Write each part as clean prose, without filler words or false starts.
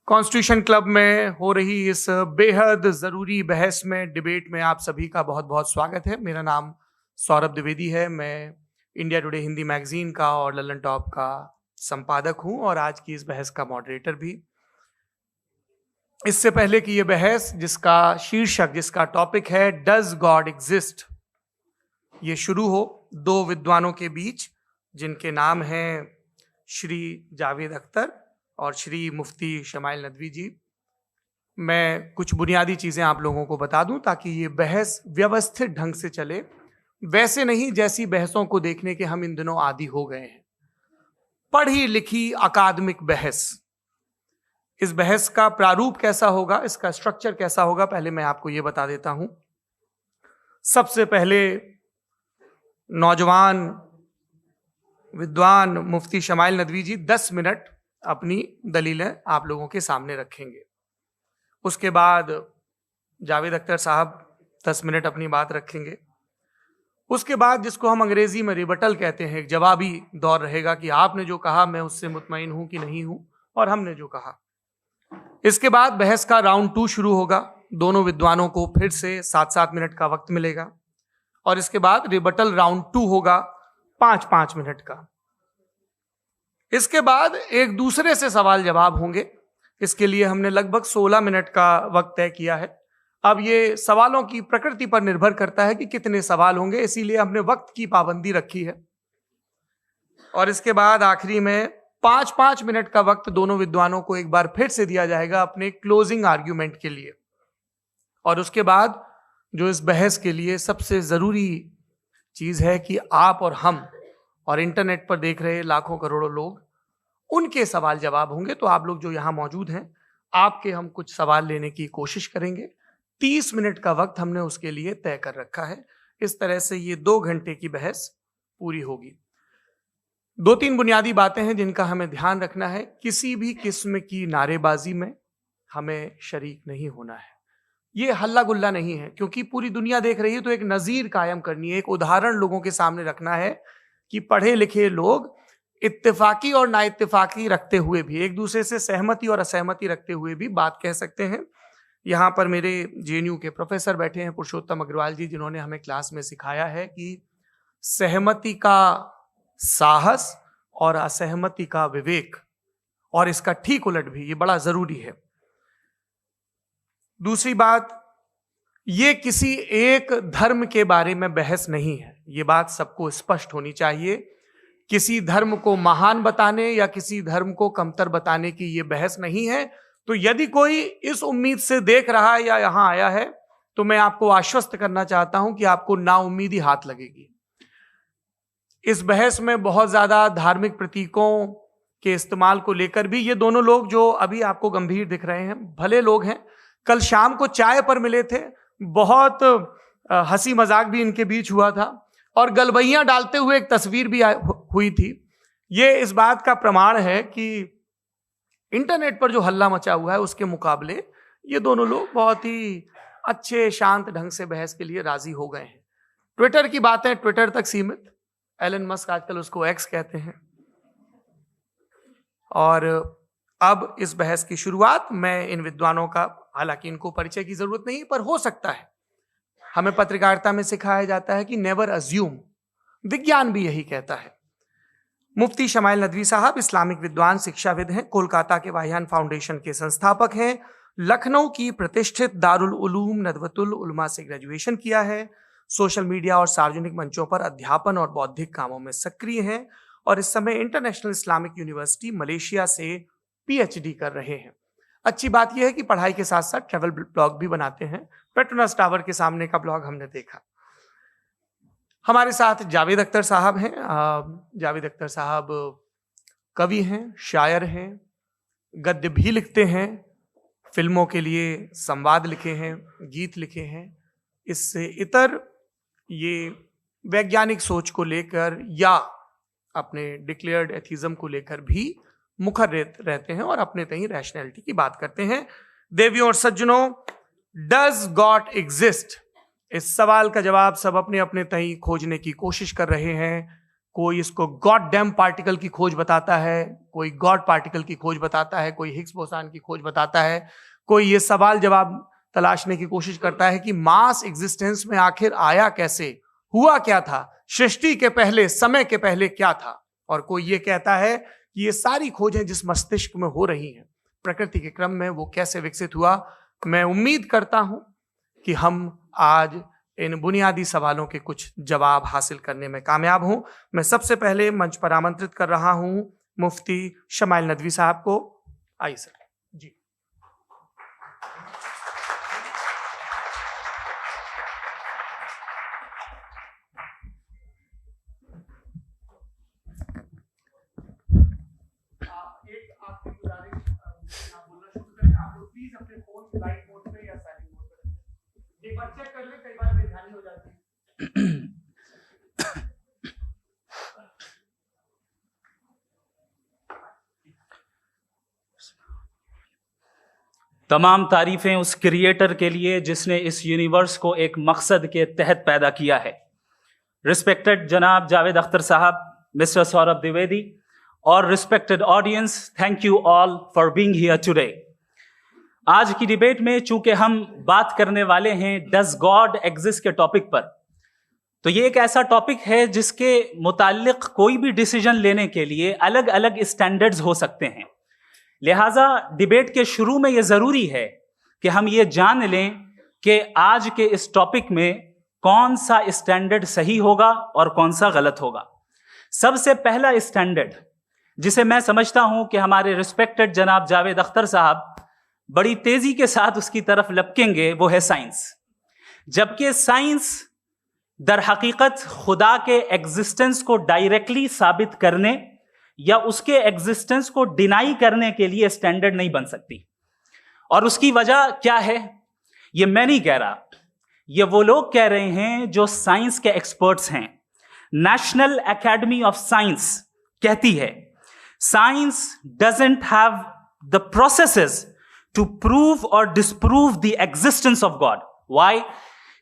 Constitution club में हो रही इस बेहद ज़रूरी बहस में, डिबेट में आप सभी का बहुत बहुत स्वागत है। मेरा नाम सौरभ द्विवेदी है। मैं इंडिया टुडे हिंदी मैगजीन का और ललन टॉप का संपादक हूं और आज की इस बहस का मॉडरेटर भी। इससे पहले कि ये बहस, जिसका शीर्षक, जिसका टॉपिक है डज गॉड एग्जिस्ट, ये शुरू हो दो विद्वानों के बीच जिनके नाम हैं श्री जावेद अख्तर और श्री मुफ्ती शमाइल नदवी जी, मैं कुछ बुनियादी चीज़ें आप लोगों को बता दूं ताकि ये बहस व्यवस्थित ढंग से चले, वैसे नहीं जैसी बहसों को देखने के हम इन दिनों आदी हो गए हैं। पढ़ी लिखी अकादमिक बहस। इस बहस का प्रारूप कैसा होगा, इसका स्ट्रक्चर कैसा होगा, पहले मैं आपको ये बता देता हूं। सबसे पहले नौजवान विद्वान मुफ्ती शमाइल नदवी जी 10 मिनट अपनी दलीलें आप लोगों के सामने रखेंगे। उसके बाद जावेद अख्तर साहब 10 मिनट अपनी बात रखेंगे। उसके बाद जिसको हम अंग्रेजी में रिबटल कहते हैं, एक जवाबी दौर रहेगा कि आपने जो कहा मैं उससे मुतमईन हूं कि नहीं हूं और हमने जो कहा। इसके बाद बहस का राउंड 2 शुरू होगा। दोनों विद्वानों को फिर से 7-7 मिनट का वक्त मिलेगा और इसके बाद रिबटल राउंड 2 होगा 5-5 मिनट का। इसके बाद एक दूसरे से सवाल जवाब होंगे। इसके लिए हमने लगभग 16 मिनट का वक्त तय किया है। अब ये सवालों की प्रकृति पर निर्भर करता है कि कितने सवाल होंगे, इसीलिए हमने वक्त की पाबंदी रखी है। और इसके बाद आखिरी में 5-5 मिनट का वक्त दोनों विद्वानों को एक बार फिर से दिया जाएगा अपने क्लोजिंग आर्ग्यूमेंट के लिए। और उसके बाद जो इस बहस के लिए सबसे जरूरी चीज है कि आप और हम और इंटरनेट पर देख रहे लाखों करोड़ों लोग, उनके सवाल जवाब होंगे। तो आप लोग जो यहां मौजूद हैं, आपके हम कुछ सवाल लेने की कोशिश करेंगे। 30 मिनट का वक्त हमने उसके लिए तय कर रखा है। इस तरह से ये 2 घंटे की बहस पूरी होगी। 2-3 बुनियादी बातें हैं जिनका हमें ध्यान रखना है। किसी भी किस्म की नारेबाजी में हमें शरीक नहीं होना है। ये हल्ला गुल्ला नहीं है, क्योंकि पूरी दुनिया देख रही है, तो एक नजीर कायम करनी है, एक उदाहरण लोगों के सामने रखना है कि पढ़े लिखे लोग इत्तेफाकी और ना इत्तेफाकी रखते हुए भी, एक दूसरे से सहमति और असहमति रखते हुए भी बात कह सकते हैं। यहाँ पर मेरे जेएनयू के प्रोफेसर बैठे हैं, पुरुषोत्तम अग्रवाल जी, जिन्होंने हमें क्लास में सिखाया है कि सहमति का साहस और असहमति का विवेक, और इसका ठीक उलट भी, ये बड़ा जरूरी है। दूसरी बात, ये किसी एक धर्म के बारे में बहस नहीं है। ये बात सबको स्पष्ट होनी चाहिए। किसी धर्म को महान बताने या किसी धर्म को कमतर बताने की ये बहस नहीं है। तो यदि कोई इस उम्मीद से देख रहा है या यहां आया है, तो मैं आपको आश्वस्त करना चाहता हूं कि आपको नाउम्मीदी हाथ लगेगी। इस बहस में बहुत ज्यादा धार्मिक प्रतीकों के इस्तेमाल को लेकर भी ये दोनों लोग जो अभी आपको गंभीर दिख रहे हैं, भले लोग हैं, कल शाम को चाय पर मिले थे, बहुत हंसी मजाक भी इनके बीच हुआ था और गलबैयां डालते हुए एक तस्वीर भी हुई थी। ये इस बात का प्रमाण है कि इंटरनेट पर जो हल्ला मचा हुआ है उसके मुकाबले ये दोनों लोग बहुत ही अच्छे शांत ढंग से बहस के लिए राजी हो गए हैं। ट्विटर की बातें ट्विटर तक सीमित, एलन मस्क आजकल उसको एक्स कहते हैं। और अब इस बहस की शुरुआत मैं इन विद्वानों का, हालांकि इनको परिचय की जरूरत नहीं, पर हो सकता है, हमें पत्रकारिता में सिखाया जाता है कि नेवर अज्यूम, विज्ञान भी यही कहता है। मुफ्ती शमाइल नदवी साहब इस्लामिक विद्वान, शिक्षाविद हैं, कोलकाता के वाहियान फाउंडेशन के संस्थापक हैं, लखनऊ की प्रतिष्ठित दारुल उलूम नदवतुल उलमा से ग्रेजुएशन किया है, सोशल मीडिया और सार्वजनिक मंचों पर अध्यापन और बौद्धिक कामों में सक्रिय हैं और इस समय इंटरनेशनल इस्लामिक यूनिवर्सिटी मलेशिया से पीएचडी कर रहे हैं। अच्छी बात यह है कि पढ़ाई के साथ साथ ट्रैवल ब्लॉग भी बनाते हैं। पेट्रोनस टावर के सामने का ब्लॉग हमने देखा। हमारे साथ जावेद अख्तर साहब हैं। जावेद अख्तर साहब कवि हैं, शायर हैं, गद्य भी लिखते हैं, फिल्मों के लिए संवाद लिखे हैं, गीत लिखे हैं। इससे इतर ये वैज्ञानिक सोच को लेकर या अपने डिक्लेयर्ड एथिज्म को लेकर भी मुखर रहते हैं और अपने तहीं रैशनैलिटी की बात करते हैं। देवियों और सज्जनों, डज गॉड एग्जिस्ट, इस सवाल का जवाब सब अपने अपने तहीं खोजने की कोशिश कर रहे हैं। कोई इसको गॉड डैम पार्टिकल की खोज बताता है, कोई गॉड पार्टिकल की खोज बताता है, कोई हिग्स बोसान की खोज बताता है, कोई ये सवाल जवाब तलाशने की कोशिश करता है कि मास एग्जिस्टेंस में आखिर आया कैसे, हुआ क्या था, सृष्टि के पहले, समय के पहले क्या था। और कोई ये कहता है कि ये सारी खोजें जिस मस्तिष्क में हो रही हैं प्रकृति के क्रम में, वो कैसे विकसित हुआ। मैं उम्मीद करता हूं कि हम आज इन बुनियादी सवालों के कुछ जवाब हासिल करने में कामयाब हों। मैं सबसे पहले मंच पर आमंत्रित कर रहा हूं मुफ्ती शमाइल नदवी साहब को। आइए सर जी। एक आपकी गुजारिश, आप बोलना शुरू करें। आप लोग प्लीज अपने फोन लाइट मोड पे या साइलेंट मोड पे एक बार चेक कर लें, कई बार बेध्यानी हो जाती है। तमाम तारीफें उस क्रिएटर के लिए जिसने इस यूनिवर्स को एक मकसद के तहत पैदा किया है। रिस्पेक्टेड जनाब जावेद अख्तर साहब, मिस्टर सौरभ द्विवेदी और respected audience, thank you all for being here today. आज की डिबेट में चूंकि हम बात करने वाले हैं डज गॉड एग्जिस्ट के टॉपिक पर, तो ये एक ऐसा टॉपिक है जिसके मुताल्लिक कोई भी डिसीजन लेने के लिए अलग अलग स्टैंडर्ड्स हो सकते हैं। लिहाजा डिबेट के शुरू में यह जरूरी है कि हम ये जान लें कि आज के इस टॉपिक में कौन सा स्टैंडर्ड सही होगा और कौन सा गलत होगा। सबसे पहला स्टैंडर्ड जिसे मैं समझता हूं कि हमारे रिस्पेक्टेड जनाब जावेद अख्तर साहब बड़ी तेजी के साथ उसकी तरफ लपकेंगे, वो है साइंस। जबकि साइंस दर हकीकत खुदा के एग्जिस्टेंस को डायरेक्टली साबित करने या उसके एग्जिस्टेंस को डिनाई करने के लिए स्टैंडर्ड नहीं बन सकती। और उसकी वजह क्या है, ये मैं नहीं कह रहा, ये वो लोग कह रहे हैं जो साइंस के एक्सपर्ट्स हैं। नेशनल एकेडमी ऑफ साइंस कहती है science doesn't have the processes to prove और disprove the existence of God. Why?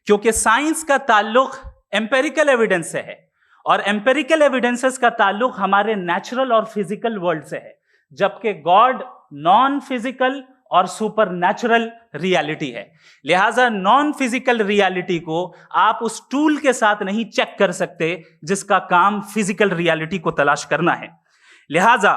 क्योंकि साइंस का ताल्लुक एम्पेरिकल एविडेंस से है और एम्पेरिकल एविडेंसेस का ताल्लुक हमारे नेचुरल और फिजिकल वर्ल्ड से है, जबकि गॉड नॉन फिजिकल और सुपर नेचुरल रियलिटी है। लिहाजा नॉन फिजिकल रियलिटी को आप उस टूल के साथ नहीं चेक कर सकते जिसका काम फिजिकल रियलिटी को तलाश करना है। लिहाजा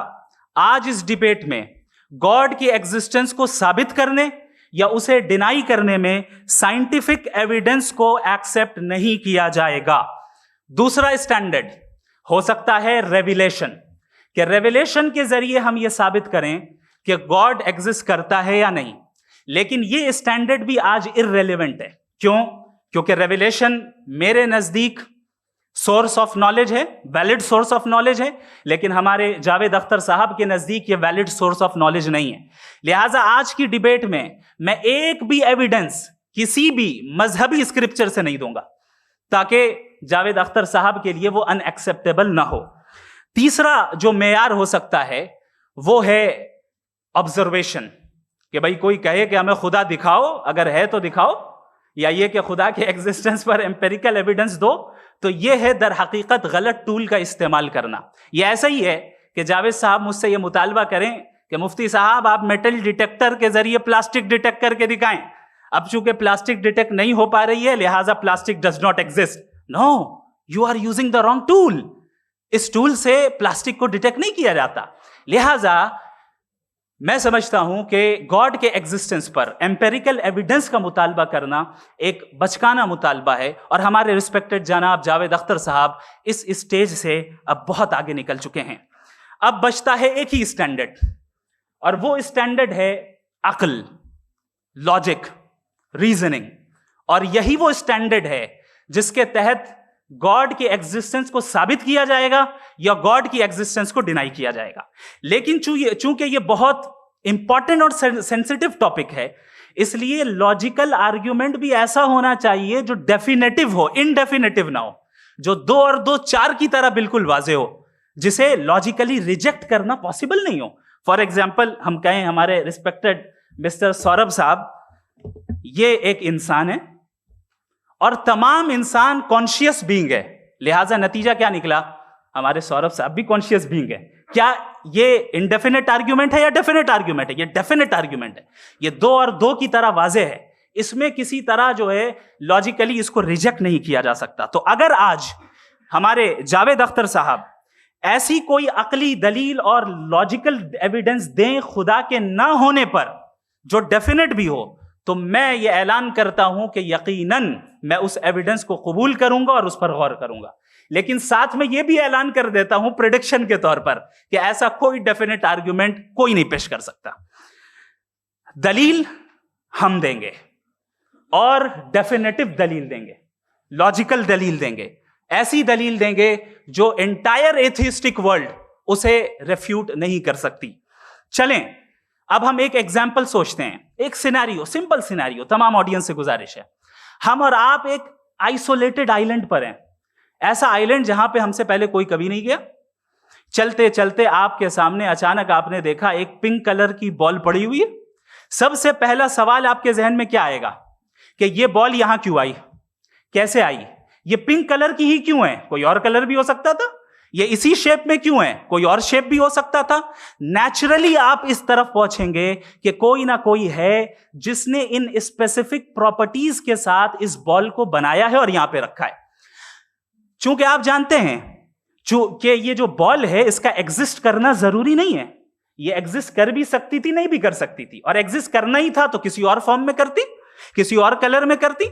आज इस डिबेट में गॉड की एग्जिस्टेंस को साबित करने या उसे डिनाई करने में साइंटिफिक एविडेंस को एक्सेप्ट नहीं किया जाएगा। दूसरा स्टैंडर्ड हो सकता है रेविलेशन, कि रेविलेशन के जरिए हम यह साबित करें कि गॉड एग्जिस्ट करता है या नहीं। लेकिन यह स्टैंडर्ड भी आज इररेलेवेंट है। क्यों? क्योंकि रेविलेशन मेरे नजदीक सोर्स ऑफ नॉलेज है, वैलिड सोर्स ऑफ नॉलेज है, लेकिन हमारे जावेद अख्तर साहब के नजदीक ये वैलिड सोर्स ऑफ नॉलेज नहीं है। लिहाजा आज की डिबेट में मैं एक भी एविडेंस किसी भी मजहबी स्क्रिप्चर से नहीं दूंगा ताकि जावेद अख्तर साहब के लिए वो अनएक्सेप्टेबल ना हो। तीसरा जो मेयार हो सकता है वो है ऑब्जर्वेशन, कि भाई कोई कहे कि हमें खुदा दिखाओ, अगर है तो दिखाओ, या ये कि खुदा के एग्जिस्टेंस पर एम्पेरिकल एविडेंस दो। तो ये है दर हकीकत गलत टूल का इस्तेमाल करना। ये ऐसा ही है कि जावेद साहब मुझसे ये मुतालबा करें कि मुफ्ती साहब आप मेटल डिटेक्टर के जरिए प्लास्टिक डिटेक्ट करके दिखाएं। अब चूंकि प्लास्टिक डिटेक्ट नहीं हो पा रही है लिहाजा plastic does not exist. No, you are using the wrong tool. इस टूल से प्लास्टिक को डिटेक्ट नहीं किया जाता। लिहाजा मैं समझता हूं कि गॉड के एग्जिस्टेंस पर एम्पेरिकल एविडेंस का मुतालबा करना एक बचकाना मुतालबा है और हमारे रिस्पेक्टेड जनाब जावेद अख्तर साहब इस स्टेज से अब बहुत आगे निकल चुके हैं। अब बचता है एक ही स्टैंडर्ड और वो स्टैंडर्ड है अक्ल, लॉजिक, रीजनिंग। और यही वो स्टैंडर्ड है जिसके तहत गॉड की एग्जिस्टेंस को साबित किया जाएगा या गॉड की एग्जिस्टेंस को डिनाई किया जाएगा। लेकिन चूंकि ये बहुत इंपॉर्टेंट और सेंसिटिव टॉपिक है, इसलिए लॉजिकल आर्ग्यूमेंट भी ऐसा होना चाहिए जो डेफिनेटिव हो, इनडेफिनेटिव ना हो, जो 2 और 2 4 की तरह बिल्कुल वाजे हो, जिसे लॉजिकली रिजेक्ट करना पॉसिबल नहीं हो। फॉर एग्जाम्पल हम कहें हमारे रिस्पेक्टेड मिस्टर सौरभ साहब, ये एक इंसान है और तमाम इंसान कॉन्शियस बीइंग है। लिहाजा नतीजा क्या निकला हमारे सौरभ साहब भी कॉन्शियस बीइंग है। क्या ये इंडेफिनेट आर्ग्यूमेंट है या डेफिनेट आर्ग्यूमेंट है? ये डेफिनेट आर्ग्यूमेंट है। ये 2 और 2 की तरह वाजे है, इसमें किसी तरह जो है लॉजिकली इसको रिजेक्ट नहीं किया जा सकता। तो अगर आज हमारे जावेद अख्तर साहब ऐसी कोई अकली दलील और लॉजिकल एविडेंस दें खुदा के ना होने पर जो डेफिनेट भी हो, तो मैं ये ऐलान करता हूं कि यकीनन मैं उस एविडेंस को कबूल करूंगा और उस पर गौर करूंगा। लेकिन साथ में यह भी ऐलान कर देता हूं प्रेडिक्शन के तौर पर कि ऐसा कोई डेफिनेट आर्ग्यूमेंट कोई नहीं पेश कर सकता। दलील हम देंगे और डेफिनेटिव दलील देंगे, लॉजिकल दलील देंगे, ऐसी दलील देंगे जो एंटायर एथिस्टिक वर्ल्ड उसे रेफ्यूट नहीं कर सकती। चलें अब हम एक एग्जाम्पल सोचते हैं, एक सिनेरियो, सिंपल सिनेरियो, तमाम ऑडियंस से गुजारिश है, हम और आप एक आइसोलेटेड आइलैंड पर हैं, ऐसा आइलैंड जहां पे हमसे पहले कोई कभी नहीं गया। चलते चलते आपके सामने अचानक आपने देखा एक पिंक कलर की बॉल पड़ी हुई है। सबसे पहला सवाल आपके जहन में क्या आएगा कि ये बॉल यहां क्यों आई, कैसे आई, ये पिंक कलर की ही क्यों है, कोई और कलर भी हो सकता था, ये इसी शेप में क्यों है, कोई और शेप भी हो सकता था। नेचुरली आप इस तरफ पहुंचेंगे कि कोई ना कोई है जिसने इन स्पेसिफिक प्रॉपर्टीज के साथ इस बॉल को बनाया है और यहां पे रखा है। चूंकि आप जानते हैं कि ये जो बॉल है इसका एग्जिस्ट करना जरूरी नहीं है, ये एग्जिस्ट कर भी सकती थी, नहीं भी कर सकती थी, और एग्जिस्ट करना ही था तो किसी और फॉर्म में करती, किसी और कलर में करती।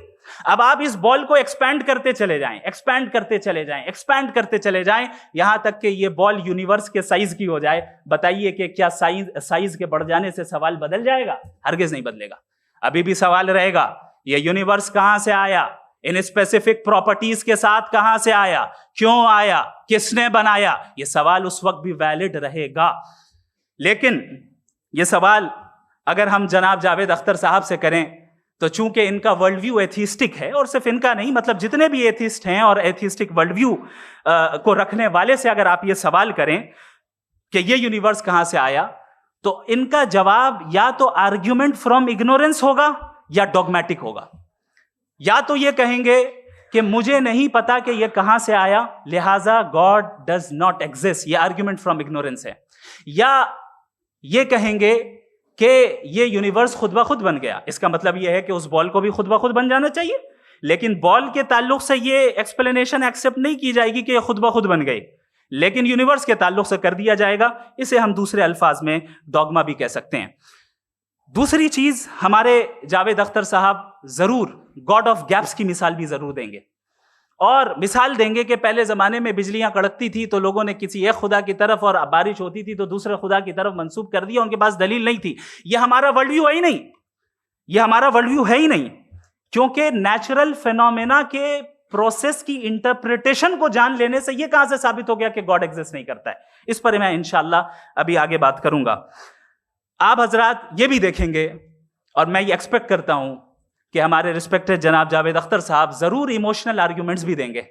अब आप इस बॉल को एक्सपैंड करते चले जाएं, एक्सपैंड करते चले जाएं, एक्सपैंड करते चले जाएं, यहां तक कि ये बॉल यूनिवर्स के साइज की हो जाए। बताइए कि क्या साइज के बढ़ जाने से सवाल बदल जाएगा? हरगिज नहीं बदलेगा। अभी भी सवाल रहेगा, ये यूनिवर्स कहां से आया, इन स्पेसिफिक प्रॉपर्टीज के साथ कहां से आया, क्यों आया, किसने बनाया, ये सवाल उस वक्त भी वैलिड रहेगा। लेकिन ये सवाल अगर हम जनाब जावेद अख्तर साहब से करें तो चूंकि इनका वर्ल्ड व्यू एथिस्टिक है, और सिर्फ इनका नहीं, मतलब जितने भी एथिस्ट हैं और एथिस्टिक वर्ल्ड व्यू को रखने वाले से अगर आप ये सवाल करें कि ये यूनिवर्स कहां से आया, तो इनका जवाब या तो आर्ग्यूमेंट फ्रॉम इग्नोरेंस होगा या डॉगमेटिक होगा। या तो ये कहेंगे कि मुझे नहीं पता कि ये कहां से आया, लिहाजा गॉड डज नॉट एग्जिस्ट, ये आर्ग्यूमेंट फ्रॉम इग्नोरेंस है, या ये कहेंगे कि ये यूनिवर्स खुद ब खुद बन गया। इसका मतलब ये है कि उस बॉल को भी खुद ब खुद बन जाना चाहिए, लेकिन बॉल के ताल्लुक से ये एक्सप्लेनेशन एक्सेप्ट नहीं की जाएगी कि ये खुद ब खुद बन गई, लेकिन यूनिवर्स के ताल्लुक से कर दिया जाएगा। इसे हम दूसरे अल्फाज में डॉगमा भी कह सकते हैं। दूसरी चीज, हमारे जावेद अख्तर साहब जरूर गॉड ऑफ गैप्स की मिसाल भी जरूर देंगे, और मिसाल देंगे कि पहले जमाने में बिजलियां कड़कती थी तो लोगों ने किसी एक खुदा की तरफ, और बारिश होती थी तो दूसरे खुदा की तरफ मंसूब कर दिया, उनके पास दलील नहीं थी। यह हमारा वर्ल्ड व्यू है ही नहीं, यह हमारा वर्ल्ड व्यू है ही नहीं, क्योंकि नेचुरल फिनोमेना के प्रोसेस की इंटरप्रिटेशन को जान लेने से यह कहां से साबित हो गया कि गॉड एग्जिस्ट नहीं करता है। इस पर मैं इंशाल्लाह अभी आगे बात करूंगा। आप हजरात ये भी देखेंगे, और मैं ये एक्सपेक्ट करता हूं कि हमारे रिस्पेक्टेड जनाब जावेद अख्तर साहब जरूर इमोशनल आर्ग्यूमेंट्स भी देंगे,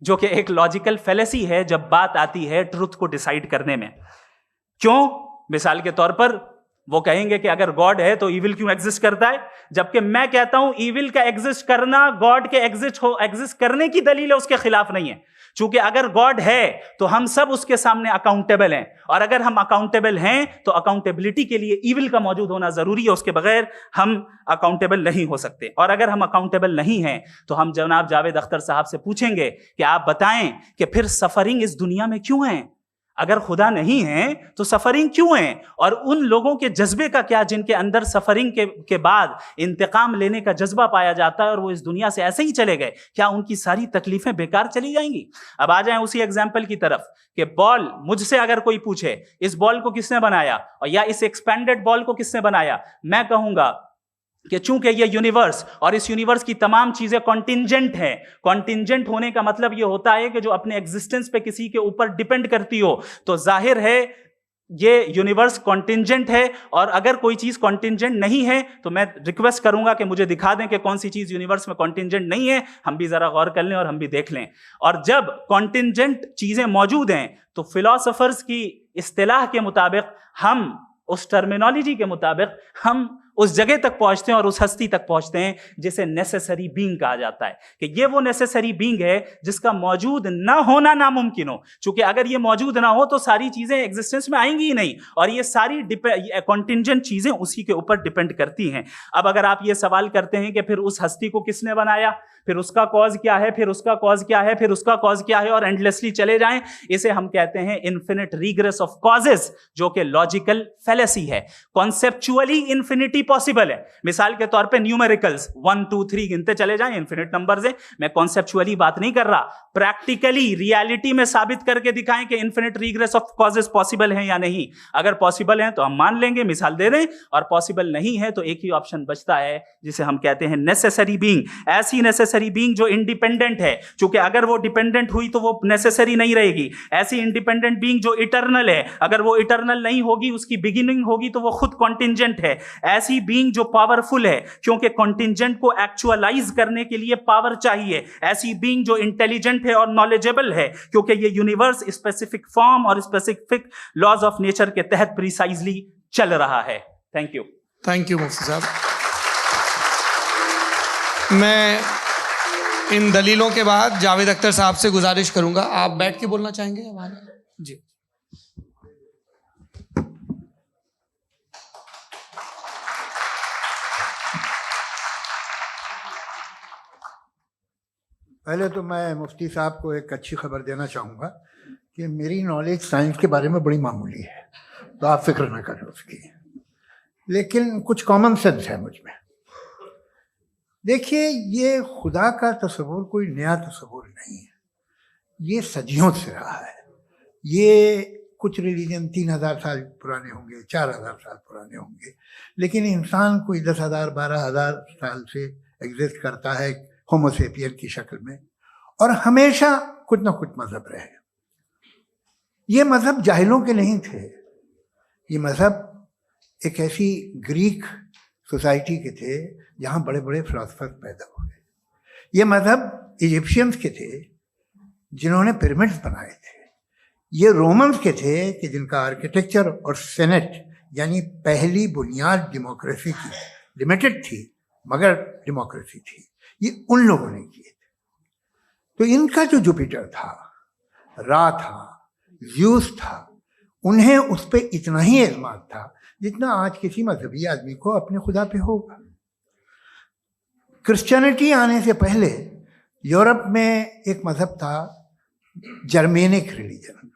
जो कि एक लॉजिकल फेलेसी है जब बात आती है ट्रुथ को डिसाइड करने में। क्यों? मिसाल के तौर पर वो कहेंगे कि अगर गॉड है तो ईविल क्यों एग्जिस्ट करता है, जबकि मैं कहता हूं ईविल का एग्जिस्ट करना गॉड के एग्जिस्ट करने की दलील है, उसके खिलाफ नहीं है। चूंकि अगर गॉड है तो हम सब उसके सामने अकाउंटेबल हैं, और अगर हम अकाउंटेबल हैं तो अकाउंटेबिलिटी के लिए ईविल का मौजूद होना जरूरी है, उसके बगैर हम अकाउंटेबल नहीं हो सकते। और अगर हम अकाउंटेबल नहीं हैं तो हम जनाब जावेद अख्तर साहब से पूछेंगे कि आप बताएं कि फिर सफरिंग इस दुनिया में क्यों है? अगर खुदा नहीं है तो सफरिंग क्यों है? और उन लोगों के जज्बे का क्या जिनके अंदर सफरिंग के बाद इंतकाम लेने का जज्बा पाया जाता है और वो इस दुनिया से ऐसे ही चले गए, क्या उनकी सारी तकलीफें बेकार चली जाएंगी? अब आ जाएं उसी एग्जाम्पल की तरफ कि बॉल, मुझसे अगर कोई पूछे इस बॉल को किसने बनाया और या इस एक्सपेंडेड बॉल को किसने बनाया, मैं कहूंगा कि चूंकि ये यूनिवर्स और इस यूनिवर्स की तमाम चीजें कॉन्टिंजेंट हैं। कॉन्टिंजेंट होने का मतलब ये होता है कि जो अपने एग्जिस्टेंस पे किसी के ऊपर डिपेंड करती हो, तो जाहिर है ये यूनिवर्स कॉन्टिंजेंट है। और अगर कोई चीज कॉन्टिंजेंट नहीं है तो मैं रिक्वेस्ट करूंगा कि मुझे दिखा दें कि कौन सी चीज यूनिवर्स में कॉन्टिंजेंट नहीं है, हम भी जरा गौर कर लें और हम भी देख लें। और जब कॉन्टिंजेंट चीजें मौजूद हैं तो फिलोसोफर्स की इस्तिलाह के मुताबिक, हम उस टर्मिनोलॉजी के मुताबिक, हम उस जगह तक पहुंचते हैं और उस हस्ती तक पहुंचते हैं जिसे नेसेसरी बीइंग कहा जाता है, कि ये वो नेसेसरी बीइंग है जिसका मौजूद ना होना नामुमकिन हो। क्योंकि अगर ये मौजूद ना हो तो सारी चीजें एग्जिस्टेंस में आएंगी ही नहीं, और ये सारी कॉन्टिंजेंट चीजें उसी के ऊपर डिपेंड करती हैं। अब अगर आप ये सवाल करते हैं कि फिर उस हस्ती को किसने बनाया, फिर उसका कॉज क्या है, फिर उसका कॉज क्या है, फिर उसका कॉज क्या है, और एंडलेसली चले जाएं, इसे हम कहते हैं इन्फिनिट रीग्रेस ऑफ कॉजेस, जो कि लॉजिकल फैलेसी है। कॉन्सेप्चुअली इंफिनिटी पॉसिबल है। मिसाल के तौर पे न्यूमेरिकल्स 1 2 3 गिनते चले जाएं, इन्फिनिट नंबर्स हैं। मैं कॉन्सेप्चुअली बात नहीं कर रहा, प्रैक्टिकली रियलिटी में साबित करके दिखाएं कि infinite regress of causes possible है या नहीं। अगर पॉसिबल है तो हम मान लेंगे, मिसाल दे दें, और पॉसिबल नहीं है तो एक ही ऑप्शन बचता है जिसे हम कहते हैं नेसेसरी बीइंग। ऐसी नेसेसरी बीइंग जो इंडिपेंडेंट है, क्योंकि अगर वो डिपेंडेंट हुई तो वो नेसेसरी नहीं रहेगी। ऐसी इंडिपेंडेंट बीइंग जो इटर्नल है, अगर वो इटर्नल नहीं होगी, उसकी बिगिनिंग होगी, तो वो खुद कॉन्टिंजेंट है। ऐसी बीइंग जो पावरफुल है, क्योंकि कॉन्टिंजेंट को एक्चुअलाइज करने के लिए पावर चाहिए। ऐसी बीइंग जो इंटेलिजेंट है और नॉलेजेबल है, क्योंकि ये यूनिवर्स स्पेसिफिक फॉर्म और स्पेसिफिक लॉज ऑफ नेचर के तहत प्रिसाइजली चल रहा है। Thank you. थैंक यू मुफ्ती साहब। मैं इन दलीलों के बाद जावेद अख्तर साहब से गुजारिश करूंगा, आप बैठ के बोलना चाहेंगे जी। पहले तो मैं मुफ्ती साहब को एक अच्छी खबर देना चाहूँगा कि मेरी नॉलेज साइंस के बारे में बड़ी मामूली है, तो आप फिक्र ना करें उसकी, लेकिन कुछ कॉमन सेंस है मुझ में। देखिए, ये खुदा का तस्वुर कोई नया तस्वुर नहीं है, ये सदियों से रहा है। ये कुछ रिलीजन 3000 साल पुराने होंगे, 4000 साल पुराने होंगे, लेकिन इंसान कोई 10,000 12,000 साल से एग्जिस्ट करता है होमो सेपियन की शक्ल में, और हमेशा कुछ ना कुछ मजहब रहे। ये मजहब जाहिलों के नहीं थे, ये मजहब एक ऐसी ग्रीक सोसाइटी के थे जहाँ बड़े बड़े फिलोसफर पैदा हुए। ये मजहब इजिप्शियंस के थे जिन्होंने पिरामिड्स बनाए थे। ये रोमन्स के थे कि जिनका आर्किटेक्चर और सेनेट यानी पहली बुनियाद डेमोक्रेसी की, लिमिटेड थी मगर डेमोक्रेसी थी, ये उन लोगों ने किए थे। तो इनका जो जुपिटर था, रा था, ज़्यूस था, उन्हें उस पर इतना ही एतमाद था जितना आज किसी मजहबी आदमी को अपने खुदा पे होगा। क्रिश्चियनिटी आने से पहले यूरोप में एक मजहब था, जर्मेनिक रिलीजन।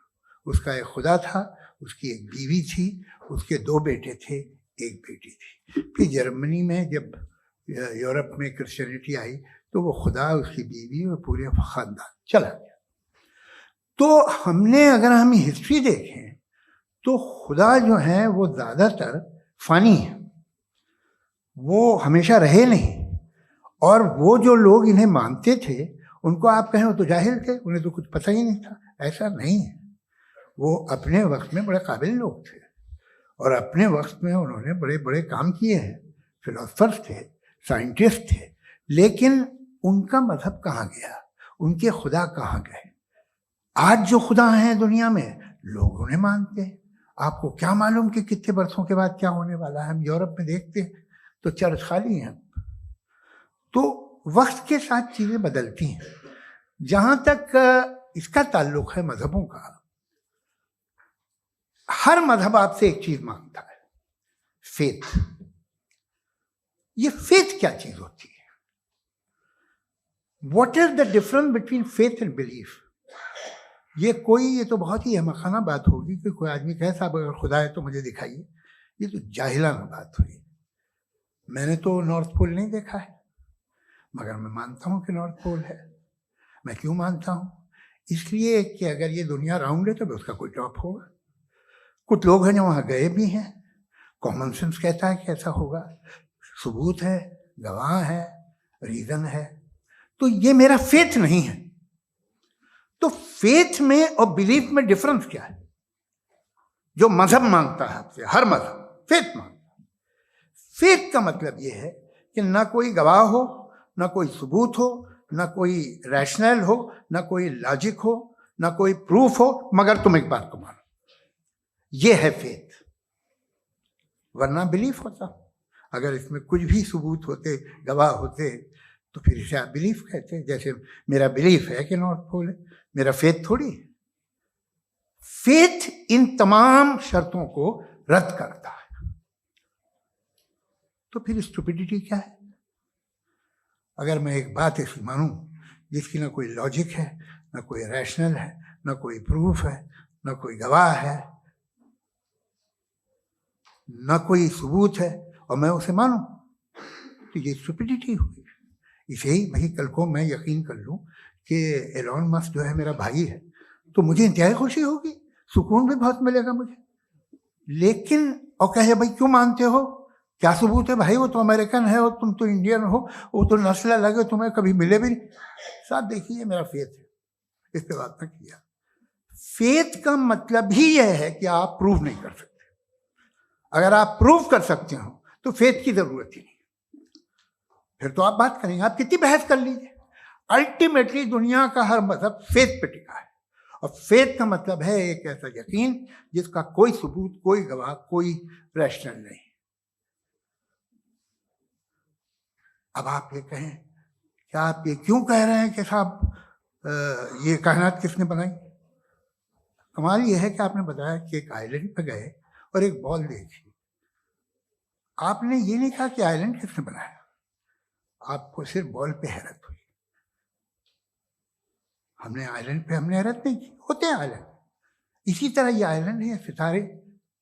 उसका एक खुदा था, उसकी एक बीवी थी, उसके 2 बेटे थे, एक बेटी थी। फिर जर्मनी में जब यूरोप में क्रिश्चियनिटी आई तो वो खुदा, उसकी बीवी और पूरे ख़ानदान चला गया। तो हमने, अगर हम हिस्ट्री देखें तो खुदा जो है वो ज़्यादातर फ़ानी है, वो हमेशा रहे नहीं। और वो जो लोग इन्हें मानते थे, उनको आप कहें वो तो जाहिल थे, उन्हें तो कुछ पता ही नहीं था, ऐसा नहीं है। वो अपने वक्त में बड़े काबिल लोग थे और अपने वक्त में उन्होंने बड़े बड़े काम किए हैं, फिलोसफर्स थे, साइंटिस्ट थे। लेकिन उनका मजहब कहाँ गया, उनके खुदा कहाँ गए? आज जो खुदा हैं दुनिया में, लोग उन्हें मानते हैं। आपको क्या मालूम कि कितने बरसों के बाद क्या होने वाला है? हम यूरोप में देखते हैं तो चर्च खाली हैं। तो वक्त के साथ चीज़ें बदलती हैं। जहाँ तक इसका ताल्लुक है मजहबों का, हर मजहब आपसे एक चीज़ मांगता है, फेथ। ये फेथ क्या चीज़ होती है? What is the difference between faith and belief? ये तो बहुत ही अहमकाना बात होगी कि कोई आदमी कहे साहब अगर खुदा है तो मुझे दिखाइए। ये तो जाहिलाना बात हुई। मैंने तो नॉर्थ पोल नहीं देखा है, मगर मैं मानता हूँ कि नॉर्थ पोल है। मैं क्यों मानता हूँ? इसलिए कि अगर ये दुनिया राउंड है तो उसका कोई टॉप होगा। कुछ लोग हैं जो वहाँ गए भी हैं, कॉमन सेंस कहता है कि ऐसा होगा, सबूत है, गवाह है, रीज़न है। तो ये मेरा फेथ नहीं है। तो फेथ में और बिलीफ में डिफरेंस क्या है? जो मजहब मांगता है आपसे, हर मजहब फेथ मांगता है। फेथ का मतलब ये है कि ना कोई गवाह हो, ना कोई सबूत हो, ना कोई रैशनल हो, ना कोई लॉजिक हो, ना कोई प्रूफ हो, मगर तुम एक बात को मानो। ये है फेथ। वरना बिलीफ होता। अगर इसमें कुछ भी सबूत होते, गवाह होते, तो फिर इसे आप बिलीफ कहते हैं। जैसे मेरा बिलीफ है कि नॉर्थ पोल है, मेरा फेथ थोड़ी है। फेथ इन तमाम शर्तों को रद्द करता है। तो फिर स्टुपिडिटी क्या है? अगर मैं एक बात ऐसी मानूं जिसकी ना कोई लॉजिक है, ना कोई रैशनल है, ना कोई प्रूफ है, ना कोई गवाह है, ना कोई सबूत है, और मैं उसे मानूं, तो ये स्टुपिडिटी हुई। इसे ही भाई कल को मैं यकीन कर लूं कि एलॉन मस्क जो है मेरा भाई है, तो मुझे इंतहाई खुशी होगी, सुकून भी बहुत मिलेगा मुझे। लेकिन और कहे भाई क्यों मानते हो, क्या सबूत है भाई, वो तो अमेरिकन है और तुम तो इंडियन हो, वो तो नस्ल अलग है, तुम्हें कभी मिले भी नहीं। साहब देखिए मेरा फेथ है, इस पे बात ना किया। फेथ का मतलब ही यह है कि आप प्रूव नहीं कर सकते। अगर आप प्रूव कर सकते हो तो फेथ की जरूरत ही नहीं, फिर तो आप बात करेंगे, आप कितनी बहस कर लीजिए। अल्टीमेटली दुनिया का हर मजहब फेथ पे टिका है, और फेथ का मतलब है एक ऐसा यकीन जिसका कोई सबूत, कोई गवाह, कोई रैशनल नहीं। अब आप ये कहें, क्या आप ये क्यों कह रहे हैं कि साहब ये कायनात किसने बनाई? कमाल ये है कि आपने बताया कि एक आइलैंड पे गए और एक बॉल देखी। आपने ये नहीं कहा कि आइलैंड किसने बनाया, आपको सिर्फ बॉल पे हैरत हुई। हमने आइलैंड पे हमने हैरत नहीं की, होते हैं आइलैंड। इसी तरह ये आइलैंड है, सितारे,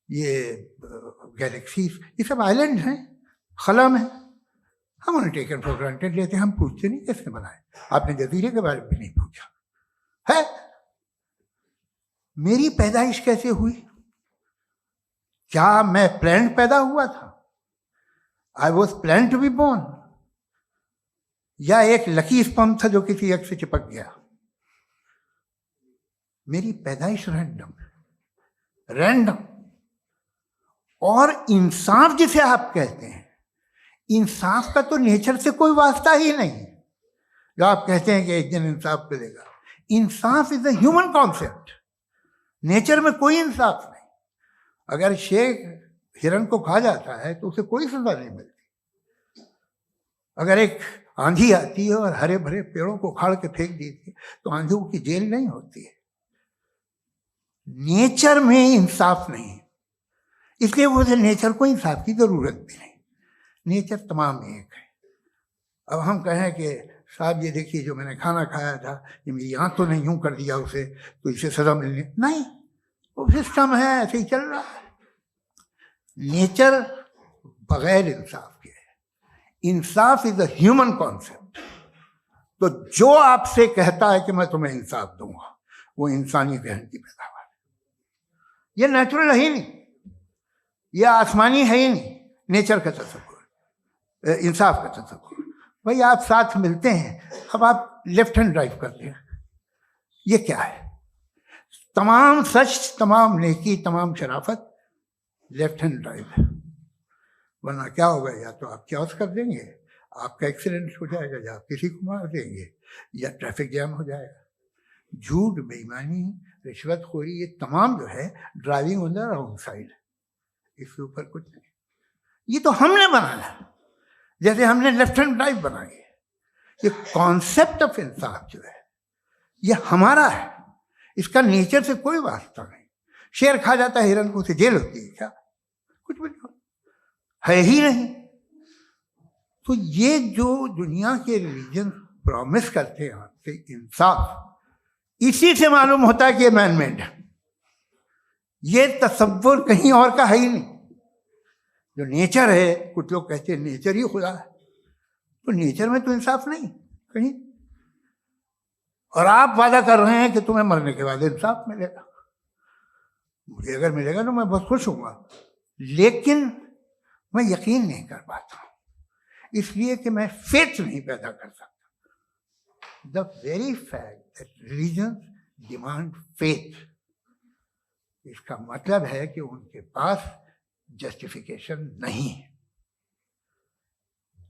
ये गैलेक्सीज, ये सब आइलैंड हैं, खला में। हम उन्हें टेकन फॉर ग्रांटेड लेते हैं, हम पूछते नहीं किसने बनाए। आपने जजीरे के बारे में भी नहीं पूछा है। मेरी पैदाइश कैसे हुई? क्या मैं प्लान्ड पैदा हुआ था? I was plan to be born, या एक लकी स्पर्म था जो किसी एग से चिपक गया? मेरी पैदाइश रैंडम। और इंसाफ जिसे आप कहते हैं, इंसाफ का तो नेचर से कोई वास्ता ही नहीं। जो आप कहते हैं कि एक दिन इंसाफ मिलेगा, इंसाफ is a human concept, nature में कोई इंसाफ नहीं। अगर शेर हिरन को खा जाता है तो उसे कोई सजा नहीं मिलती। अगर एक आंधी आती है और हरे भरे पेड़ों को उखाड़ के फेंक देती है तो आंधियों की जेल नहीं होती है। नेचर में इंसाफ नहीं, इसलिए मुझे नेचर को इंसाफ की जरूरत भी नहीं। नेचर तमाम एक है। अब हम कहें कि साहब ये देखिए जो मैंने खाना खाया था, ये मेरी आंख तो नहीं यूं कर दिया उसे, तो इसे सजा मिलनी नहीं, वो सिस्टम है, ऐसे ही चल रहा है। नेचर बगैर इंसाफ के है। इंसाफ इज अ ह्यूमन कॉन्सेप्ट। तो जो आपसे कहता है कि मैं तुम्हें इंसाफ दूंगा, वो इंसानी जहन की पैदावार है। ये नेचुरल है ही नहीं, ये आसमानी है ही नहीं। नेचर का तसव्वुर, इंसाफ का तसव्वुर। भाई आप साथ मिलते हैं, अब आप लेफ्ट हैंड ड्राइव करते हैं, ये क्या है? तमाम सच, तमाम नेकी, तमाम शराफत लेफ्ट हैंड ड्राइव है। वरना क्या होगा, या तो आप क्रॉस कर देंगे, आपका एक्सीडेंट हो जाएगा, या आप किसी को मार देंगे, या ट्रैफिक जैम हो जाएगा। झूठ, बेईमानी, रिश्वतखोरी, ये तमाम जो है driving on the wrong side, इसके ऊपर कुछ नहीं। ये तो हमने बनाया, जैसे हमने लेफ्ट हैंड ड्राइव बनाई है। ये कॉन्सेप्ट ऑफ इंसाफ जो है ये हमारा है, इसका नेचर से कोई वास्ता नहीं। शेर खा जाता है हिरन को, उसे जेल होती है क्या? कुछ भी नहीं, है ही नहीं। तो ये जो दुनिया के रिलीजन प्रॉमिस करते हैं आपसे इंसाफ, इसी से मालूम होता है कि ये मैन मेड है। ये तसव्वुर कहीं और का है ही नहीं। जो नेचर है, कुछ लोग कहते हैं नेचर ही खुदा है, तो नेचर में तो इंसाफ नहीं कहीं। और आप वादा कर रहे हैं कि तुम्हें मरने के बाद इंसाफ मिलेगा। मुझे अगर मिलेगा तो मैं बहुत खुश हूँगा, लेकिन मैं यकीन नहीं कर पाता हूँ, इसलिए कि मैं फेथ नहीं पैदा कर सकता। The very fact that religion demand faith, इसका मतलब है कि उनके पास जस्टिफिकेशन नहीं है।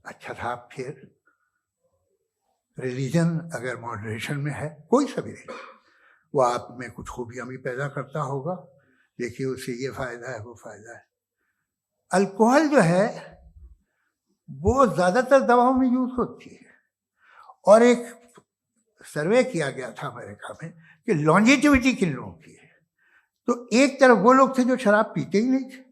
अच्छा था, फिर रिलीजन अगर मॉडरेशन में है, कोई सा भी नहीं, वो आप में कुछ खूबियां भी पैदा करता होगा। देखिए उससे ये फायदा है, वो फायदा है। अल्कोहल जो है वो ज़्यादातर दवाओं में यूज़ होती है। और एक सर्वे किया गया था अमेरिका में कि लॉन्जेटिविटी किन लोगों की है, तो एक तरफ वो लोग थे जो शराब पीते ही नहीं थे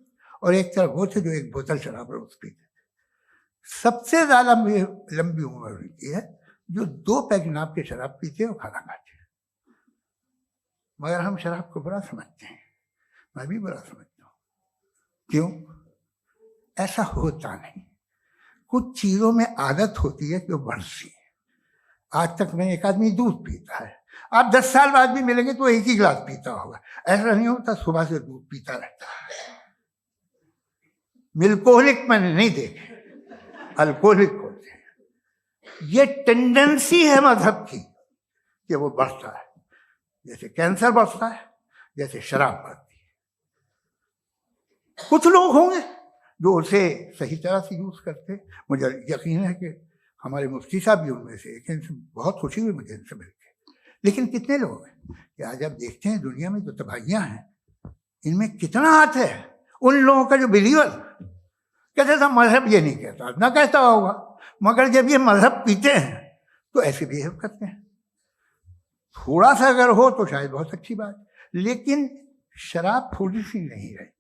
और एक तरफ वो थे जो एक बोतल शराब रोज पीते थे। सबसे ज़्यादा लंबी उम्र उनकी है जो 2 पैक नाप के शराब पीते हैं और खाना खाते हैं। मगर हम शराब को बुरा समझते हैं, मैं भी बुरा समझता हूँ। क्यों? ऐसा होता नहीं। कुछ चीज़ों में आदत होती है कि वो बढ़ती है। आज तक में एक आदमी दूध पीता है, आप 10 साल बाद भी मिलेंगे तो एक ही गिलास पीता होगा। ऐसा नहीं होता, सुबह से दूध पीता रहता है। मिल्कोहलिक मैंने नहीं देखे, अल्कोहलिक होते हैं। ये टेंडेंसी है मजहब की कि वो बढ़ता है, जैसे कैंसर बढ़ता है, जैसे शराब बढ़ती है। कुछ लोग होंगे जो उसे सही तरह से यूज करते। मुझे यकीन है कि हमारे मुफ्ती साहब भी उनमें से एक हैं। इनसे बहुत खुशी हुई मुझे इनसे मिलकर। लेकिन कितने लोग हैं कि आज आप देखते हैं दुनिया में जो तबाहियां हैं, इनमें कितना हाथ है उन लोगों का जो बिलीवर कहते था मजहब ये नहीं कहता, ना कहता होगा, मगर जब ये मजहब पीते हैं तो ऐसे बिहेव करते हैं। थोड़ा सा अगर हो तो शायद बहुत अच्छी बात, लेकिन शराब थोड़ी सी नहीं रहती,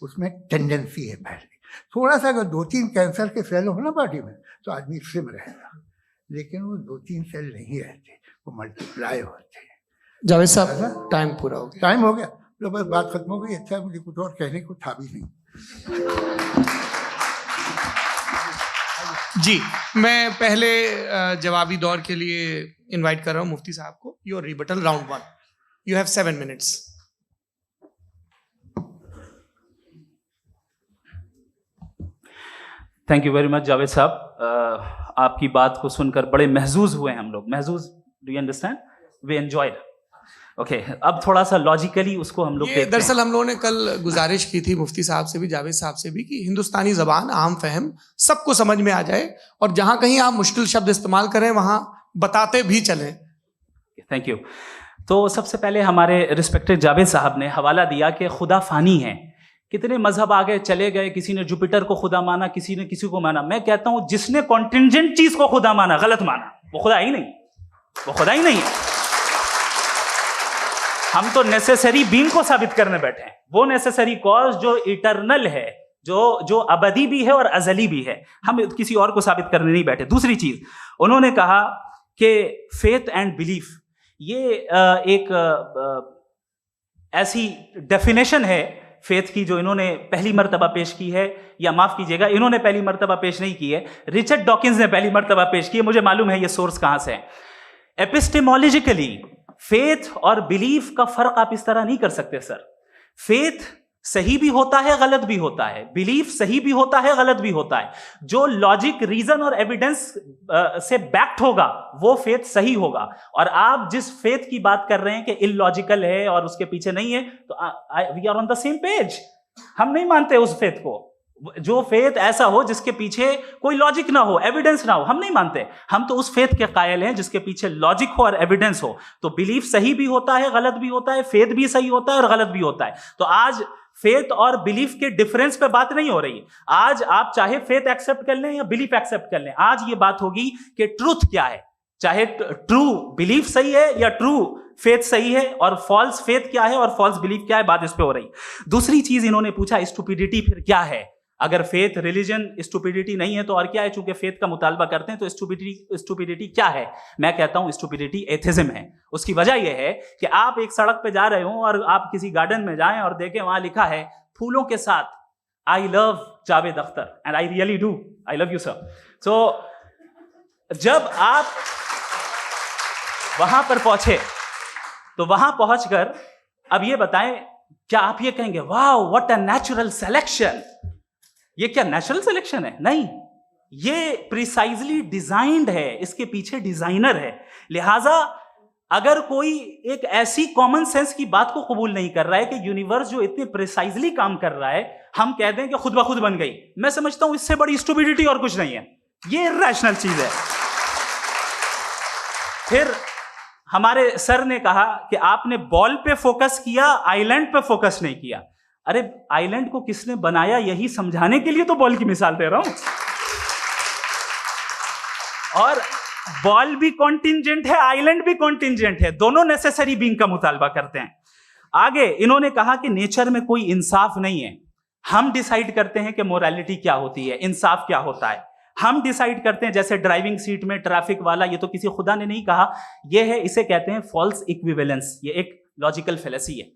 उसमें टेंडेंसी है पहले। थोड़ा सा अगर 2-3 कैंसर के सेल हो ना बॉडी में तो आदमी स्लिम रहेगा, लेकिन वो 2-3 सेल नहीं रहते, वो मल्टीप्लाई होते हैं। जावेद साहब, टाइम पूरा हो गया। टाइम हो गया तो बस बात खत्म हो गई। अच्छा, मुझे कुछ और कहने को था भी नहीं। जी, मैं पहले जवाबी दौर के लिए इनवाइट कर रहा हूं मुफ्ती साहब को। Your rebuttal round 1, you have 7 minutes. Thank you very much Javed साहब। आपकी बात को सुनकर बड़े महजूज हुए हम लोग। महजूज, do you understand? We enjoyed. Okay, अब थोड़ा सा लॉजिकली उसको हम लोग दरअसल हम लोगों ने कल गुजारिश की थी मुफ्ती साहब से भी, जावेद साहब से भी, कि हिंदुस्तानी जबान आम फहम सबको समझ में आ जाए और जहां कहीं आप मुश्किल शब्द इस्तेमाल करें वहां बताते भी चलें। Thank you. तो सबसे पहले हमारे रिस्पेक्टेड जावेद साहब ने हवाला दिया कि खुदा फानी है। कितने मजहब आगे चले गए, किसी ने जुपिटर को खुदा माना, किसी ने किसी को माना। मैं कहता हूं जिसने कॉन्टिंजेंट चीज को खुदा माना, गलत माना, वो खुदा ही नहीं, वो खुदा ही नहीं है। हम तो नेसेसरी बीइंग को साबित करने बैठे हैं, वो नेसेसरी कॉज जो इटरनल है, जो अबदी भी है और अजली भी है। हम किसी और को साबित करने नहीं बैठे। दूसरी चीज उन्होंने कहा कि फेथ एंड बिलीफ, ये एक ऐसी डेफिनेशन है फेथ की जो इन्होंने पहली मर्तबा पेश की है, या माफ कीजिएगा, इन्होंने पहली मर्तबा पेश नहीं की है, रिचर्ड डॉकिंस ने पहली मर्तबा पेश की है। मुझे मालूम है ये सोर्स कहां से है। एपिस्टेमोलॉजिकली फेथ और बिलीफ का फर्क आप इस तरह नहीं कर सकते सर। फेथ सही भी होता है, गलत भी होता है। बिलीफ सही भी होता है, गलत भी होता है। जो लॉजिक, रीजन और एविडेंस से बैक्ड होगा वो फेथ सही होगा। और आप जिस फेथ की बात कर रहे हैं कि इलॉजिकल है और उसके पीछे नहीं है, तो we are on the same page. हम नहीं मानते उस फेथ को। जो फेथ ऐसा हो जिसके पीछे कोई लॉजिक ना हो, एविडेंस ना हो, हम नहीं मानते। हम तो उस फेथ के कायल हैं जिसके पीछे लॉजिक हो और एविडेंस हो। तो बिलीफ सही भी होता है, गलत भी होता है, फेथ भी सही होता है और गलत भी होता है। तो आज फेथ और बिलीफ के डिफरेंस पे बात नहीं हो रही। आज आप चाहे फेथ एक्सेप्ट कर लें या बिलीफ एक्सेप्ट कर लें, आज ये बात होगी कि ट्रूथ क्या है। चाहे ट्रू बिलीफ सही है या ट्रू फेथ सही है, और फॉल्स फेथ क्या है और फॉल्स बिलीफ क्या है, बात इस पे हो रही। दूसरी चीज इन्होंने पूछा, स्टुपिडिटी फिर क्या है? अगर फेथ रिलीजन स्टुपिडिटी नहीं है तो और क्या है? चूंकि फेथ का मुतालबा करते हैं तो स्टुपिडिटी क्या है? मैं कहता हूं स्टुपिडिटी एथिज्म है। उसकी वजह यह है कि आप एक सड़क पे जा रहे हो और आप किसी गार्डन में जाएं और देखें वहां लिखा है फूलों के साथ, I love Javed Akhtar, and I really do, I love you sir. So जब आप वहां पर पहुंचे तो वहां पहुंचकर अब ये बताएं, क्या आप ये कहेंगे wow what a natural selection? ये क्या नेचुरल सिलेक्शन है? नहीं, ये प्रिसाइजली डिजाइंड है, इसके पीछे डिजाइनर है। लिहाजा अगर कोई एक ऐसी कॉमन सेंस की बात को कबूल नहीं कर रहा है कि यूनिवर्स जो इतने प्रिसाइजली काम कर रहा है, हम कह दें कि खुद ब खुद बन गई, मैं समझता हूं इससे बड़ी स्टुपिडिटी और कुछ नहीं है। ये इरैशनल चीज है। फिर हमारे सर ने कहा कि आपने बॉल पे फोकस किया, आइलैंड पे फोकस नहीं किया। अरे आइलैंड को किसने बनाया, यही समझाने के लिए तो बॉल की मिसाल दे रहा हूं। और बॉल भी कॉन्टिंजेंट है, आइलैंड भी कॉन्टिंजेंट है, दोनों नेसेसरी बीइंग का मुतालबा करते हैं। आगे इन्होंने कहा कि नेचर में कोई इंसाफ नहीं है, हम डिसाइड करते हैं कि मोरालिटी क्या होती है, इंसाफ क्या होता है, हम डिसाइड करते हैं। जैसे ड्राइविंग सीट में ट्रैफिक वाला, ये तो किसी खुदा ने नहीं कहा, ये है, इसे कहते हैं फॉल्स इक्विवेलेंस, ये एक लॉजिकल फेलेसी है।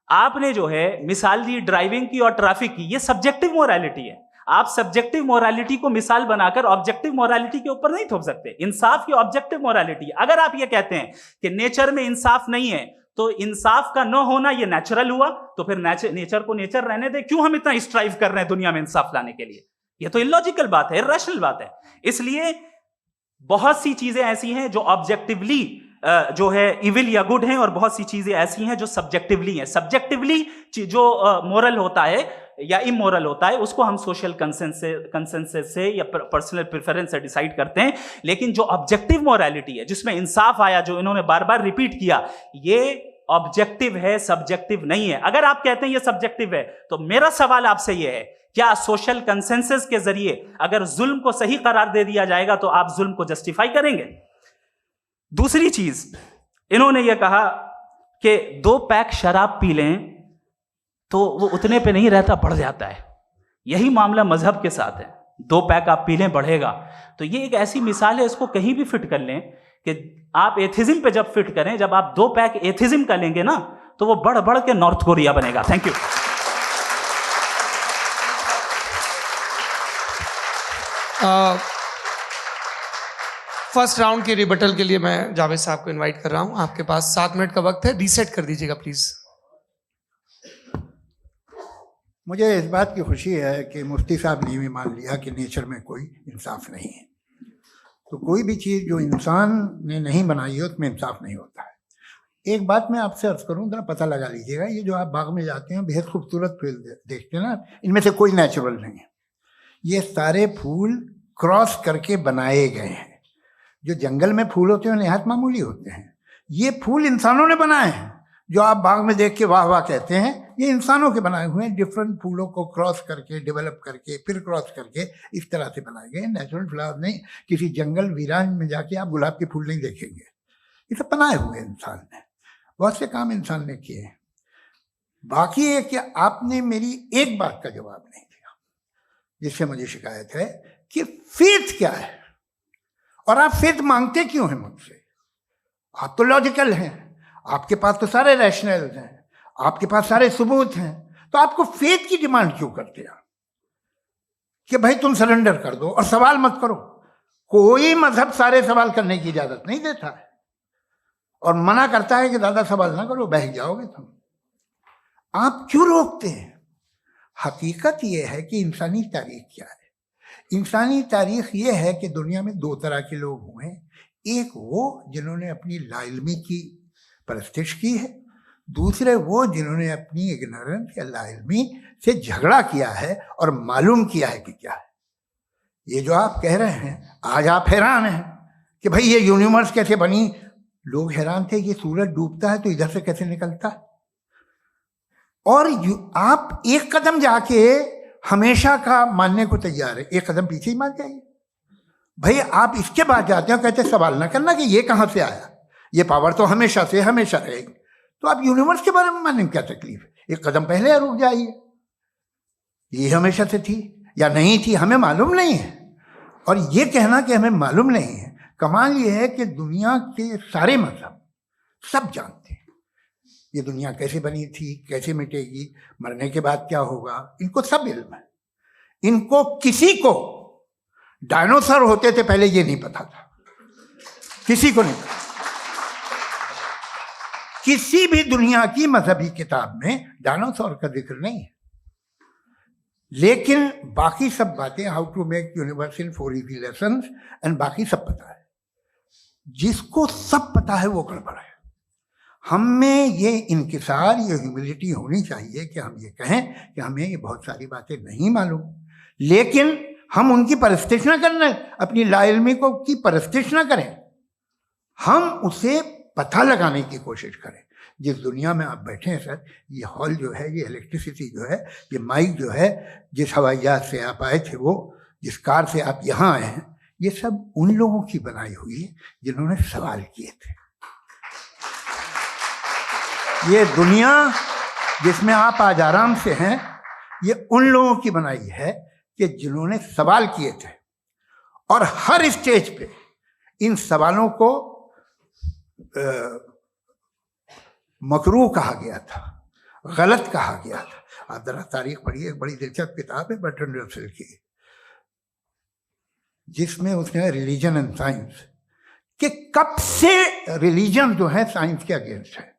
आपने जो है मिसाल दी ड्राइविंग की और ट्रैफिक की, ये सब्जेक्टिव मोरालिटी है। आप सब्जेक्टिव मोरालिटी को मिसाल बनाकर ऑब्जेक्टिव मोरालिटी के ऊपर नहीं थोप सकते। इंसाफ की ऑब्जेक्टिव मोरालिटी है। अगर आप ये कहते हैं कि नेचर में इंसाफ नहीं है, तो इंसाफ का न होना ये नेचुरल हुआ, तो फिर नेचर को नेचर रहने दे, क्यों हम इतना स्ट्राइव कर रहे हैं दुनिया में इंसाफ लाने के लिए? ये तो इलॉजिकल बात है, इरैशनल बात है। इसलिए बहुत सी चीजें ऐसी हैं जो ऑब्जेक्टिवली जो है इविल या गुड हैं, और बहुत सी चीजें ऐसी हैं जो सब्जेक्टिवली हैं। सब्जेक्टिवली जो मोरल होता है या इमोरल होता है, उसको हम सोशल कंसेंसस से या पर्सनल प्रेफरेंस से डिसाइड करते हैं। लेकिन जो ऑब्जेक्टिव मोरालिटी है, जिसमें इंसाफ आया, जो इन्होंने बार बार रिपीट किया, ये ऑब्जेक्टिव है, सब्जेक्टिव नहीं है। अगर आप कहते हैं ये सब्जेक्टिव है, तो मेरा सवाल आपसे ये है, क्या सोशल कंसेंसस के जरिए अगर जुल्म को सही करार दे दिया जाएगा तो आप जुल्म को जस्टिफाई करेंगे? दूसरी चीज इन्होंने ये कहा कि 2 पैक शराब पी लें तो वो उतने पे नहीं रहता, बढ़ जाता है। यही मामला मजहब के साथ है। 2 पैक आप पी लें, बढ़ेगा। तो ये एक ऐसी मिसाल है, इसको कहीं भी फिट कर लें कि आप एथिज्म पे जब फिट करें, जब आप 2 पैक एथिज्म का लेंगे ना, तो वो बढ़ बढ़ के नॉर्थ कोरिया बनेगा। Thank you. फर्स्ट राउंड के रिबटल के लिए मैं जावेद साहब को इनवाइट कर रहा हूं। आपके पास 7 मिनट का वक्त है, रीसेट कर दीजिएगा प्लीज। मुझे इस बात की खुशी है कि मुफ्ती साहब ने भी मान लिया कि नेचर में कोई इंसाफ नहीं है। तो कोई भी चीज़ जो इंसान ने नहीं बनाई है उसमें इंसाफ नहीं होता है। एक बात मैं आपसे अर्ज करूं, जरा पता लगा लीजिएगा, ये जो आप बाग में जाते हैं बेहद खूबसूरत फूल देखते हैं ना, इनमें से कोई नेचुरल नहीं है। ये सारे फूल क्रॉस करके बनाए गए हैं। जो जंगल में फूल होते हैं निहायत मामूली होते हैं। ये फूल इंसानों ने बनाए हैं। जो आप बाग में देख के वाह वाह कहते हैं, ये इंसानों के बनाए हुए हैं। डिफरेंट फूलों को क्रॉस करके, डेवलप करके, फिर क्रॉस करके इस तरह से बनाए गए। नेचुरल फ्लावर नहीं। किसी जंगल वीरान में जाके आप गुलाब के फूल नहीं देखेंगे। ये सब बनाए हुए इंसान ने, बहुत से काम इंसान ने किए हैं। बाकी है कि आपने मेरी एक बात का जवाब नहीं दिया, जिससे मुझे शिकायत है कि फेथ क्या है और आप फेथ मांगते क्यों हैं मुझसे? आप तो लॉजिकल हैं, आपके पास तो सारे रैशनल हैं, आपके पास सारे सबूत हैं, तो आपको फेथ की डिमांड क्यों करते हैं कि भाई तुम सरेंडर कर दो और सवाल मत करो? कोई मजहब सारे सवाल करने की इजाजत नहीं देता है और मना करता है कि ज्यादा सवाल ना करो, बह जाओगे तुम। आप क्यों रोकते हैं? हकीकत यह है कि इंसानी तारीख क्या है। इंसानी तारीख ये है कि दुनिया में 2 तरह के लोग हुए। एक वो जिन्होंने अपनी लाइल्मी की परस्तिश की है, दूसरे वो जिन्होंने अपनी इग्नोरेंस या लाइल्मी से झगड़ा किया है और मालूम किया है कि क्या है। ये जो आप कह रहे हैं, आज आप हैरान हैं कि भाई ये यूनिवर्स कैसे बनी। लोग हैरान थे कि सूरज डूबता है तो इधर से कैसे निकलता है। और आप एक कदम जाके हमेशा का मानने को तैयार है, एक कदम पीछे ही मान जाइए। भाई आप इसके बाद जाते हो, कहते सवाल ना करना कि ये कहाँ से आया, ये पावर तो हमेशा से हमेशा रहेगी। तो आप यूनिवर्स के बारे में मानने में क्या तकलीफ है? एक कदम पहले रुक जाइए। ये हमेशा से थी या नहीं थी हमें मालूम नहीं है। और ये कहना कि हमें मालूम नहीं है, कमाल ये है कि दुनिया के सारे मजहब सब जानते हैं ये दुनिया कैसे बनी थी, कैसे मिटेगी, मरने के बाद क्या होगा, इनको सब इल्म है। इनको किसी को डायनासोर होते थे पहले ये नहीं पता था, किसी को नहीं पता। किसी भी दुनिया की मजहबी किताब में डायनासोर का जिक्र नहीं है। लेकिन बाकी सब बातें, how to make universe in 4 easy lessons and बाकी सब पता है। जिसको सब पता है वो गड़बड़ है। हम में ये इंकिसार, ये ह्यूमिलिटी होनी चाहिए कि हम ये कहें कि हमें ये बहुत सारी बातें नहीं मालूम, लेकिन हम उनकी परस्तिश ना करें, अपनी लाइल्मी को की परस्तिश ना करें, हम उसे पता लगाने की कोशिश करें। जिस दुनिया में आप बैठे हैं सर, ये हॉल जो है, ये इलेक्ट्रिसिटी जो है, ये माइक जो है, जिस हवाई जहाज से आप आए थे, वो जिस कार से आप यहाँ आए हैं, ये सब उन लोगों की बनाई हुई है जिन्होंने सवाल किए थे। ये दुनिया जिसमें आप आज आराम से हैं, ये उन लोगों की बनाई है कि जिन्होंने सवाल किए थे, और हर स्टेज पे इन सवालों को मकरूह कहा गया था, गलत कहा गया था। आप जरा तारीख पढ़िए, एक बड़ी दिलचस्प किताब है बर्ट्रैंड रसेल की, जिसमें उसने रिलीजन एंड साइंस कि कब से रिलीजन जो है साइंस के अगेंस्ट है,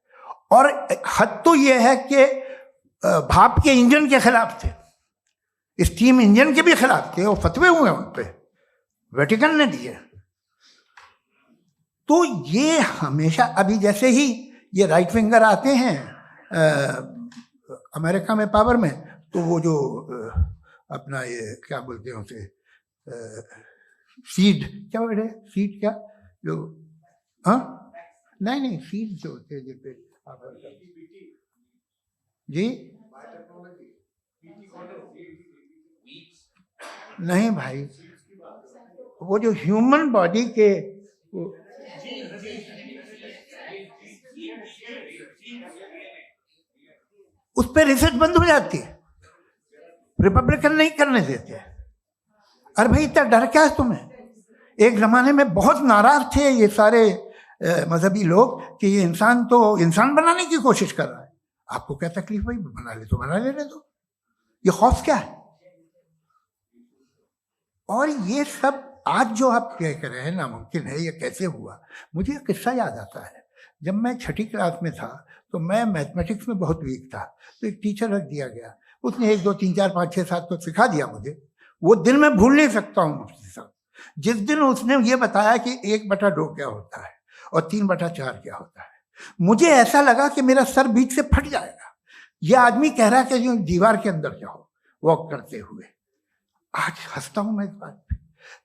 और हद तो यह है कि भाप के इंजन के खिलाफ थे, स्टीम इंजन के भी खिलाफ थे, और फतवे हुए उन पे, वेटिकन ने दिए। तो ये हमेशा, अभी जैसे ही ये राइट विंगर आते हैं अमेरिका में पावर में, तो वो जो अपना ये क्या बोलते हैं उसे, सीड क्या वर्ड है, सीड क्या जो, हाँ नहीं सीड जो होते हैं जिसपे जी, नहीं भाई, वो जो ह्यूमन बॉडी के उस पर रिसर्च बंद हो जाती है, रिपब्लिकन नहीं करने देते। अरे भाई इतना डर क्या है तुम्हें? एक जमाने में बहुत नाराज थे ये सारे मजहबी लोग कि ये इंसान तो इंसान बनाने की कोशिश कर रहा है। आपको क्या तकलीफ भाई, बना ले तो बना लेने दो, ये खौफ क्या है? और ये सब आज जो आप कह रहे हैं नामुमकिन है, ये कैसे हुआ? मुझे एक किस्सा याद आता है। जब मैं छठी क्लास में था तो मैं मैथमेटिक्स में बहुत वीक था, तो एक टीचर रख दिया गया, उसने 1 2 3 4 5 6 7 तो सिखा दिया मुझे। वो दिन मैं भूल नहीं सकता हूँ मुफ्ती साहब, जिस दिन उसने ये बताया कि 1/2 क्या होता है और 3/4 क्या होता है, मुझे ऐसा लगा कि मेरा सर बीच से फट जाएगा। ये आदमी कह रहा है कि जो दीवार के अंदर जाओ वॉक करते हुए। आज हंसता हूं मैं इस बात पे।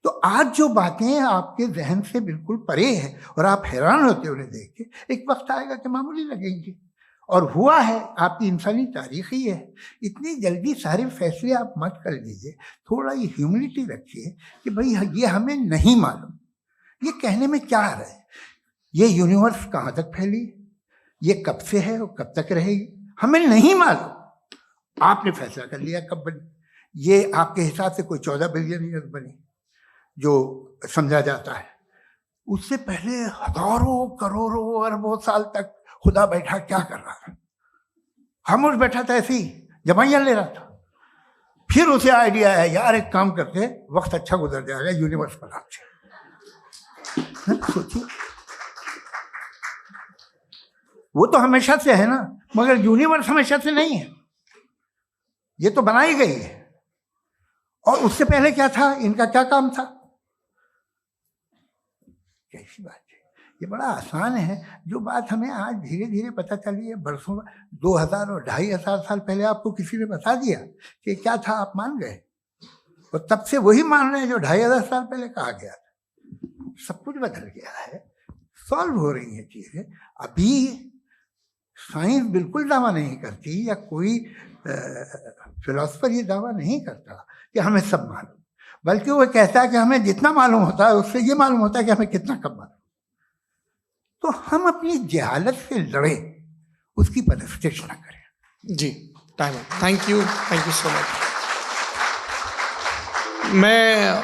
तो आज जो बातें आपके जहन से बिल्कुल परे हैं और आप हैरान होते हो उन्हें देख के, एक वक्त आएगा कि मामूली लगेंगी। और हुआ है, आपकी इंसानी तारीख ही है। इतनी जल्दी सारे फैसले आप मत कर लीजिए, थोड़ा ये ह्यूमिलिटी रखिए कि भाई ये हमें नहीं मालूम। ये कहने में क्या आ रहा है? ये यूनिवर्स कहाँ तक फैली, ये कब से है और कब तक रहेगी, हमें नहीं मालूम। आपने फैसला कर लिया कब बनी। ये आपके हिसाब से कोई 14 बिलियन ईयर बनी जो समझा जाता है। उससे पहले हजारों करोड़ों अरबों साल तक खुदा बैठा क्या कर रहा था? खामोश बैठा था, ऐसी जमाइयाँ ले रहा था। फिर उसे आइडिया है, यार एक काम करते, वक्त अच्छा गुजर जाएगा, यूनिवर्स बनाते। सोचिए, वो तो हमेशा से है ना, मगर यूनिवर्स हमेशा से नहीं है, ये तो बनाई गई है। और उससे पहले क्या था, इनका क्या काम था? कैसी बात है, ये बड़ा आसान है। जो बात हमें आज धीरे धीरे पता चली है, बरसों 2000 और 2500 साल पहले आपको किसी ने बता दिया कि क्या था, आप मान गए, और तब से वही मान रहे हैं जो 2500 साल पहले कहा गया था। सब कुछ बदल गया है, सॉल्व हो रही हैं चीजें। अभी साइंस बिल्कुल दावा नहीं करती, या कोई फिलोसफर ये दावा नहीं करता कि हमें सब मालूम, बल्कि वो कहता है कि हमें जितना मालूम होता है उससे ये मालूम होता है कि हमें कितना कम मालूम। तो हम अपनी जहालत से लड़े, उसकी परस्तिश ना करें। जी, टाइम है। Thank you so much. मैं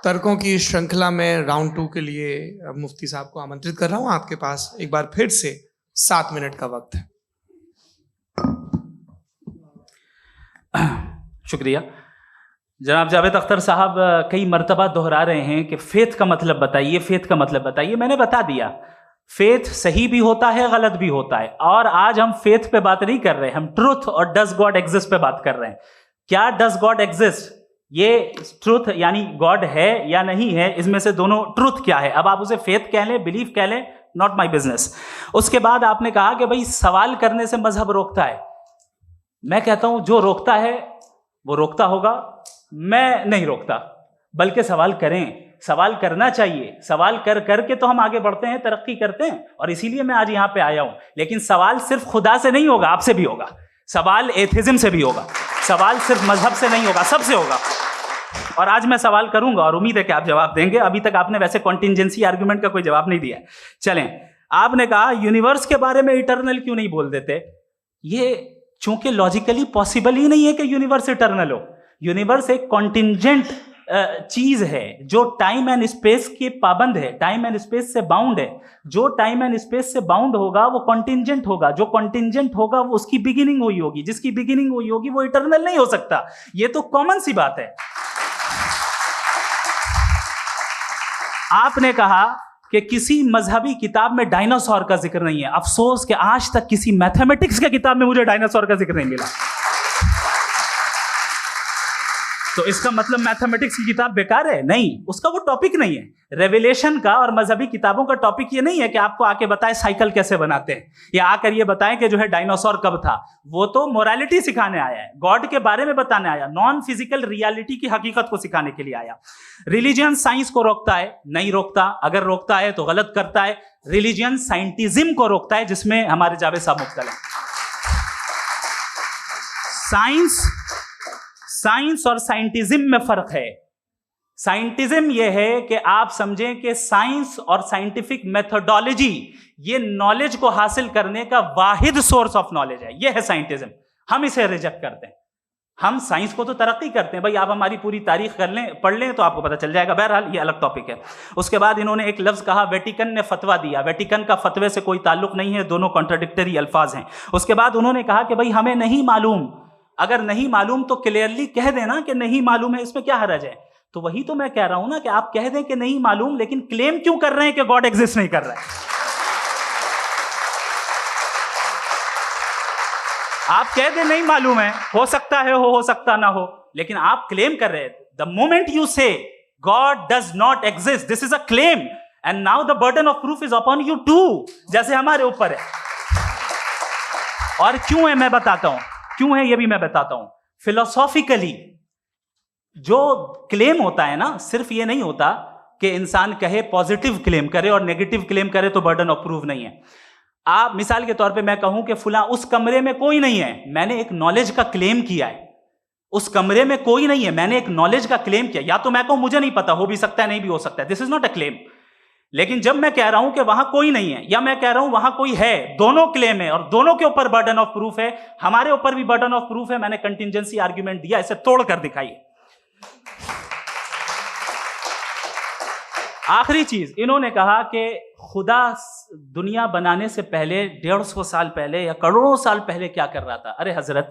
तर्कों की श्रृंखला में राउंड 2 के लिए मुफ्ती साहब को आमंत्रित कर रहा हूं। आपके पास एक बार फिर से 7 मिनट का वक्त है। शुक्रिया। जनाब जावेद अख्तर साहब कई मर्तबा दोहरा रहे हैं कि फेथ का मतलब बताइए, फेथ का मतलब बताइए। मैंने बता दिया, फेथ सही भी होता है, गलत भी होता है। और आज हम फेथ पे बात नहीं कर रहे, हम ट्रुथ और डज गॉड एग्जिस्ट पे बात कर रहे हैं। क्या डज गॉड एग्जिस्ट, ये ट्रुथ यानी गॉड है या नहीं है, इसमें से दोनों ट्रुथ क्या है। अब आप उसे फेथ कह लें, बिलीफ कह लें, नॉट माई बिजनेस। उसके बाद आपने कहा कि भाई सवाल करने से मजहब रोकता है। मैं कहता हूं जो रोकता है वो रोकता होगा, मैं नहीं रोकता, बल्कि सवाल करें, सवाल करना चाहिए। सवाल कर करके तो हम आगे बढ़ते हैं, तरक्की करते हैं, और इसीलिए मैं आज यहां पे आया हूं। लेकिन सवाल सिर्फ खुदा से नहीं होगा, आपसे भी होगा। सवाल एथिज्म से भी होगा, सवाल सिर्फ मजहब से नहीं होगा, सबसे होगा। और आज मैं सवाल करूंगा और उम्मीद है कि आप जवाब देंगे। अभी तक आपने वैसे कॉन्टिंजेंसी आर्गुमेंट का कोई जवाब नहीं दिया है। चलें, आपने कहा यूनिवर्स के बारे में इटर्नल क्यों नहीं बोल देते। ये चूंकि लॉजिकली पॉसिबल ही नहीं है कि यूनिवर्स इटर्नल हो। यूनिवर्स एक कॉन्टिंजेंट चीज है जो टाइम एंड स्पेस के पाबंद है, टाइम एंड स्पेस से बाउंड है। जो टाइम एंड स्पेस से बाउंड होगा वो कॉन्टिंजेंट होगा, जो कॉन्टिंजेंट होगा वो उसकी बिगिनिंग हुई होगी, जिसकी बिगिनिंग हुई होगी वो इटर्नल नहीं हो सकता। ये तो कॉमन सी बात है। आपने कहा कि किसी मजहबी किताब में डायनासोर का जिक्र नहीं है। अफसोस कि आज तक किसी मैथमेटिक्स की किताब में मुझे डायनासोर का जिक्र नहीं मिला। तो इसका मतलब मैथमेटिक्स की किताब बेकार है? नहीं, उसका वो टॉपिक नहीं है। रेवलेशन का और मजहबी किताबों का टॉपिक ये नहीं है कि आपको आके बताए साइकिल कैसे बनाते हैं, या आकर ये बताएं कि जो है डायनासोर कब था। वो तो मोरालिटी सिखाने आया है, गॉड के बारे में बताने आया, नॉन फिजिकल रियलिटी की हकीकत को सिखाने के लिए आया। रिलीजियन साइंस को रोकता है? नहीं रोकता। अगर रोकता है तो गलत करता है। रिलीजियन साइंटिज्म को रोकता है, जिसमें हमारे जावेद साहब मुब्तला हैं। साइंस और साइंटिज्म में फर्क है। साइंटिज्म यह है कि आप समझें कि साइंस और साइंटिफिक मेथोडोलॉजी ये नॉलेज को हासिल करने का वाहिद सोर्स ऑफ नॉलेज है। यह है साइंटिज्म। हम इसे रिजेक्ट करते हैं। हम साइंस को तो तरक्की करते हैं। भाई आप हमारी पूरी तारीख कर लें, पढ़ लें तो आपको पता चल जाएगा। बहरहाल ये अलग टॉपिक है। उसके बाद इन्होंने एक लफ्ज कहा, वेटिकन ने फतवा दिया। वेटिकन का फतवे से कोई ताल्लुक नहीं है, दोनों कॉन्ट्राडिक्टरी अल्फाज हैं। उसके बाद उन्होंने कहा कि भाई हमें नहीं मालूम। अगर नहीं मालूम तो क्लियरली कह देना कि नहीं मालूम है, इसमें क्या हर्ज है। तो वही तो मैं कह रहा हूं ना कि आप कह दें कि नहीं मालूम, लेकिन क्लेम क्यों कर रहे हैं कि गॉड एग्जिस्ट नहीं कर रहा है। आप कह दें नहीं मालूम है, हो सकता है हो सकता ना हो, लेकिन आप क्लेम कर रहे हैं। The moment you say God does not exist, this is a claim, and now the burden of proof is upon you too, जैसे हमारे ऊपर है। और क्यों है मैं बताता हूं, क्यों है ये भी मैं बताता हूं। फिलोसॉफिकली जो क्लेम होता है ना, सिर्फ ये नहीं होता कि इंसान कहे पॉजिटिव क्लेम करे और नेगेटिव क्लेम करे तो बर्डन ऑफ प्रूफ नहीं है। आप मिसाल के तौर पे मैं कहूं कि फुला उस कमरे में कोई नहीं है, मैंने एक नॉलेज का क्लेम किया है। उस कमरे में कोई नहीं है, मैंने एक नॉलेज का क्लेम किया। या तो मैं कहूं मुझे नहीं पता, हो भी सकता है नहीं भी हो सकता है, this is not a claim. लेकिन जब मैं कह रहा हूं कि वहां कोई नहीं है, या मैं कह रहा हूं वहां कोई है, दोनों क्लेम है और दोनों के ऊपर बर्डन ऑफ प्रूफ है। हमारे ऊपर भी बर्डन ऑफ प्रूफ है। मैंने कंटिंजेंसी आर्ग्यूमेंट दिया, इसे तोड़कर दिखाइए। आखिरी चीज, इन्होंने कहा कि खुदा दुनिया बनाने से पहले 150 साल पहले या करोड़ों साल पहले क्या कर रहा था। अरे हजरत,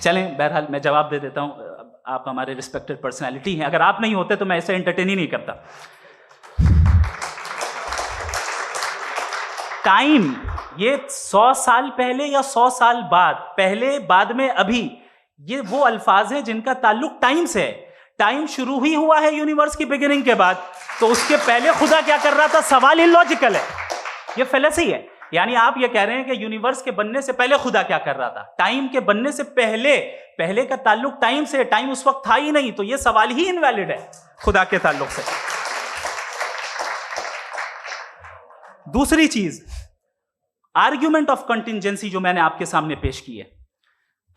चलें बहरहाल मैं जवाब दे देता हूं। आप हमारे रिस्पेक्टेड पर्सनालिटी हैं, अगर आप नहीं होते तो मैं इसे एंटरटेन ही नहीं करता। टाइम ये 100 साल पहले या 100 साल बाद, पहले बाद में अभी, ये वो अल्फाज हैं जिनका ताल्लुक टाइम से है। टाइम शुरू ही हुआ है यूनिवर्स की बिगिनिंग के बाद, तो उसके पहले खुदा क्या कर रहा था? सवाल इलॉजिकल है, ये फेलेसी है। यानी आप ये कह रहे हैं कि यूनिवर्स के बनने से पहले खुदा क्या कर रहा था? टाइम के बनने से पहले, पहले का ताल्लुक टाइम से, टाइम उस वक्त था ही नहीं, तो ये सवाल ही इनवैलिड है खुदा के ताल्लुक से। दूसरी चीज, आर्ग्यूमेंट ऑफ कंटिंजेंसी जो मैंने आपके सामने पेश की है,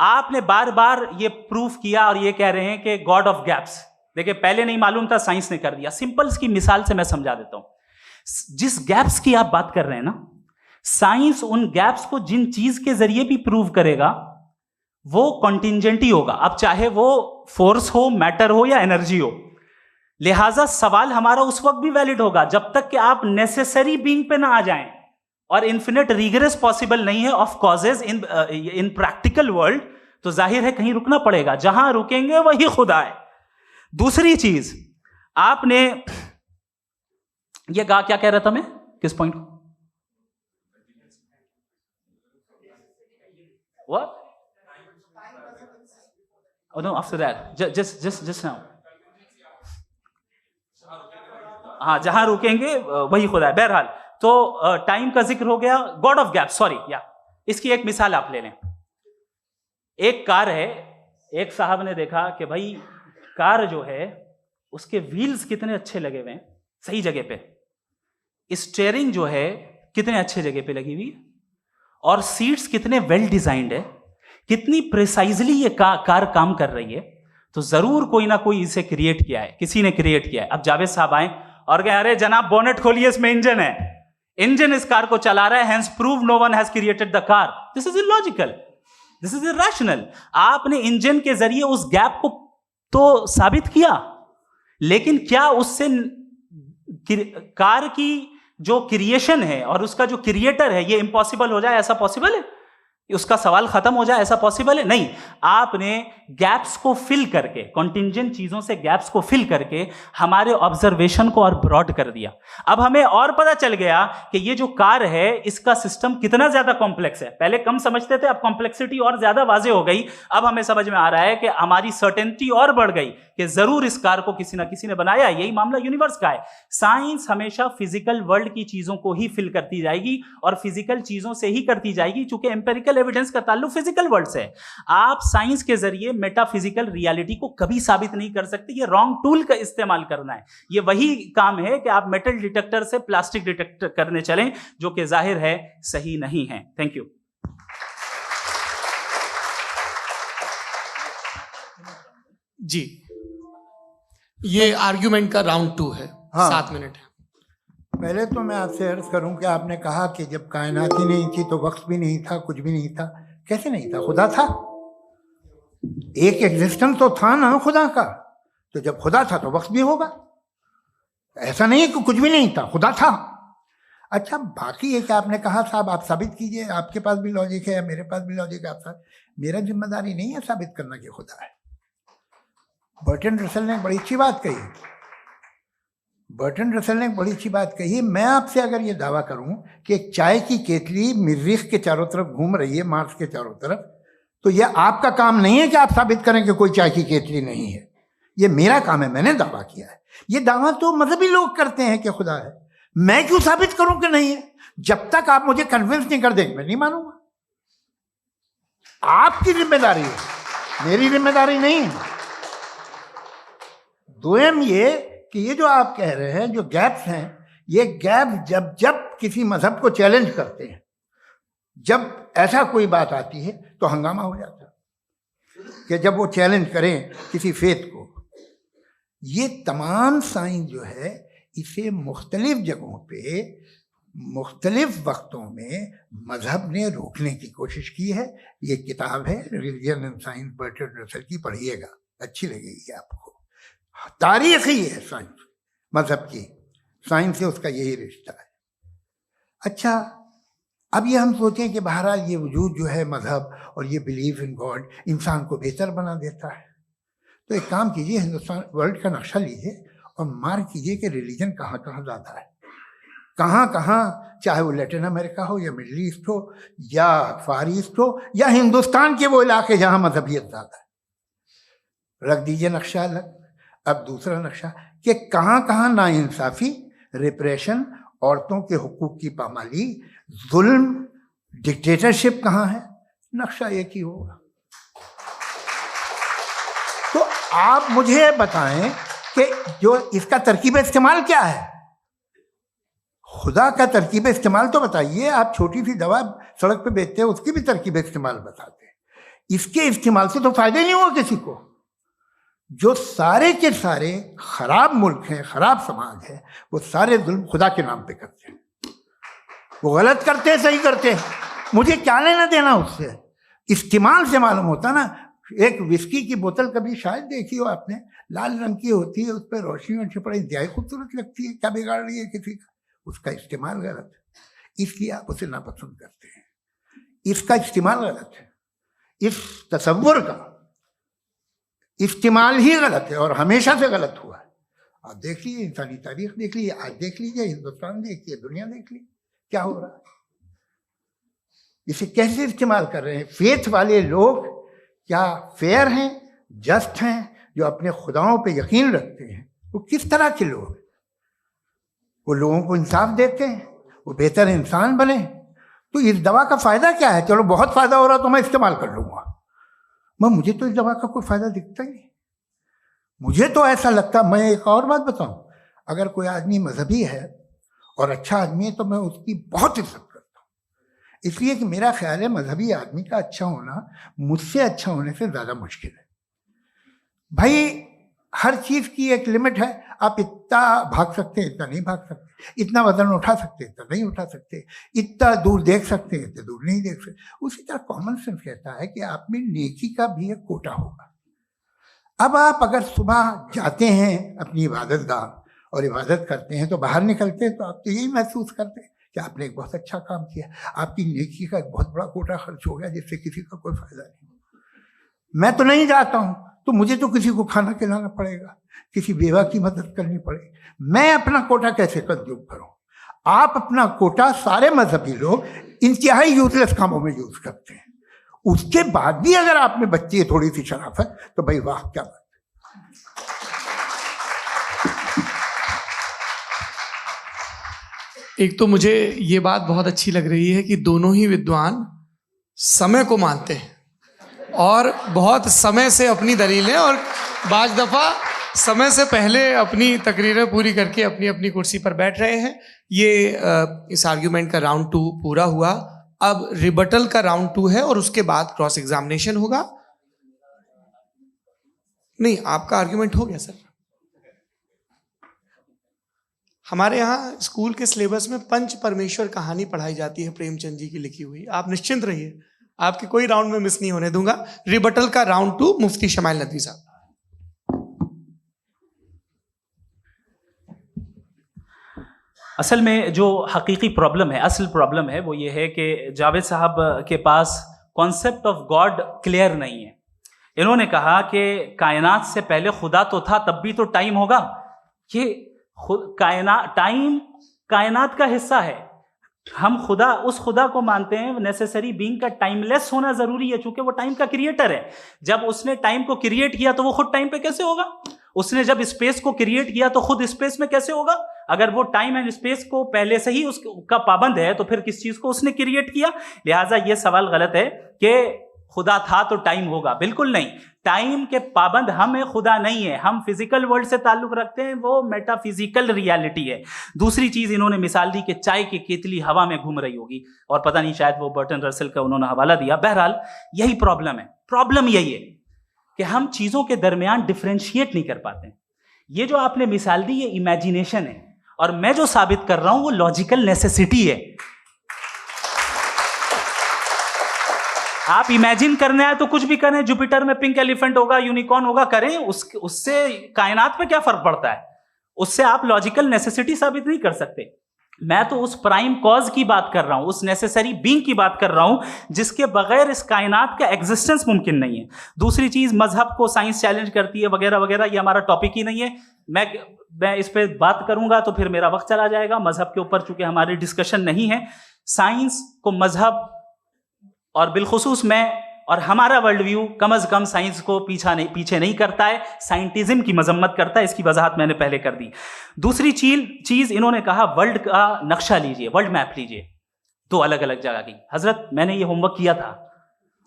आपने बार बार ये प्रूफ किया और ये कह रहे हैं कि गॉड ऑफ गैप्स। देखिए पहले नहीं मालूम था, साइंस ने कर दिया। सिंपल्स की मिसाल से मैं समझा देता हूं। जिस गैप्स की आप बात कर रहे हैं ना, साइंस उन गैप्स को जिन चीज के जरिए भी प्रूव करेगा वो कॉन्टिंजेंट ही होगा। अब चाहे वो फोर्स हो, मैटर हो या एनर्जी हो। लिहाजा सवाल हमारा उस वक्त भी वैलिड होगा जब तक कि आप नेसेसरी बीइंग पे ना आ जाएं। और इन्फिनिट रिग्रेस पॉसिबल नहीं है of causes in practical world, तो जाहिर है कहीं रुकना पड़ेगा। जहां रुकेंगे वही खुदा है। दूसरी चीज, आपने ये कहा, क्या कह रहा था मैं, किस पॉइंट को? What? Oh no, after that. Just now. हाँ, जहां रुकेंगे वही खुदा है। बहरहाल, तो टाइम का जिक्र हो गया। गॉड ऑफ गैप, सॉरी, या इसकी एक मिसाल आप ले लें। एक कार है, एक साहब ने देखा कि भाई कार जो है उसके व्हील्स कितने अच्छे लगे हुए हैं, सही जगह पे। स्टीयरिंग जो है कितने अच्छे जगह पे लगी हुई, और सीट्स कितने वेल डिजाइंड है, कितनी प्रिसाइजली ये कार काम कर रही है। तो जरूर कोई ना कोई इसे क्रिएट किया है, किसी ने क्रिएट किया है। अब जावेद साहब आए और कहे अरे जनाब बोनेट खोलिए, इसमें इंजन है, इंजन इस कार को चला रहा है, hence prove no one has created the car. This is illogical, this is irrational. आपने इंजन के जरिए उस गैप को तो साबित किया, लेकिन क्या उससे कार की जो क्रिएशन है और उसका जो क्रिएटर है ये इम्पॉसिबल हो जाए? ऐसा पॉसिबल है? उसका सवाल खत्म हो जाए, ऐसा पॉसिबल है? नहीं। आपने गैप्स को फिल करके, कॉन्टिंजेंट चीजों से गैप्स को फिल करके हमारे ऑब्जर्वेशन को और ब्रॉड कर दिया। अब हमें और पता चल गया कि ये जो कार है इसका सिस्टम कितना ज्यादा कॉम्प्लेक्स है। पहले कम समझते थे, अब कॉम्प्लेक्सिटी और ज्यादा वाजे हो गई। अब हमें समझ में आ रहा है कि हमारी सर्टेनिटी और बढ़ गई कि जरूर इस कार को किसी ना किसी ने बनाया। यही मामला यूनिवर्स का है। साइंस हमेशा फिजिकल वर्ल्ड की चीजों को ही फिल करती जाएगी और फिजिकल चीजों से ही करती जाएगी, क्योंकि एम्पेरिकल एविडेंस का ताल्लुक फिजिकल वर्ल्ड से है। आप साइंस के जरिए मेटाफिजिकल रियलिटी को कभी साबित नहीं कर सकते। ये रॉन्ग टूल का इस्तेमाल करना है। ये वही काम है कि आप मेटल डिटेक्टर से प्लास्टिक डिटेक्टर करने चलें, जो कि जाहिर है सही नहीं है। Thank you. जी, ये आर्ग्यूमेंट का राउंड 2 है। हाँ। 7 मिनट है। पहले तो मैं आपसे अर्ज करूं कि आपने कहा कि जब कायनात ही नहीं थी तो वक्त भी नहीं था, कुछ भी नहीं था। कैसे नहीं था? खुदा था। एक एग्जिस्टेंस तो था ना खुदा का। तो जब खुदा था तो वक्त भी होगा। ऐसा नहीं है कि कुछ भी नहीं था, खुदा था। अच्छा, बाकी ये कि आपने कहा साहब आप साबित कीजिए, आपके पास भी लॉजिक है, मेरे पास भी लॉजिक है। आप मेरा जिम्मेदारी नहीं है साबित करना कि खुदा है। बर्टन रसल ने बड़ी अच्छी बात कही। बर्टन रसल ने बड़ी अच्छी बात कही। मैं आपसे अगर ये दावा करूं कि एक चाय की केतली मरीख के चारों तरफ घूम रही है, मार्स के चारों तरफ, तो यह आपका काम नहीं है कि आप साबित करें कि कोई चाय की केतली नहीं है। ये मेरा काम है, मैंने दावा किया है। ये दावा तो मजहबी लोग करते हैं कि खुदा है। मैं क्यों साबित करूं कि नहीं है? जब तक आप मुझे कन्विंस नहीं कर देंगे मैं नहीं मानूंगा। आपकी जिम्मेदारी है, मेरी जिम्मेदारी नहीं है। दोयम ये कि ये जो आप कह रहे हैं, जो गैप्स हैं, ये गैप जब जब किसी मजहब को चैलेंज करते हैं, जब ऐसा कोई बात आती है तो हंगामा हो जाता है कि जब वो चैलेंज करें किसी फेथ को। ये तमाम साइंस जो है इसे मुख्तलिफ जगहों पे मुख्तलिफ वक्तों में मजहब ने रोकने की कोशिश की है। ये किताब है religion and science, Burton Russell की, पढ़िएगा, अच्छी लगेगी आपको। तारीख ही है साइंस, मजहब की साइंस से उसका यही रिश्ता है। अच्छा, अब ये हम सोचें कि बहरहाल ये वजूद जो है मजहब और ये बिलीव इन गॉड इंसान को बेहतर बना देता है। तो एक काम कीजिए, हिंदुस्तान वर्ल्ड का नक्शा लीजिए और मार्क कीजिए कि रिलीजन कहाँ कहाँ ज़्यादा है, कहाँ कहाँ, चाहे वो लैटिन अमेरिका हो या मिडल ईस्ट हो या फार ईस्ट हो या हिंदुस्तान के वो इलाके जहाँ मजहबियत ज़्यादा है। रख दीजिए नक्शा अलग। अब दूसरा नक्शा कि कहाँ कहाँ नाइंसाफ़ी, रिप्रेशन, औरतों के हुकूक की पामाली, जुल्म, डिक्टेटरशिप कहाँ है, नक्शा एक ही होगा। तो आप मुझे बताएं कि जो इसका तरकीब इस्तेमाल क्या है, खुदा का तरकीब इस्तेमाल तो बताइए। आप छोटी सी दवा सड़क पे बेचते हैं, उसकी भी तरकीब इस्तेमाल बताते हैं। इसके इस्तेमाल से तो फायदे नहीं हुआ किसी को। जो सारे के सारे खराब मुल्क हैं, खराब समाज है, वो सारे जुल्म खुदा के नाम पे करते हैं। वो गलत करते हैं, सही करते हैं, मुझे क्या लेना देना उससे। इस्तेमाल से मालूम होता ना। एक विस्की की बोतल कभी शायद देखी हो आपने, लाल रंग की होती है, उस पर रोशनी और छिपड़ी इंतहाई खूबसूरत लगती है, क्या बिगाड़ रही है किसी का? उसका इस्तेमाल गलत है, इसलिए आप उसे नापसंद करते हैं। इसका इस्तेमाल गलत है, इस तसव्वुर का इस्तेमाल ही गलत है और हमेशा से गलत हुआ है। आप देख लीजिए, इंसानी तारीख देख लीजिए, आज देख लीजिए, हिंदुस्तान देखिए, दुनिया देख लीजिए, क्या हो रहा है। इसे कैसे इस्तेमाल कर रहे हैं फेथ वाले लोग? क्या फेयर हैं, जस्ट हैं, जो अपने खुदाओं पे यकीन रखते हैं? वो किस तरह के लोग हैं? वो लोगों को इंसाफ देते हैं, वो बेहतर इंसान बने। तो इस दवा का फ़ायदा क्या है? चलो बहुत फ़ायदा हो रहा तो मैं इस्तेमाल कर लूँगा, मुझे तो इस दवा का कोई फ़ायदा दिखता ही नहीं। मुझे तो ऐसा लगता, मैं एक और बात बताऊं, अगर कोई आदमी मजहबी है और अच्छा आदमी है तो मैं उसकी बहुत इज्जत करता हूँ, इसलिए कि मेरा ख्याल है मजहबी आदमी का अच्छा होना मुझसे अच्छा होने से ज़्यादा मुश्किल है। भाई हर चीज की एक लिमिट है। आप इतना भाग सकते हैं, इतना नहीं भाग सकते, इतना वजन उठा सकते हैं, इतना नहीं उठा सकते, इतना दूर देख सकते हैं, इतना दूर नहीं देख सकते। उसी तरह कॉमन सेंस कहता है कि आप में नेकी का भी एक कोटा होगा। अब आप अगर सुबह जाते हैं अपनी इबादत गाह और इबादत करते हैं, तो बाहर निकलते हैं तो आप तो यही महसूस करते हैं कि आपने एक बहुत अच्छा काम किया, आपकी नेकी का एक बहुत बड़ा कोटा खर्च हो गया जिससे किसी का कोई फायदा नहीं। मैं तो नहीं जाता हूँ तो मुझे तो किसी को खाना खिलाना पड़ेगा, किसी बेवा की मदद करनी पड़ेगी। मैं अपना कोटा कैसे कंज्यूम करूँ? आप अपना कोटा, सारे मजहबी लोग इंतहाई यूजलेस कामों में यूज करते हैं। उसके बाद भी अगर आप में बच्ची है थोड़ी सी शराफत, तो भाई वाह क्या बात। एक तो मुझे ये बात बहुत अच्छी लग रही है कि दोनों ही विद्वान समय को मानते हैं और बहुत समय से अपनी दलीलें और बाज दफ़ा समय से पहले अपनी तकरीरें पूरी करके अपनी अपनी कुर्सी पर बैठ रहे हैं। ये इस आर्ग्यूमेंट का राउंड 2 पूरा हुआ। अब रिबटल का राउंड 2 है और उसके बाद क्रॉस एग्जामिनेशन होगा। नहीं, आपका आर्ग्यूमेंट हो गया सर। हमारे यहाँ स्कूल के सिलेबस में पंच परमेश्वर कहानी पढ़ाई जाती है, प्रेमचंद जी की लिखी हुई। आप निश्चिंत रहिए, आपके कोई राउंड में मिस नहीं होने दूंगा। रिबटल का राउंड 2 मुफ्ती शमाइल नदवी साहब। असल में जो हकीकी प्रॉब्लम है, असल प्रॉब्लम है, वो ये है कि जावेद साहब के पास कॉन्सेप्ट ऑफ गॉड क्लियर नहीं है। इन्होंने कहा कि कायनात से पहले खुदा तो था, तब भी तो टाइम होगा। ये टाइम कायनात का हिस्सा है। हम खुदा, उस खुदा को मानते हैं, नेसेसरी बीइंग का टाइमलेस होना जरूरी है, चूंकि वो टाइम का क्रिएटर है। जब उसने टाइम को क्रिएट किया तो वो खुद टाइम पे कैसे होगा? उसने जब स्पेस को क्रिएट किया तो खुद स्पेस में कैसे होगा? अगर वो टाइम एंड स्पेस को पहले से ही उसका पाबंद है तो फिर किस चीज को उसने क्रिएट किया? लिहाजा ये सवाल गलत है कि खुदा था तो टाइम होगा। बिल्कुल नहीं, टाइम के पाबंद हम है, खुदा नहीं है। हम फिजिकल वर्ल्ड से ताल्लुक रखते हैं, वो मेटाफिजिकल रियलिटी है। दूसरी चीज इन्होंने मिसाल दी कि चाय की केतली हवा में घूम रही होगी, और पता नहीं शायद वो बर्टन रसल का उन्होंने हवाला दिया। बहरहाल यही प्रॉब्लम है। प्रॉब्लम यही है कि हम चीजों के दरमियान डिफरेंशिएट नहीं कर पाते। ये जो आपने मिसाल दी ये इमेजिनेशन है, और मैं जो साबित कर रहा हूं वो लॉजिकल नेसेसिटी है। आप इमेजिन करने आए तो कुछ भी करें, जुपिटर में पिंक एलिफेंट होगा, यूनिकॉर्न होगा, करें, उससे कायनात पे क्या फर्क पड़ता है? उससे आप लॉजिकल नेसेसिटी साबित नहीं कर सकते। मैं तो उस प्राइम कॉज की बात कर रहा हूं, उस नेसेसरी बीइंग की बात कर रहा हूं जिसके बगैर इस कायनात का एग्जिस्टेंस मुमकिन नहीं है। दूसरी चीज, मजहब को साइंस चैलेंज करती है वगैरह वगैरह, ये हमारा टॉपिक ही नहीं है। मैं इस पे बात करूंगा तो फिर मेरा वक्त चला जाएगा। मजहब के ऊपर चूंकि हमारी डिस्कशन नहीं है, साइंस को मजहब और बिलखुसूस मैं और हमारा वर्ल्ड व्यू कम अज कम साइंस को पीछे नहीं करता है, साइंटिज्म की मजम्मत करता है। इसकी वजाहत मैंने पहले कर दी। दूसरी चीज इन्होंने कहा वर्ल्ड का नक्शा लीजिए, वर्ल्ड मैप लीजिए, 2 अलग अलग जगह की। हजरत मैंने ये होमवर्क किया था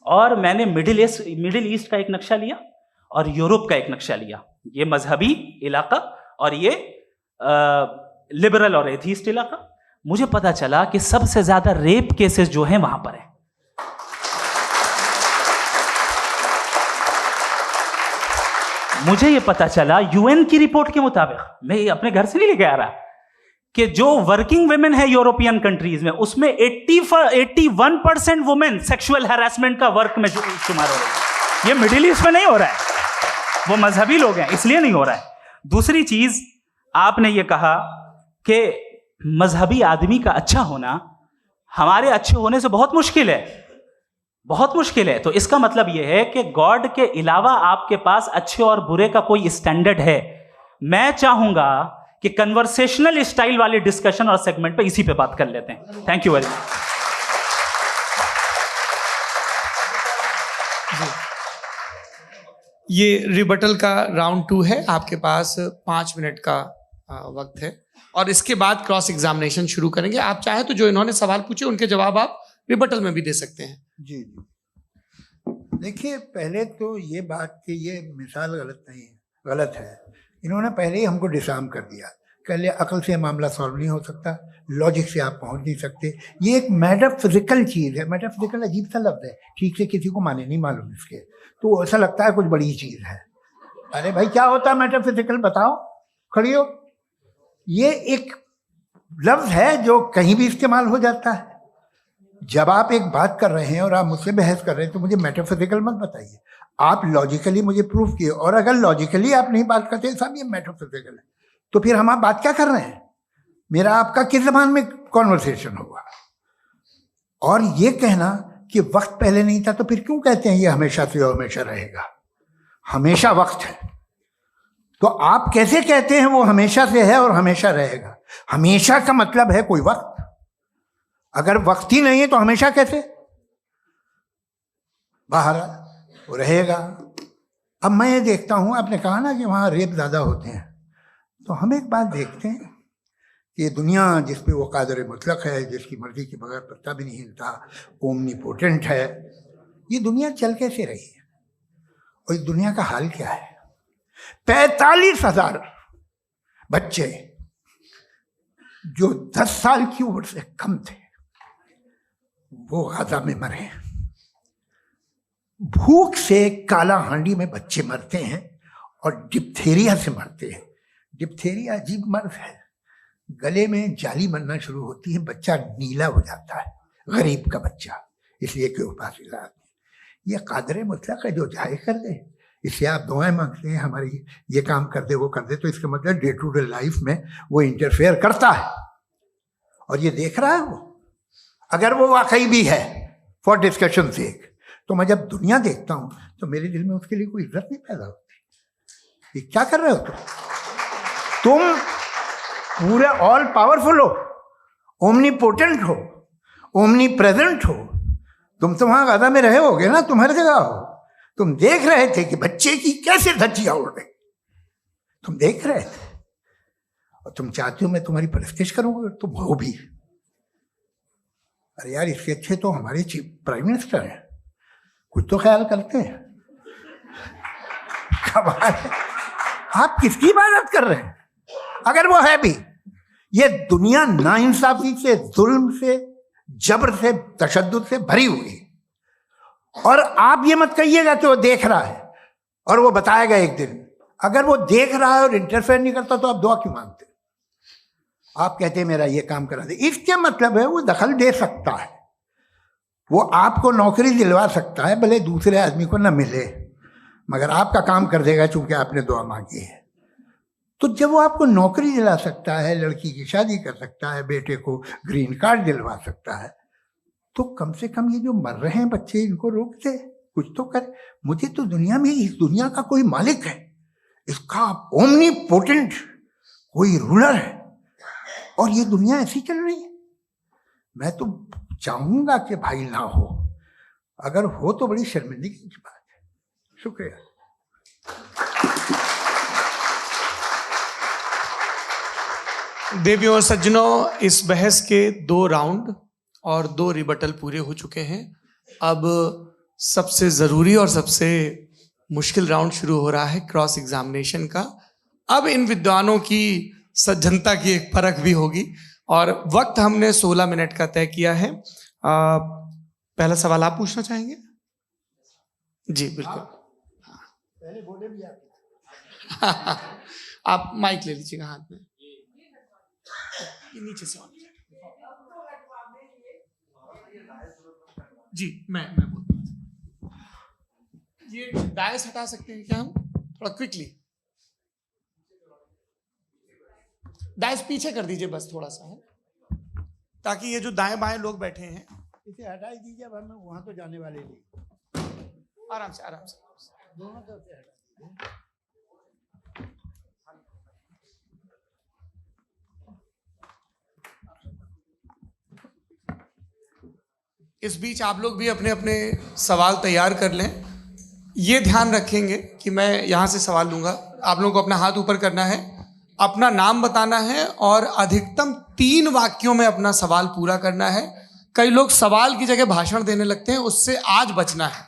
और मैंने मिडिल ईस्ट का एक नक्शा लिया और यूरोप का एक नक्शा लिया, ये मजहबी इलाका और ये लिबरल और एथीस्ट इलाका। मुझे पता चला कि सबसे ज्यादा रेप केसेस जो हैं वहां पर है। मुझे ये पता चला यूएन की रिपोर्ट के मुताबिक, मैं ये अपने घर से नहीं लेके आ रहा, कि जो वर्किंग वुमेन है यूरोपियन कंट्रीज में, उसमें 81% वुमेन सेक्सुअल हैरेसमेंट का वर्क में शुमार हो रही है। ये मिडिल ईस्ट में नहीं हो रहा है, वो मजहबी लोग हैं इसलिए नहीं हो रहा है। दूसरी चीज आपने ये कहा कि मजहबी आदमी का अच्छा होना हमारे अच्छे होने से बहुत मुश्किल है, बहुत मुश्किल है। तो इसका मतलब यह है कि गॉड के अलावा आपके पास अच्छे और बुरे का कोई स्टैंडर्ड है। मैं चाहूंगा कि कन्वर्सेशनल स्टाइल वाले डिस्कशन और सेगमेंट पे इसी पे बात कर लेते हैं। Thank you very much. ये रिबटल का राउंड 2 है। आपके पास 5 मिनट का वक्त है और इसके बाद क्रॉस एग्जामिनेशन शुरू करेंगे। आप चाहे तो जो इन्होंने सवाल पूछे उनके जवाब आप रिबटल में भी दे सकते हैं। जी जी, देखिए पहले तो ये बात कि ये मिसाल गलत नहीं है, गलत है। इन्होंने पहले ही हमको डिसार्म कर दिया। कह लिया अकल से मामला सॉल्व नहीं हो सकता, लॉजिक से आप पहुंच नहीं सकते। ये एक मेटाफिजिकल चीज़ है। मेटाफिजिकल अजीब सा लफ्ज़ है, ठीक से किसी को माने नहीं मालूम इसके, तो ऐसा लगता है कुछ बड़ी चीज़ है। अरे भाई क्या होता है मेटाफिजिकल, बताओ, खड़ी हो। ये एक लफ्ज है जो कहीं भी इस्तेमाल हो जाता है। जब आप एक बात कर रहे हैं और आप मुझसे बहस कर रहे हैं तो मुझे मेटाफिजिकल मत बताइए, आप लॉजिकली मुझे प्रूफ किए। और अगर लॉजिकली आप नहीं बात करते साहब ये मेटाफिजिकल है, तो फिर हम आप बात क्या कर रहे हैं? मेरा आपका किस जबान में कॉन्वर्सेशन होगा? और ये कहना कि वक्त पहले नहीं था, तो फिर क्यों कहते हैं ये हमेशा से और हमेशा रहेगा? हमेशा वक्त है, तो आप कैसे कहते हैं वो हमेशा से है और हमेशा रहेगा? हमेशा का मतलब है कोई वक्त, अगर वक्त ही नहीं है तो हमेशा कैसे? बाहर वो रहेगा। अब मैं ये देखता हूं, आपने कहा ना कि वहां रेप ज्यादा होते हैं, तो हम एक बात देखते हैं कि ये दुनिया जिसपे वो कादर मुतलक है, जिसकी मर्जी के बगैर पत्ता भी नहीं हिलता, ओमनीपोटेंट है, ये दुनिया चल कैसे रही है? और इस दुनिया का हाल क्या है? 45,000 बच्चे जो 10 साल की उम्र से कम थे वो गाजा में मरे। भूख से काला हांडी में बच्चे मरते हैं और डिप्थेरिया से मरते हैं। डिप्थेरिया अजीब मर्ज है, गले में जाली बनना शुरू होती है, बच्चा नीला हो जाता है, गरीब का बच्चा, इसलिए कि उपास इलाज नहीं। ये कादर मुतलक है जो जाए कर दे, इससे आप दुआएं मांगते हैं हमारी ये काम कर दे वो कर दे, तो इसका मतलब डे टू डे लाइफ में वो इंटरफेयर करता है और ये देख रहा है वो। अगर वो वाकई भी है फॉर डिस्कशन सेक, तो मैं जब दुनिया देखता हूं तो मेरे दिल में उसके लिए कोई इज्जत नहीं पैदा होती। ये क्या कर रहे हो तुम पूरे ऑल पावरफुल हो, ओमनीपोटेंट हो, ओमनी प्रेजेंट हो। तुम तो वहां गाजा में रहे होगे ना, तुम हर जगह हो। तुम देख रहे थे कि बच्चे की कैसे धज्जियां उड़ रही, तुम देख रहे थे और तुम चाहते हो मैं तुम्हारी परस्तिश करूंगा, तुम हो भी। अरे यार, इससे अच्छे तो हमारे चीफ प्राइम मिनिस्टर हैं, कुछ तो ख्याल करते हैं। कमाल है, आप किसकी इबादत कर रहे हैं? अगर वो है भी, ये दुनिया नाइंसाफी से, जुल्म से, जबर से, तशद्दुद से भरी हुई है। और आप ये मत कहिएगा कि वो देख रहा है और वो बताएगा एक दिन। अगर वो देख रहा है और इंटरफेयर नहीं करता तो आप दुआ क्यों मांगते? आप कहते हैं मेरा ये काम करा दे, इसके मतलब है वो दखल दे सकता है, वो आपको नौकरी दिलवा सकता है, भले दूसरे आदमी को न मिले, मगर आपका काम कर देगा चूंकि आपने दुआ मांगी है। तो जब वो आपको नौकरी दिला सकता है, लड़की की शादी कर सकता है, बेटे को ग्रीन कार्ड दिलवा सकता है, तो कम से कम ये जो मर रहे हैं बच्चे, इनको रोक दे, कुछ तो कर। मुझे तो दुनिया में, इस दुनिया का कोई मालिक है, इसका ओमनीपोटेंट कोई रूलर है, और ये दुनिया ऐसी चल रही है। मैं तो चाहूंगा कि भाई ना हो, अगर हो तो बड़ी शर्मिंदगी की बात है। शुक्रिया। देवियों और सज्जनों, इस बहस के 2 राउंड और 2 रिबटल पूरे हो चुके हैं। अब सबसे जरूरी और सबसे मुश्किल राउंड शुरू हो रहा है, क्रॉस एग्जामिनेशन का। अब इन विद्वानों की सज्जनता की एक परख भी होगी और वक्त हमने 16 मिनट का तय किया है। पहला सवाल आप पूछना चाहेंगे? जी बिल्कुल। पहले बोले भी आप माइक ले लीजिएगा हाथ में, नीचे से। जी मैं बोलता हूँ, ये डायस हटा सकते हैं क्या हम थोड़ा क्विकली? डायस पीछे कर दीजिए बस थोड़ा सा, है ताकि ये जो दाएं बाएं लोग बैठे हैं, इसे हटा ही दीजिए, वरना वहां तो जाने वाले नहीं। आराम से आराम से दोनों तरफ से हटा दीजिए। इस बीच आप लोग भी अपने अपने सवाल तैयार कर लें। ये ध्यान रखेंगे कि मैं यहाँ से सवाल लूँगा, आप लोगों को अपना हाथ ऊपर करना है, अपना नाम बताना है और अधिकतम 3 वाक्यों में अपना सवाल पूरा करना है। कई लोग सवाल की जगह भाषण देने लगते हैं, उससे आज बचना है।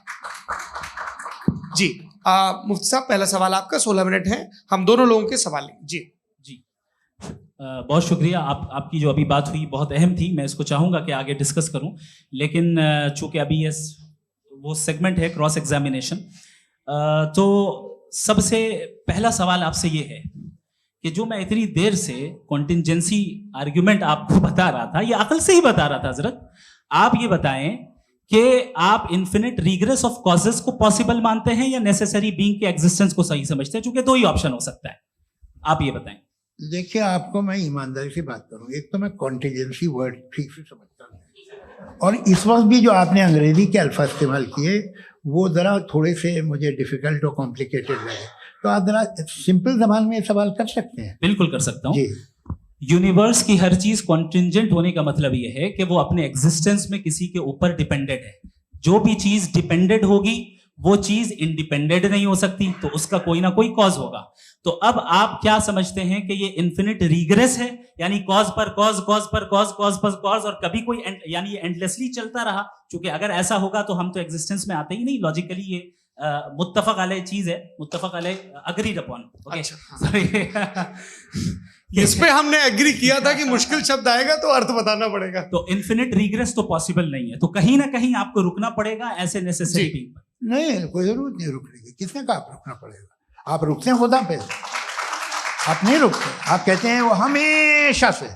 जी मुफ्ती साहब, पहला सवाल आपका, 16 मिनट है, हम दोनों लोगों के सवाल लेंगे। जी जी बहुत शुक्रिया। आपकी जो अभी बात हुई बहुत अहम थी, मैं इसको चाहूँगा कि आगे डिस्कस करूँ, लेकिन चूँकि अभी ये वो सेगमेंट है क्रॉस एग्जामिनेशन, तो सबसे पहला सवाल आपसे ये है कि जो मैं इतनी देर से कॉन्टिंजेंसी आर्ग्यूमेंट आपको बता रहा था, ये अकल से ही बता रहा था हजरत, आप ये बताएं कि आप इन्फिनिट रिग्रेस ऑफ कॉजेस को पॉसिबल मानते हैं या नेसेसरी बीइंग के एग्जिस्टेंस को सही समझते हैं, क्योंकि दो ही ऑप्शन हो सकता है, आप ये बताएं। देखिए, आपको मैं ईमानदारी से बात करूं, एक तो मैं कॉन्टिजेंसी वर्ड ठीक से समझता हूं, और इस वक्त भी जो आपने अंग्रेजी के अल्फाज इस्तेमाल किए वो ज़रा थोड़े से मुझे डिफिकल्ट और कॉम्प्लिकेटेड लगे, तो आप ज़रा सिंपल जबान में सवाल कर सकते हैं। बिल्कुल कर सकता हूं जी। यूनिवर्स की हर चीज कॉन्टिंजेंट होने का मतलब यह है कि वो अपने एग्जिस्टेंस में किसी के ऊपर डिपेंडेंट है। जो भी चीज डिपेंडेंट होगी वो चीज इंडिपेंडेंट नहीं हो सकती, तो उसका कोई ना कोई कॉज होगा। तो अब आप क्या समझते हैं कि ये इन्फिनिट रिग्रेस है, यानी कॉज पर कॉज, कॉज पर कॉज, कॉज पर कॉज, और कभी कोई यानी ये एंडलेसली चलता रहा? क्योंकि अगर ऐसा होगा तो हम तो एग्जिस्टेंस में आते ही नहीं, लॉजिकली ये मुत्तफक अलैह चीज है, मुत्तफक अलैह अग्रीड अपॉन। इस पे हमने एग्री किया था कि मुश्किल शब्द आएगा तो अर्थ बताना पड़ेगा। तो इन्फिनिट रिग्रेस तो पॉसिबल नहीं है, तो कहीं ना कहीं आपको रुकना पड़ेगा ऐसे नेसेसरी बीइंग पर। नहीं, कोई जरूरत नहीं रुकने की। किसने कहा आप रुकना पड़ेगा? आप रुकते हैं खुदा पे, आप नहीं रुकते। आप कहते हैं वो हमेशा से,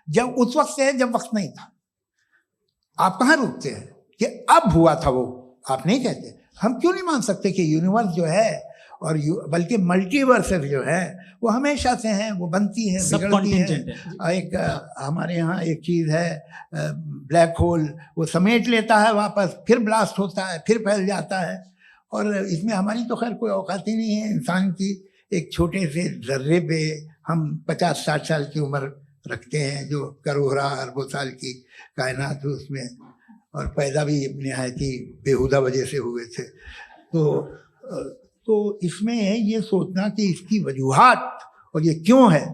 जब उस वक्त से जब वक्त नहीं था। आप कहाँ रुकते हैं कि अब हुआ था वो? आप नहीं कहते। हम क्यों नहीं मान सकते कि यूनिवर्स जो है और बल्कि मल्टीवर्सेस जो है वो हमेशा से हैं, वो बनती है, बिगड़ती है। एक हमारे यहाँ एक चीज़ है ब्लैक होल, वो समेट लेता है वापस, फिर ब्लास्ट होता है, फिर फैल जाता है। और इसमें हमारी तो खैर कोई औकात ही नहीं है इंसान की। एक छोटे से जर्रे पे हम 50-60 साल की उम्र रखते हैं, जो करोड़ों अरबों साल की कायनात है उसमें, और पैदा भी नहायत ही बेहुदा वजह से हुए थे। तो इसमें ये सोचना कि इसकी वजूहात और ये क्यों है,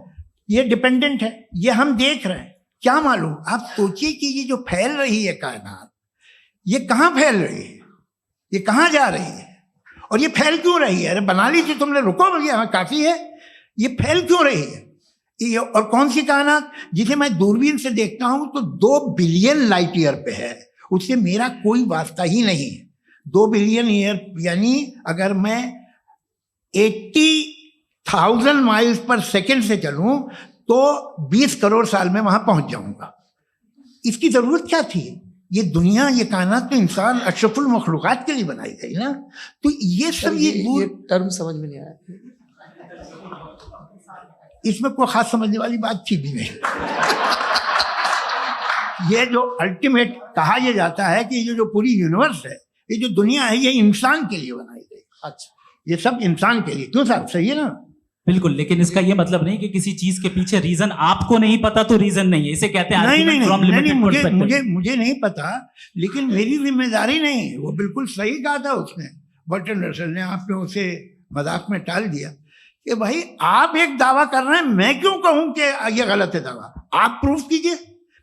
ये डिपेंडेंट है, ये हम देख रहे हैं। क्या मालूम, आप सोचिए कि ये जो फैल रही है कायनात, ये कहाँ फैल रही है, ये कहाँ जा रही है, और ये फैल क्यों रही है? अरे बना ली थी तुमने, रुको भैया, हाँ काफ़ी है। ये फैल क्यों रही है? ये और कौन सी कायनात जिसे मैं दूरबीन से देखता हूँ तो 2 बिलियन लाइट ईयर पे है, उससे मेरा कोई वास्ता ही नहीं है। 2 बिलियन ईयर यानी अगर मैं 80,000 माइल्स पर सेकेंड से चलूं तो 20 करोड़ साल में वहां पहुंच जाऊंगा। इसकी जरूरत क्या थी? ये दुनिया, ये कायनात तो इंसान अशरफुल मखलूकात के लिए बनाई गई ना। तो ये सब ये टर्म समझ में नहीं आया, इसमें कोई खास समझने वाली बात थी भी नहीं। ये जो अल्टीमेट कहा यह जाता है कि ये जो पूरी यूनिवर्स है, ये जो दुनिया है, ये इंसान के लिए बनाई गई। अच्छा, ये सब इंसान के लिए। क्यों साहब, सही है ना? बिल्कुल, लेकिन इसका ये मतलब नहीं कि किसी चीज के पीछे रीजन आपको नहीं पता तो रीजन नहीं है, इसे कहते हैं नहीं, मुझे नहीं पता, लेकिन मेरी जिम्मेदारी नहीं। वो बिल्कुल सही कहा था उसने, बर्टन रसल ने। आपने उसे मजाक में टाल दिया कि भाई आप एक दावा कर रहे हैं, मैं क्यों कहूं कि ये गलत है दावा? आप प्रूफ कीजिए,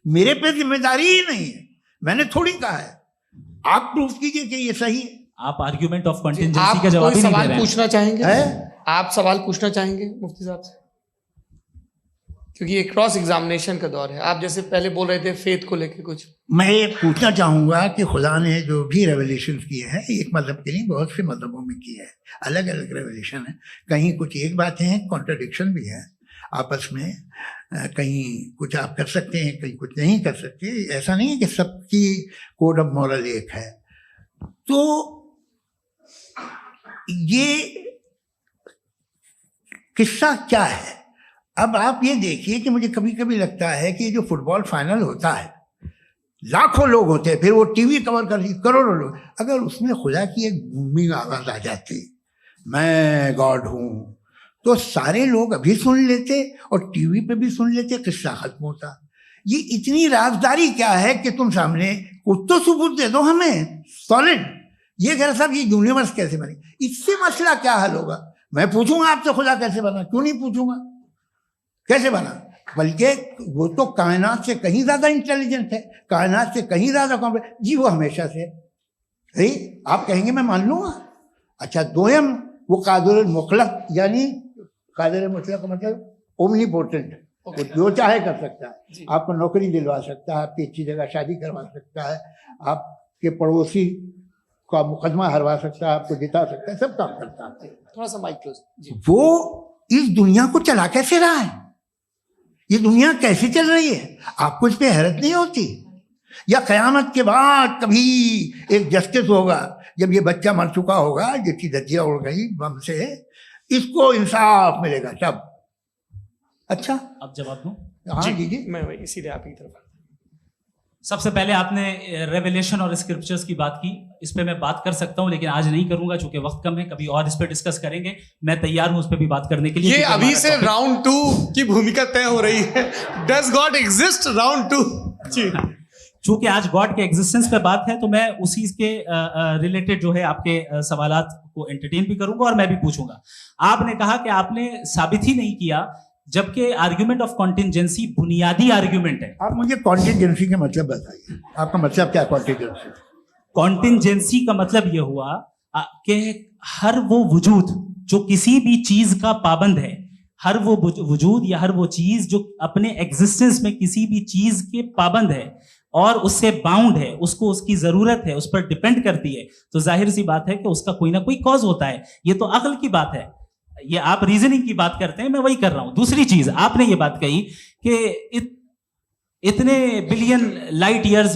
मेरे पे जिम्मेदारी ही नहीं है, मैंने थोड़ी कहा है। आप प्रूफ कीजिए कि ये सही है। आप आर्ग्यूमेंट ऑफ कंटिजेंसी का जवाब ही नहीं दे रहे हैं। पूछना चाहेंगे है? आप सवाल पूछना चाहेंगे मुफ्ती साहब से, क्योंकि ये क्रॉस एग्जामिनेशन का दौर है। आप जैसे पहले बोल रहे थे फेथ को लेके कुछ, मैं ये पूछना चाहूंगा कि खुदा ने जो भी रेवल्यूशन किए हैं, एक मजहब के नहीं बहुत से मजहबों में किए हैं, अलग अलग रेवल्यूशन है। कहीं कुछ एक बातें हैं, कॉन्ट्रडिक्शन भी है आपस में, कहीं कुछ आप कर सकते हैं, कहीं कुछ नहीं कर सकते। ऐसा नहीं है कि सबकी कोड ऑफ मॉरल एक है। तो ये किस्सा क्या है? अब आप ये देखिए कि मुझे कभी कभी लगता है कि जो फुटबॉल फाइनल होता है, लाखों लोग होते हैं, फिर वो टीवी कवर कर करोड़ों लोग, अगर उसमें खुदा की एक बूमिंग आवाज आ जाती, मैं गॉड हूं, तो सारे लोग अभी सुन लेते और टीवी पे भी सुन लेते, किस्सा खत्म होता। ये इतनी राजदारी क्या है कि तुम सामने कुछ तो सबूत दे दो हमें सॉलिड। ये कह रहा साहब ये यूनिवर्स कैसे बनी, इससे मसला क्या हल होगा? मैं पूछूंगा आपसे खुदा कैसे बना? क्यों नहीं पूछूंगा कैसे बना? बल्कि वो तो कायनात से कहीं ज्यादा इंटेलिजेंट है, कायनात से कहीं ज्यादा कॉम्प्लेक्स। जी वो हमेशा से है, आप कहेंगे मैं मान लूंगा। अच्छा, दोयम वो कादिर मुतलक, यानी कादिर मुतलक का मतलब ओमनीपोटेंट, वो जो चाहे कर सकता है। आपको नौकरी दिलवा सकता है, आपकी अच्छी जगह शादी करवा सकता है, आपके पड़ोसी आपका मुकदमा हरवा सकता है, आपको जिता सकता है, सब काम करता है। थोड़ा सा माइक क्लोज जी। वो इस दुनिया को चला कैसे रहा है, ये दुनिया कैसे चल रही है, आपको इस पे हैरत नहीं होती? या कयामत के बाद कभी एक जस्टिस होगा, जब ये बच्चा मर चुका होगा जिसकी धज्जियां उड़ गई बम से, इसको इंसाफ मिलेगा तब? अच्छा, अब जवाब दूं? हाँ जी। मैं वही सीधे आप ही तरफ। सबसे पहले आपने रेवलेशन और स्क्रिप्चर्स की बात की, इस पे मैं बात कर सकता हूं लेकिन आज नहीं करूंगा चूंकि वक्त कम है, कभी और इस पे डिस्कस करेंगे। मैं तैयार हूं उस पे भी बात करने के लिए। ये अभी से राउंड 2 की भूमिका तय हो रही है। डज गॉड एग्जिस्ट राउंड 2 जी। चूंकि आज गॉड के एग्जिस्टेंस पे बात है तो मैं उसी के रिलेटेड जो है आपके सवालात को एंटरटेन भी करूंगा और मैं भी पूछूंगा। आपने कहा कि आपने साबित ही नहीं किया, जबकि आर्ग्यूमेंट ऑफ कॉन्टिंजेंसी बुनियादी आर्ग्यूमेंट है। आप मुझे कॉन्टिंजेंसी का मतलब बताइए, आपका मतलब क्या कॉन्टिंजेंसी? कॉन्टिंजेंसी का मतलब यह हुआ कि हर वो वजूद जो किसी भी चीज का पाबंद है, हर वो वजूद या हर वो चीज जो अपने एग्जिस्टेंस में किसी भी चीज के पाबंद है और उससे बाउंड है, उसको उसकी जरूरत है, उस पर डिपेंड करती है, तो जाहिर सी बात है कि उसका कोई ना कोई कॉज होता है। ये तो अक्ल की बात है। ये आप रीजनिंग की बात करते हैं, मैं वही कर रहा हूं। दूसरी चीज, आपने ये बात कही कि इतने बिलियन लाइट ईयर्स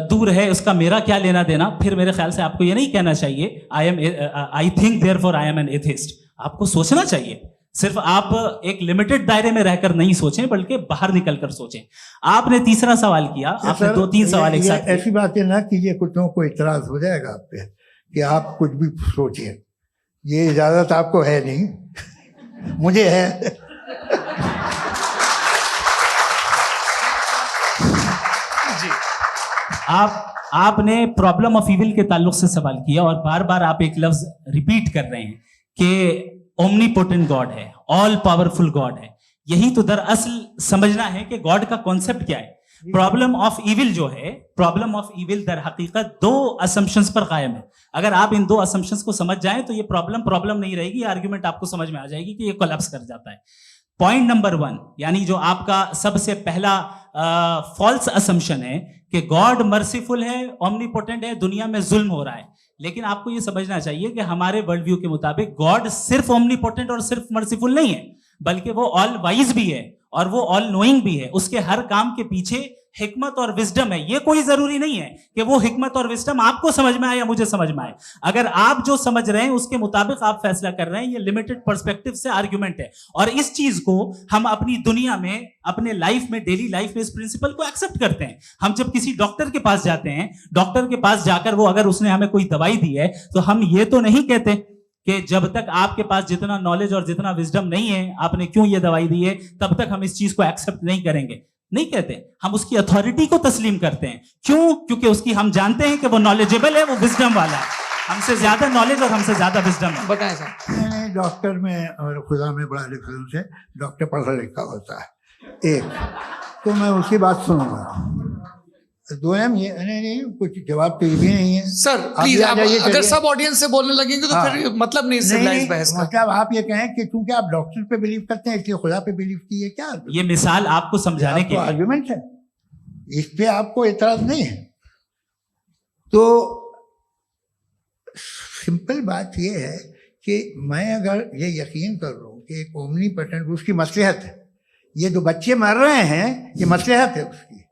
दूर है, उसका मेरा क्या लेना देना। फिर मेरे ख्याल से आपको ये नहीं कहना चाहिए I think therefore I am an atheist. आपको सोचना चाहिए, सिर्फ आप एक लिमिटेड दायरे में रहकर नहीं सोचें बल्कि बाहर निकलकर सोचें। आपने तीसरा सवाल किया, आपने 2-3 सवाल एक साथ। ऐसी बातें ना कीजिए, कुत्तों को इतराज हो जाएगा आप पे कि आप कुछ भी सोचिए। ये इजाजत आपको है नहीं, मुझे है। जी। आपने प्रॉब्लम ऑफ इविल के ताल्लुक से सवाल किया और बार बार आप एक लफ्ज रिपीट कर रहे हैं कि ओमनीपोटेंट गॉड है, ऑल पावरफुल गॉड है। यही तो दरअसल समझना है कि गॉड का कॉन्सेप्ट क्या है। प्रॉब्लम ऑफ इविल जो है, प्रॉब्लम ऑफ इविल दर हकीकत 2 असम्पशंस पर कायम है। अगर आप इन 2 असम्पशंस को समझ जाएं तो ये प्रॉब्लम नहीं रहेगी, आर्ग्यूमेंट आपको समझ में आ जाएगी कि ये कोलैप्स कर जाता है। पॉइंट नंबर 1, यानी जो आपका सबसे पहला फॉल्स असम्पशन है कि गॉड मर्सीफुल है, ओमनीपोटेंट है, दुनिया में जुल्म हो रहा है। लेकिन आपको यह समझना चाहिए कि हमारे वर्ल्ड व्यू के मुताबिक गॉड सिर्फ ओमनीपोटेंट और सिर्फ मर्सीफुल नहीं है, बल्कि वो ऑल वाइज भी है और वो ऑल नोइंग भी है। उसके हर काम के पीछे हिकमत और विजडम है। ये कोई जरूरी नहीं है कि वो हिकमत और विजडम आपको समझ में आए या मुझे समझ में आए। अगर आप जो समझ रहे हैं उसके मुताबिक आप फैसला कर रहे हैं, ये लिमिटेड पर्सपेक्टिव से आर्गुमेंट है। और इस चीज को हम अपनी दुनिया में, अपने लाइफ में, डेली लाइफ में इस प्रिंसिपल को एक्सेप्ट करते हैं। हम जब किसी डॉक्टर के पास जाते हैं, डॉक्टर के पास जाकर वो अगर उसने हमें कोई दवाई दी है तो हम ये तो नहीं कहते कि जब तक आपके पास जितना नॉलेज और जितना विजडम नहीं है, आपने क्यों ये दवाई दी है, तब तक हम इस चीज को एक्सेप्ट नहीं करेंगे। नहीं कहते, हम उसकी अथॉरिटी को तस्लीम करते हैं। क्यों? क्योंकि उसकी हम जानते हैं कि वो नॉलेजेबल है, वो विजडम वाला है, हमसे ज्यादा नॉलेज और हमसे ज्यादा विजडम है। बताएं साहब। मैंने डॉक्टर में और खुदा में बड़ा लिखा से डॉक्टर पढ़ा लिखा होता है एक, तो मैं उसकी बात सुनूंगा। 2 ये नहीं कुछ जवाब तो ये भी नहीं है। सर प्लीज, आप अगर सब ऑडियंस से बोलने लगेंगे तो फिर मतलब नहीं सिविलाइज्ड बहस का। मतलब आप ये कहें कि चूंकि आप डॉक्टर पे बिलीव करते हैं इसलिए खुदा पे बिलीव कीजिए, क्या ये मिसाल आपको समझाने के लिए आर्गुमेंट है, इस पे आपको एतराज नहीं है। तो सिंपल बात ये है कि मैं अगर ये यकीन कर लूं कि एक ओमनीपोटेंट, उसकी मसलहत है, ये जो बच्चे मर रहे हैं ये मसलहत है उसकी,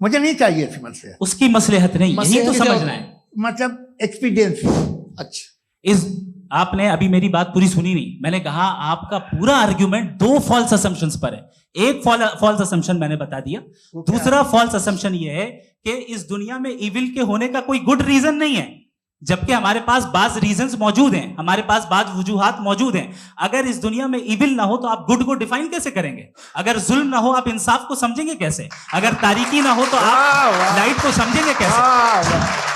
मुझे नहीं चाहिए थी मसलहत। उसकी मसलहत नहीं, यही तो समझना है, मतलब एक्सपीरियंस। अच्छा, इस आपने अभी मेरी बात पूरी सुनी नहीं। मैंने कहा आपका पूरा आर्ग्यूमेंट 2 फॉल्स असम्पशंस पर है। एक फॉल्स असम्पशन मैंने बता दिया, दूसरा फॉल्स असम्पशन ये है कि इस दुनिया में इविल के होने का कोई गुड रीजन नहीं है, जबकि हमारे पास बाज रीजंस मौजूद हैं, हमारे पास बाज वजूहात मौजूद हैं। अगर इस दुनिया में इविल ना हो तो आप गुड को डिफाइन कैसे करेंगे? अगर जुल्म ना हो आप इंसाफ को समझेंगे कैसे? अगर तारीकी ना हो तो आप लाइट को समझेंगे कैसे?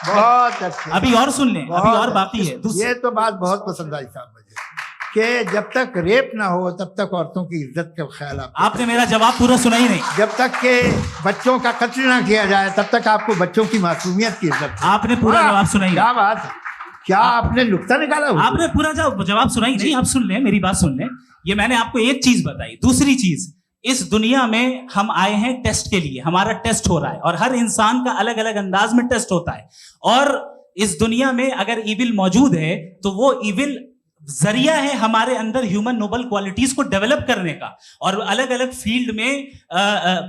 बहुत अच्छे। अभी और सुन लें, अभी और बाकी है। ये तो बात बहुत पसंद आई साहब मुझे कि जब तक रेप ना हो तब तक औरतों की इज्जत का ख्याल आपने मेरा जवाब पूरा सुना ही नहीं। जब तक के बच्चों का कत्ल ना किया जाए तब तक आपको बच्चों की मासूमियत की इज्जत। आपने पूरा जवाब सुना ही। क्या बात है, क्या आपने नुक्ता निकाला? आपने पूरा जवाब सुना ही नहीं। आप सुन लें, मेरी बात सुन लें। ये मैंने आपको एक चीज बताई। दूसरी चीज, इस दुनिया में हम आए हैं टेस्ट के लिए, हमारा टेस्ट हो रहा है और हर इंसान का अलग अलग अंदाज में टेस्ट होता है। और इस दुनिया में अगर इविल मौजूद है तो वो इविल जरिया है हमारे अंदर ह्यूमन नोबल क्वालिटीज को डेवलप करने का और अलग अलग फील्ड में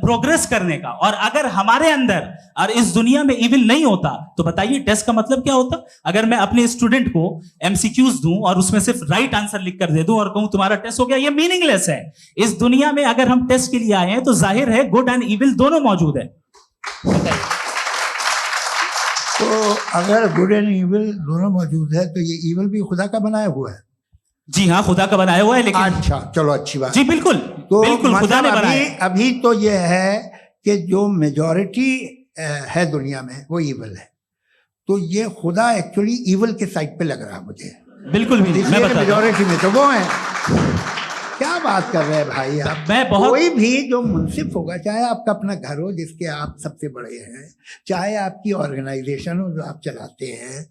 प्रोग्रेस करने का। और अगर हमारे अंदर और इस दुनिया में इविल नहीं होता तो बताइए टेस्ट का मतलब क्या होता? अगर मैं अपने स्टूडेंट को एमसीक्यूज दूं और उसमें सिर्फ राइट आंसर लिख कर दे दूं और कहूं तुम्हारा टेस्ट हो गया, ये मीनिंगलेस है। इस दुनिया में अगर हम टेस्ट के लिए आए हैं तो जाहिर है गुड एंड इविल दोनों मौजूद है। तो अगर गुड एंड इविल दोनों मौजूद है तो ये इविल भी खुदा का बनाया हुआ है? जी हाँ, खुदा का बनाया हुआ है। लेकिन अच्छा, चलो अच्छी बात। जी बिल्कुल, तो बिल्कुल खुदा ने मतलब बनाया। अभी तो ये है कि जो मेजॉरिटी है दुनिया में वो इविल है, तो ये खुदा एक्चुअली इविल के साइड पे लग रहा है मुझे। बिल्कुल भी नहीं, मैं बता रहा हूं। मेजॉरिटी में तो वो है। क्या बात कर रहे हैं भाई आप? मैं बहुत कोई भी जो मुंसिफ होगा, चाहे आपका अपना घर हो जिसके आप सबसे बड़े हैं, चाहे आपकी ऑर्गेनाइजेशन हो जो आप चलाते हैं,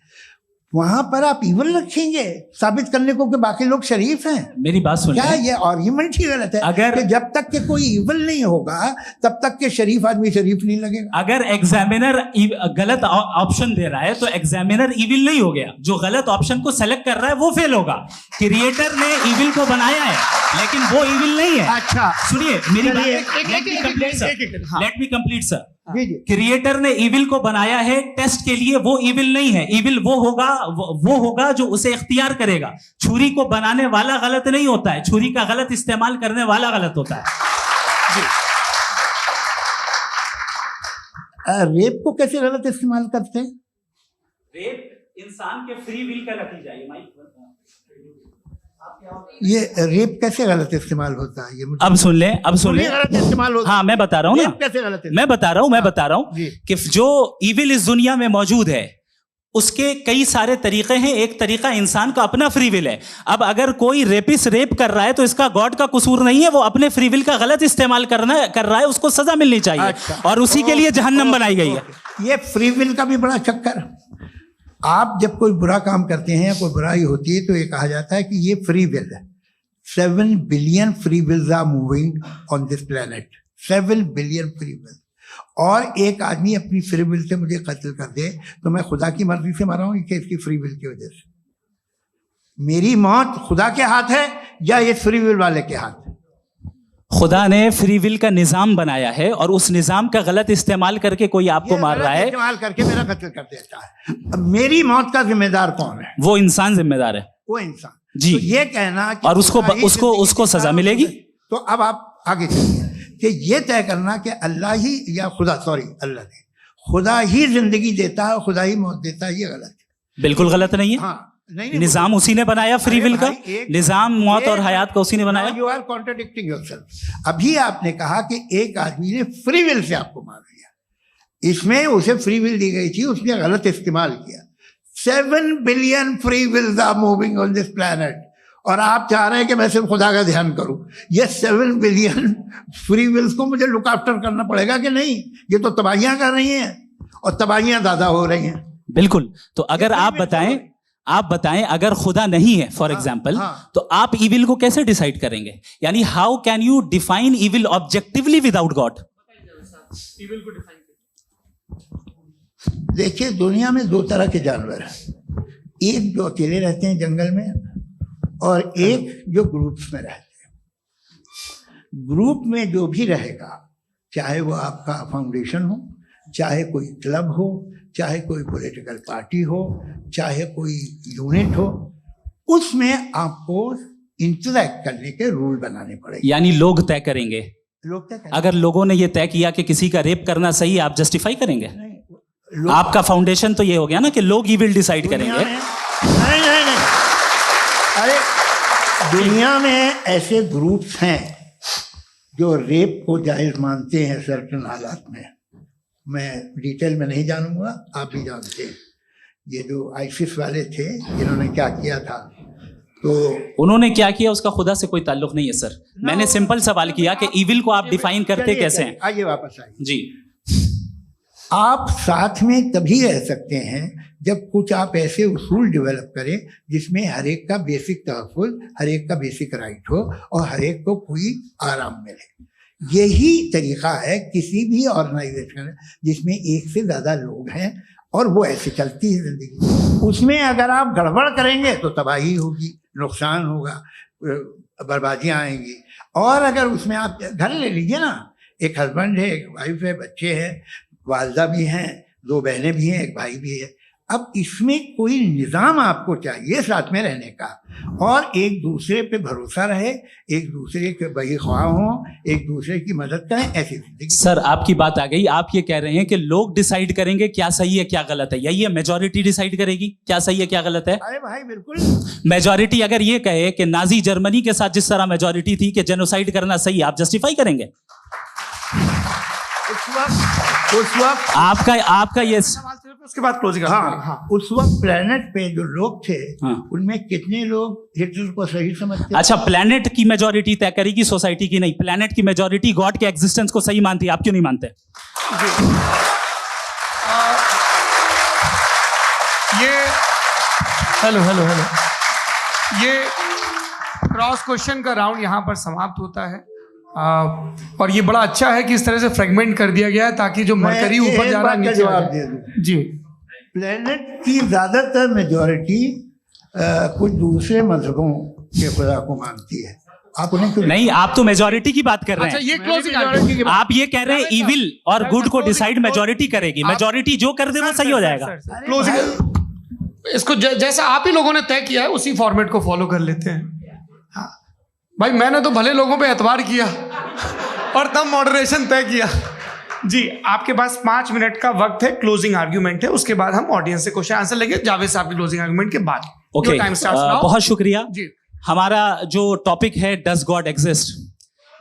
वहां पर आप इविल रखेंगे साबित करने को कि बाकी लोग शरीफ हैं? मेरी बात सुनिए। क्या ये आर्ग्यूमेंट ही गलत है? अगर कि जब तक के कोई इविल नहीं होगा तब तक के शरीफ आदमी शरीफ नहीं लगेगा। अगर एग्जामिनर गलत ऑप्शन दे रहा है तो एग्जामिनर इविल नहीं हो गया, जो गलत ऑप्शन को सेलेक्ट कर रहा है वो फेल होगा। क्रिएटर ने इविल को बनाया है लेकिन वो इविल नहीं है। अच्छा सुनिए मेरी बात, चलिए, लेट मी कंप्लीट सर। जी जी। क्रिएटर ने इविल को बनाया है टेस्ट के लिए, वो इविल नहीं है। इविल वो होगा जो उसे इख्तियार करेगा। छुरी को बनाने वाला गलत नहीं होता है, छुरी का गलत इस्तेमाल करने वाला गलत होता है। जी। रेप को कैसे गलत इस्तेमाल करते हैं? रेप इंसान के फ्री विल का नतीजा है। ये रेप कैसे गलत इस्तेमाल होता है? ये मुझे अब सुन ले, अब सुन ले। गलत इस्तेमाल होता है। हाँ मैं बता रहा हूँ ना, रेप कैसे गलत इस्तेमाल? मैं बता रहा हूँ जी। कि जो इविल इस दुनिया में मौजूद है उसके कई सारे तरीके हैं। एक तरीका इंसान का अपना फ्री विल है। अब अगर कोई रेपिस्ट रेप कर रहा है तो इसका गॉड का कसूर नहीं है, वो अपने फ्री विल का गलत इस्तेमाल कर रहा है, उसको सजा मिलनी चाहिए। अच्छा। और उसी के लिए जहन्नम बनाई गई है। ये फ्री विल का भी बड़ा चक्कर। आप जब कोई बुरा काम करते हैं या कोई बुराई होती है तो ये कहा जाता है कि ये फ्री विल है। 7 billion free wills are moving on this planet. 7 billion free will. और एक आदमी अपनी फ्री विल से मुझे कत्ल कर दे तो मैं खुदा की मर्जी से मरा हूं कि इसकी फ्री विल की वजह से? मेरी मौत खुदा के हाथ है या ये फ्री विल वाले के हाथ है? खुदा ने फ्री विल का निजाम बनाया है और उस निजाम का गलत इस्तेमाल करके कोई आपको मार रहा है, इस्तेमाल करके मेरा कत्ल कर देता है। अब मेरी मौत का जिम्मेदार कौन है? वो इंसान जिम्मेदार है। वो इंसान। जी। तो ये कहना कि और उसको सजा मिलेगी। तो अब आप आगे चलिए कि ये तय करना कि अल्लाह ही या अल्लाह ने खुदा ही जिंदगी देता है, खुदा ही मौत देता है, ये गलत है। बिल्कुल गलत नहीं है। हाँ, नहीं, निजाम उसी ने बनाया फ्री विल का। निजाम मौत और हयात का उसी ने बनाया। You are contradicting yourself. अभी आपने कहा कि एक आदमी ने फ्री विल से आपको मार दिया, इसमें उसे फ्री विल दी गई थी, उसने गलत इस्तेमाल किया। 7 billion free wills are moving on this planet और आप चाह रहे हैं कि मैं सिर्फ खुदा का ध्यान करूं। ये 7 बिलियन फ्री विल्स को मुझे लुक आफ्टर करना पड़ेगा कि नहीं? ये तो तबाहियां कर रही हैं और तबाहियां ज्यादा हो रही हैं। बिल्कुल। तो अगर आप बताएं अगर खुदा नहीं है फॉर एग्जाम्पल, तो आप इविल को कैसे डिसाइड करेंगे? यानी how can you define evil objectively without God? देखिए, दुनिया में 2 तरह के जानवर हैं। एक जो अकेले रहते हैं जंगल में और एक जो ग्रुप्स में रहते हैं। ग्रुप में जो भी रहेगा, चाहे वो आपका फाउंडेशन हो, चाहे कोई क्लब हो, चाहे कोई पॉलिटिकल पार्टी हो, चाहे कोई यूनिट हो, उसमें आपको इंटरैक्ट करने के रूल बनाने पड़ेंगे। यानी लोग तय करेंगे। लोग तय करेंगे। अगर लोगों ने ये तय किया कि किसी का रेप करना सही है, आप जस्टिफाई करेंगे? आपका फाउंडेशन तो ये हो गया ना कि लोग ही विल डिसाइड करेंगे। नहीं। अरे दुनिया में ऐसे ग्रुप्स हैं जो रेप को जायज मानते हैं सर्टेन हालात में। मैं डिटेल में नहीं जानूंगा, आप भी जानते हैं। ये जो आईसिस वाले थे जिन्होंने क्या किया था, तो उन्होंने क्या किया उसका खुदा से कोई ताल्लुक नहीं है सर। मैंने सिंपल सवाल किया कि इविल को आप डिफाइन करते कैसे हैं? आइए वापस आइए जी। आप साथ में तभी रह सकते हैं जब कुछ आप ऐसे उसूल डेवलप करें जिसमें हर एक का बेसिक तहफ़्फ़ुज़, हर एक का बेसिक राइट हो और हर एक को कोई आराम मिले। यही तरीका है किसी भी ऑर्गेनाइजेशन जिसमें एक से ज़्यादा लोग हैं और वो ऐसे चलती है जिंदगी। उसमें अगर आप गड़बड़ करेंगे तो तबाही होगी, नुकसान होगा, बर्बादियां आएंगी। और अगर उसमें आप घर ले लीजिए ना, एक हस्बैंड है, एक वाइफ है, बच्चे हैं, वालदा भी हैं, 2 बहनें भी हैं, एक भाई भी है। अब इसमें कोई निज़ाम आपको चाहिए साथ में रहने का, और एक दूसरे पे भरोसा रहे, एक दूसरे के बहीख्वाह हों, एक दूसरे की मदद करें, ऐसी जिंदगी। सर आपकी बात आ गई, आप ये कह रहे हैं कि लोग डिसाइड करेंगे क्या सही है क्या गलत है, यही है मेजॉरिटी डिसाइड करेगी क्या सही है क्या गलत है? अरे भाई बिल्कुल। मेजॉरिटी अगर ये कहे कि नाजी जर्मनी के साथ जिस तरह मेजॉरिटी थी कि जेनोसाइड करना सही, आप जस्टिफाई करेंगे? उस वक्त आपका ये उसके बाद क्लोजिंग। हाँ, उस वक्त प्लेनेट पे जो लोग थे, हाँ। उनमें कितने लोग हिटलर को सही समझते? अच्छा, प्लेनेट की मेजॉरिटी तय करेगी, सोसाइटी की नहीं। प्लेनेट की मेजॉरिटी गॉड के एग्जिस्टेंस को सही मानती है, आप क्यों नहीं मानते? ये हेलो ये क्रॉस क्वेश्चन का राउंड यहाँ पर समाप्त होता है। और ये बड़ा अच्छा है कि इस तरह से फ्रेगमेंट कर दिया गया है ताकि जो मरकरी ऊपर जा रहा है नीचे जवाब दे दूं जी। प्लेनेट की ज्यादातर मेजॉरिटी कुछ दूसरे मजहबों के खुदा को मानती है। आप उन्हें क्यों नहीं, आप तो मेजोरिटी की बात कर रहे हैं। अच्छा, ये क्लोजिंग आप ये कह रहे हैं इविल और गुड को डिसाइड मेजोरिटी करेगी, मेजोरिटी जो कर दे वो सही हो जाएगा। क्लोजिंग इसको जैसा आप ही लोगों ने तय किया है उसी फॉर्मेट को फॉलो कर लेते हैं। हाँ भाई, मैंने तो भले लोगों पे एतबार किया और तब मॉडरेशन तय किया जी। आपके पास 5 मिनट का वक्त है, क्लोजिंग आर्ग्यूमेंट है, उसके बाद हम ऑडियंस से क्वेश्चन आंसर लेंगे जावेद साहब की क्लोजिंग आर्ग्यूमेंट के बाद। ओके, बहुत शुक्रिया जी। हमारा जो टॉपिक है डज गॉड एग्जिस्ट,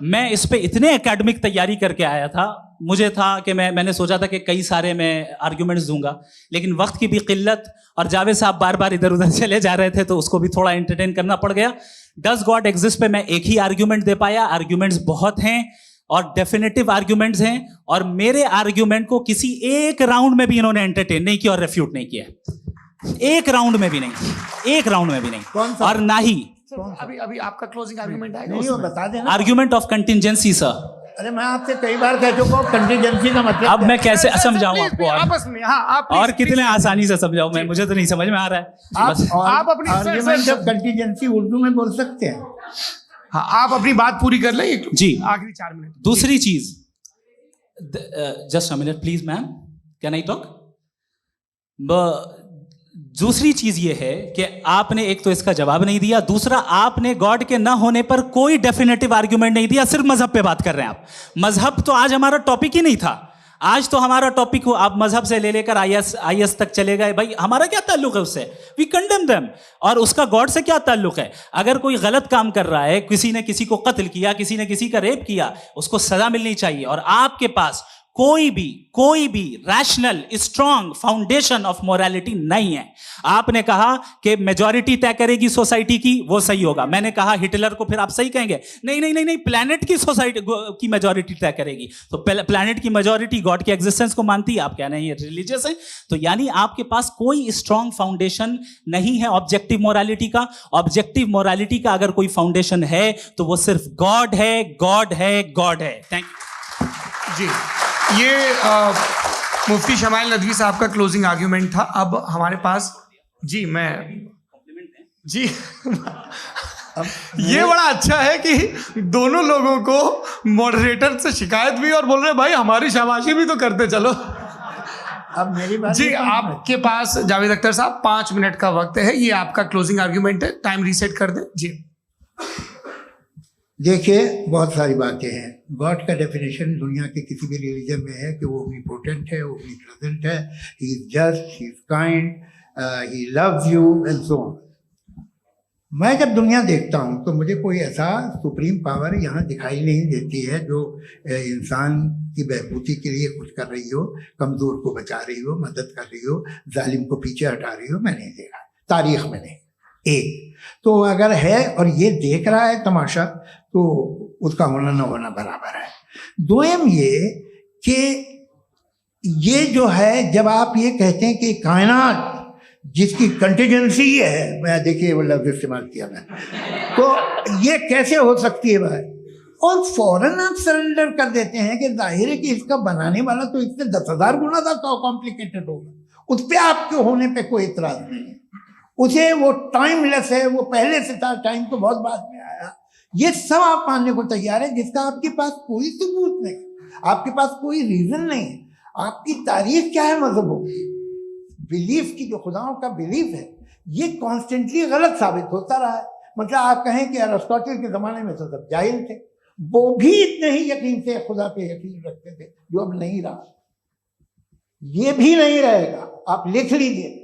मैं इस पे इतने एकेडमिक तैयारी करके आया था, मुझे था कि मैंने सोचा था कि कई सारे मैं आर्ग्यूमेंट्स दूंगा, लेकिन वक्त की भी किल्लत और जावेद साहब बार बार इधर उधर चले जा रहे थे तो उसको भी थोड़ा एंटरटेन करना पड़ गया। डज गॉड एग्जिस्ट पे मैं एक ही आर्ग्यूमेंट दे पाया। आर्ग्यूमेंट्स बहुत हैं और डेफिनेटिव आर्ग्यूमेंट्स हैं, और मेरे आर्ग्यूमेंट को किसी एक राउंड में भी इन्होंने एंटरटेन नहीं किया और रेफ्यूट नहीं किया। एक राउंड में भी नहीं, एक राउंड में भी नहीं। और ना ही अभी आपका क्लोजिंग आर्ग्यूमेंट आएगा, नहीं, वो बता देना। Argument of contingency sir. अरे मैं आपसे कई बार कह चुका हूँ कंटीजेंसी का मतलब। अब मैं कैसे समझाऊं आपको? आपस में हाँ, आप और कितने आसानी से समझाऊं मैं, मुझे तो नहीं समझ में आ रहा है। आप अपनी आर्ग्यूमेंट ऑफ कंटीजेंसी उर्दू में बोल सकते हैं। हाँ, आप अपनी बात पूरी कर लें जी, आखिरी 4 मिनट। दूसरी चीज, just a minute please ma'am, can I talk? दूसरी चीज ये है कि आपने एक तो इसका जवाब नहीं दिया, दूसरा आपने गॉड के ना होने पर कोई डेफिनेटिव आर्ग्यूमेंट नहीं दिया, सिर्फ मजहब पे बात कर रहे हैं आप। मजहब तो आज हमारा टॉपिक ही नहीं था। आज तो हमारा टॉपिक हो, आप मजहब से ले लेकर आईएस तक चले गए। भाई हमारा क्या ताल्लुक है उससे? We condemn them. और उसका गॉड से क्या ताल्लुक है? अगर कोई गलत काम कर रहा है, किसी ने किसी को कत्ल किया, किसी ने किसी का रेप किया, उसको सजा मिलनी चाहिए। और आपके पास कोई भी rational strong foundation of morality नहीं है। आपने कहा कि मेजॉरिटी तय करेगी सोसाइटी की, वो सही होगा। मैंने कहा हिटलर को फिर आप सही कहेंगे? नहीं, प्लैनेट की सोसाइटी की मेजॉरिटी तय करेगी। तो प्लैनेट की मेजॉरिटी गॉड के एग्जिस्टेंस को मानती है, आप कह रहे हैं ये रिलीजियस है। तो यानी आपके पास कोई स्ट्रॉन्ग फाउंडेशन नहीं है ऑब्जेक्टिव मोरालिटी का। ऑब्जेक्टिव मोरालिटी का अगर कोई फाउंडेशन है तो वो सिर्फ गॉड है, गॉड है, गॉड है। थैंक यू जी। ये मुफ्ती शमाइल नदवी साहब का क्लोजिंग आर्ग्यूमेंट था। अब हमारे पास जी ये बड़ा अच्छा है कि दोनों लोगों को मॉडरेटर से शिकायत भी और बोल रहे हैं भाई हमारी शाबाशी भी तो करते चलो। अब मेरी बात जी, आपके पास जावेद अख्तर साहब 5 मिनट का वक्त है, ये आपका क्लोजिंग आर्ग्यूमेंट है। टाइम रीसेट कर दें जी। देखिए, बहुत सारी बातें हैं। गॉड का डेफिनेशन दुनिया के किसी भी रिलीजन में है कि वो ओमनीपोटेंट है, वो ओमनीप्रेजेंट है, he is just, he is kind, he loves you and so on. मैं जब दुनिया देखता हूँ तो मुझे कोई ऐसा सुप्रीम पावर यहाँ दिखाई नहीं देती है जो इंसान की बहबूदी के लिए कुछ कर रही हो, कमज़ोर को बचा रही हो, मदद कर रही हो, जालिम को पीछे हटा रही हो। मैं नहीं देखा, तारीख में नहीं। एक तो अगर है और ये देख रहा है तमाशा, तो उसका होना न होना बराबर है। दोयम ये कि ये जो है, जब आप ये कहते हैं कि कायनात जिसकी कंटीजेंसी है, मैं देखिए वो लफ्ज़ इस्तेमाल किया मैं, तो ये कैसे हो सकती है भाई? और फौरन आप सरेंडर कर देते हैं कि जाहिर है कि इसका बनाने वाला तो इससे 10,000 गुना ज़्यादा कॉम्प्लिकेटेड होगा। उस पर आपके होने पे कोई इतराज नहीं है। उसे वो टाइमलेस है, वो पहले से था, टाइम तो बहुत बाद में आया, ये सब आप मानने को तैयार है, जिसका आपके पास कोई सबूत नहीं, आपके पास कोई रीजन नहीं है। आपकी तारीफ क्या है मजहबों की? बिलीफ की, जो खुदाओं का बिलीफ है, ये कॉन्स्टेंटली गलत साबित होता रहा है। मतलब आप कहें कि अरिस्टोटल के ज़माने में तो सब जाहिल थे, वो भी इतने ही यकीन से खुदा पे यकीन रखते थे, जो अब नहीं रहा, ये भी नहीं रहेगा, आप लिख लीजिए।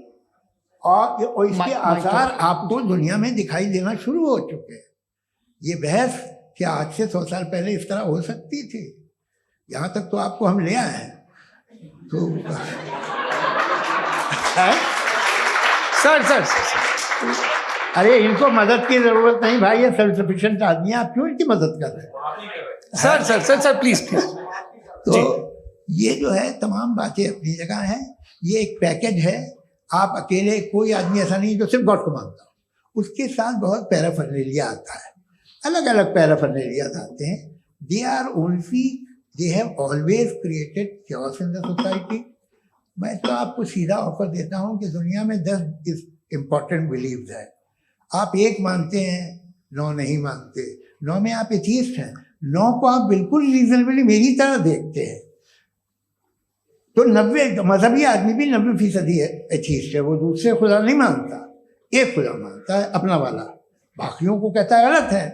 और इसके आसार आपको दुनिया में दिखाई देना शुरू हो चुके हैं। ये बहस क्या आज से 100 साल पहले इस तरह हो सकती थी? यहाँ तक तो आपको हम ले आए हैं। तो सर अरे इनको मदद की जरूरत नहीं भाई, ये सेल्फ सफिशिएंट आदमी है, आप क्यों इनकी मदद कर रहे हैं? Sir please. तो ये जो है तमाम बातें अपनी जगह हैं, ये एक पैकेज है। आप अकेले, कोई आदमी ऐसा नहीं जो सिर्फ गॉड को मानता हो, उसके साथ बहुत पैराफर्नेलिया आता है, अलग अलग पैराफर्नेलिया आते हैं। They have always created chaos in the society. मैं तो आपको सीधा ऑफर देता हूँ कि दुनिया में 10 इम्पोर्टेंट बिलीव्स है। आप एक मानते हैं, 9 नहीं मानते, 9 में आप एथीस्ट हैं, 9 को आप बिल्कुल रीजनेबली मेरी तरह देखते हैं। तो 90 मजहबी आदमी भी 90% एथीस्ट है, वो दूसरे खुदा नहीं मानता, एक खुदा मानता है अपना वाला, बाकियों को कहता है गलत है।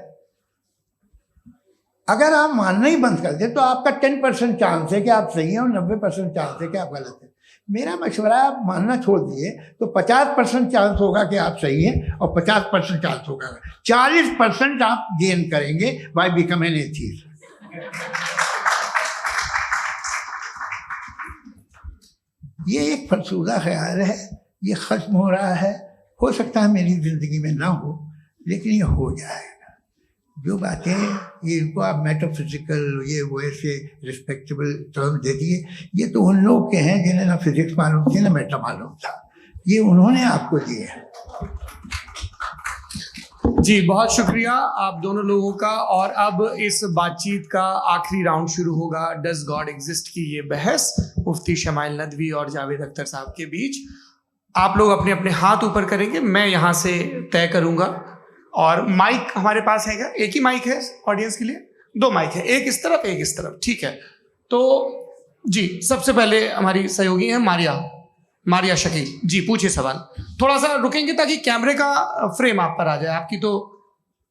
अगर आप मानना ही बंद कर दे तो आपका 10% चांस है कि आप सही हैं और 90% चांस है कि आप गलत हैं। मेरा मशवरा है, आप मानना छोड़ दिए तो 50% चांस होगा कि आप सही हैं और 50% चांस होगा, 40% आप गेन करेंगे बाय बिकम एन एथीस्ट। ये एक फरसूदा ख्याल है, ये खत्म हो रहा है। हो सकता है मेरी जिंदगी में ना हो, लेकिन ये हो जाएगा। जो बातें ये इनको आप मेटाफिजिकल, ये वो ऐसे रिस्पेक्टेबल टर्म दे दिए, ये तो उन लोग के हैं जिन्हें ना फिजिक्स मालूम थी ना मेटा मालूम था, ये उन्होंने आपको दिए हैं। जी बहुत शुक्रिया आप दोनों लोगों का। और अब इस बातचीत का आखिरी राउंड शुरू होगा, डज गॉड एग्जिस्ट की ये बहस मुफ्ती शमाइल नदवी और जावेद अख्तर साहब के बीच। आप लोग अपने अपने हाथ ऊपर करेंगे, मैं यहाँ से तय करूँगा। और माइक हमारे पास है क्या? एक ही माइक है ऑडियंस के लिए? 2 माइक है, एक इस तरफ एक इस तरफ, ठीक है। तो जी सबसे पहले हमारी सहयोगी है मारिया शकील जी, पूछिए सवाल। थोड़ा सा रुकेंगे ताकि कैमरे का फ्रेम आप पर आ जाए, आपकी तो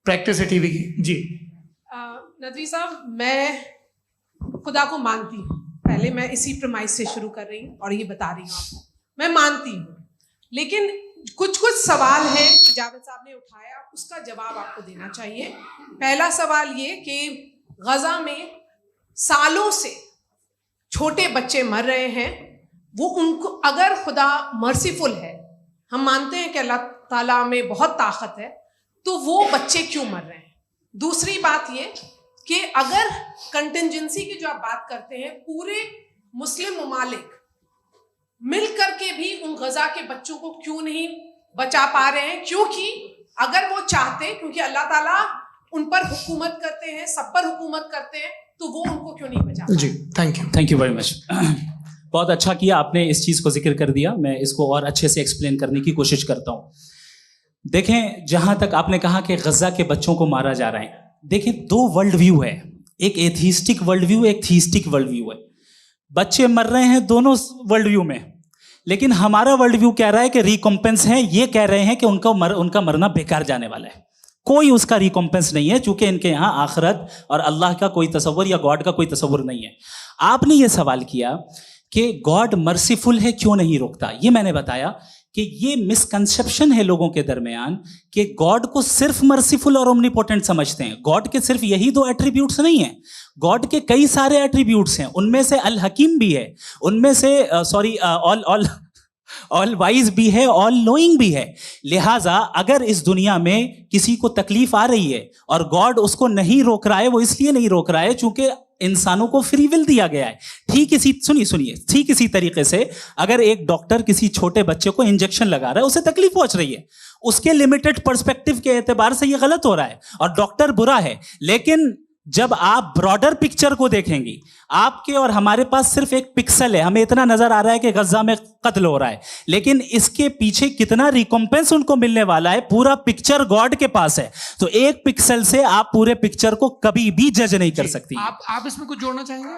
प्रैक्टिस है टीवी की। जी नदवी साहब, मैं खुदा को मानती हूँ, पहले मैं इसी प्रमाइस से शुरू कर रही हूँ और ये बता रही हूँ आपको, मैं मानती हूँ, लेकिन कुछ सवाल हैं जो जावेद साहब ने उठाया, उसका जवाब आपको देना चाहिए। पहला सवाल ये कि गजा में सालों से छोटे बच्चे मर रहे हैं, वो उनको, अगर खुदा मर्सीफुल है, हम मानते हैं कि अल्लाह ताला में बहुत ताकत है, तो वो बच्चे क्यों मर रहे हैं? दूसरी बात ये कि अगर कंटिजेंसी की जो आप बात करते हैं, पूरे मुस्लिम ममालिक मिल करके भी उन गजा के बच्चों को क्यों नहीं बचा पा रहे हैं? क्योंकि अगर वो चाहते, क्योंकि अल्लाह ताला उन पर हुकूमत करते हैं, सब पर हुकूमत करते हैं, तो वो उनको क्यों नहीं बचा? जी थैंक यू वेरी मच। बहुत अच्छा किया आपने इस चीज़ को जिक्र कर दिया, मैं इसको और अच्छे से एक्सप्लेन करने की कोशिश करता हूँ। देखें, जहाँ तक आपने कहा कि गजा के बच्चों को मारा जा रहा है, देखें 2 वर्ल्ड व्यू है, एक एथीस्टिक वर्ल्ड व्यू, एक थीस्टिक वर्ल्ड व्यू है। बच्चे मर रहे हैं दोनों वर्ल्ड व्यू में, लेकिन हमारा वर्ल्ड व्यू कह रहा है कि रिकॉम्पेंस है, ये कह रहे हैं कि उनका मरना बेकार जाने वाला है, कोई उसका रिकॉम्पेंस नहीं है, चूंकि इनके यहाँ आखिरत और अल्लाह का कोई तसव्वुर या गॉड का कोई तसव्वुर नहीं है। आपने ये सवाल किया कि गॉड मर्सीफुल है, क्यों नहीं रोकता? ये मैंने बताया कि ये मिसकंसेप्शन है लोगों के दरमियान कि गॉड को सिर्फ मर्सीफुल और ओमनीपोटेंट समझते हैं। गॉड के सिर्फ यही 2 एट्रीब्यूट्स नहीं हैं, गॉड के कई सारे एट्रीब्यूट्स हैं, उनमें से अल हकीम भी है, उनमें से ऑल वाइज भी है, ऑल नोइंग भी है। लिहाजा अगर इस दुनिया में किसी को तकलीफ आ रही है और गॉड उसको नहीं रोक रहा है, वो इसलिए नहीं रोक रहा है चूंकि इंसानों को फ्री विल दिया गया है। ठीक इसी तरीके से अगर एक डॉक्टर किसी छोटे बच्चे को इंजेक्शन लगा रहा है, उसे तकलीफ पहुंच रही है, उसके लिमिटेड पर्सपेक्टिव के एतबार से ये गलत हो रहा है और डॉक्टर बुरा है, लेकिन जब आप ब्रॉडर पिक्चर को देखेंगी, आपके और हमारे पास सिर्फ एक पिक्सल है, हमें इतना नजर आ रहा है कि गजा में कत्ल हो रहा है, लेकिन इसके पीछे कितना रिकॉम्पेंस उनको मिलने वाला है, पूरा पिक्चर गॉड के पास है। तो एक पिक्सल से आप पूरे पिक्चर को कभी भी जज नहीं कर सकती। आप इसमें कुछ जोड़ना चाहेंगे?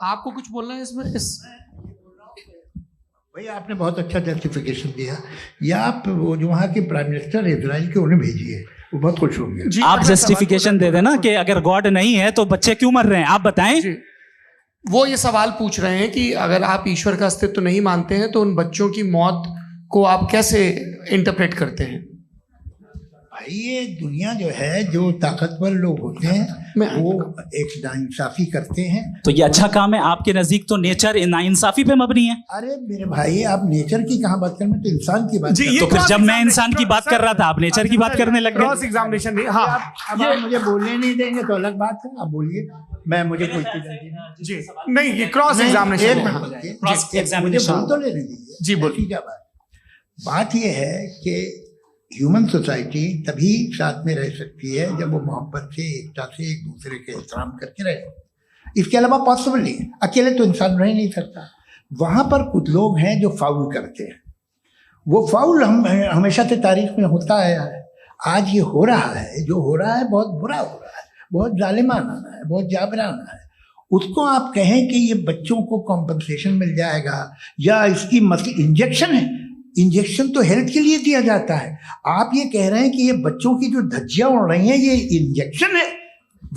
आपको कुछ बोलना है इसमें? भैया आपने बहुत अच्छा जस्टिफिकेशन दिया। या आप वो जो वहाँ के प्राइम मिनिस्टर इजराइल के उन्हें भेजिए, वो बहुत खुश होंगे। आप जस्टिफिकेशन दे देना कि अगर गॉड नहीं है तो बच्चे क्यों मर रहे हैं, आप बताएं। वो ये सवाल पूछ रहे हैं कि अगर आप ईश्वर का अस्तित्व नहीं मानते हैं तो उन बच्चों की मौत को आप कैसे इंटरप्रेट करते हैं? भाई ये दुनिया जो है, जो ताकतवर लोग होते हैं वो एक नाइंसाफी करते हैं। तो ये अच्छा काम है आपके नजदीक, तो नेचर नाइंसाफी पे मबनी है। अरे मेरे भाई, आप नेचर की कहाँ बात कर रहे हैं, तो इंसान की बात कर रहे हैं। तो फिर जब मैं इंसान की बात कर रहा था, आप नेचर की बात करने लग गए। क्रॉस एग्जामिनेशन नहीं। हाँ, अब आप मुझे बोलने नहीं देंगे तो अलग बात है, आप बोलिए, मैं मुझे कोई चीज जी नहीं, ये क्रॉस एग्जामिनेशन मुझे बोल तो लेने दीजिए। जी बोलिए। क्या बात ये है कि ह्यूमन सोसाइटी तभी साथ में रह सकती है जब वो मोहब्बत से, एकता से, एक दूसरे के एहतराम करके रहे। इसके अलावा पॉसिबल नहीं है, अकेले तो इंसान रह नहीं सकता। वहाँ पर कुछ लोग हैं जो फाउल करते हैं। वो फाउल हम हमेशा से तारीख में होता आया है। आज ये हो रहा है, जो हो रहा है बहुत बुरा हो रहा है, बहुत जालिमाना है, बहुत जाबराना है। उसको आप कहें कि ये बच्चों को कॉम्पनसेशन मिल जाएगा या इसकी इंजेक्शन है, इंजेक्शन तो हेल्थ के लिए दिया जाता है। आप ये कह रहे हैं कि ये बच्चों की जो धज्जियां उड़ रही हैं ये इंजेक्शन है,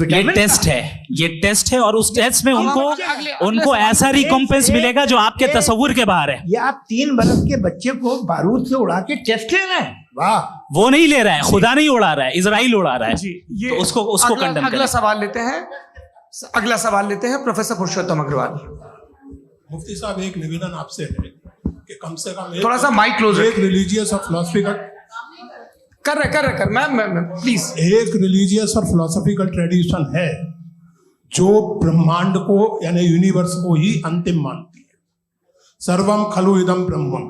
ये टेस्ट है, ये टेस्ट है, और उस टेस्ट में उनको ऐसा रिकॉम्पेंस मिलेगा जो आपके तस्वुर के बाहर है। ये आप 3 बरस के बच्चे को बारूद से उड़ा के टेस्ट ले रहे हैं। वाह, वो नहीं ले रहा है, खुदा नहीं उड़ा रहा है, इजराइल उड़ा रहा है। ये तो उसको कंडेम अगला सवाल लेते हैं। अगला सवाल लेते हैं प्रोफेसर पुरुषोत्तम अग्रवाल। मुफ्ती साहब, एक निवेदन आपसे है कि कम से कम थोड़ा सा माइक क्लोज, एक रिलीजियस और फिलोसफिकल कर मैं प्लीज। एक रिलीजियस और फिलोसफिकल ट्रेडिशन है जो ब्रह्मांड को यानी यूनिवर्स को ही अंतिम मानती है। सर्वम खलु इदम ब्रह्मम,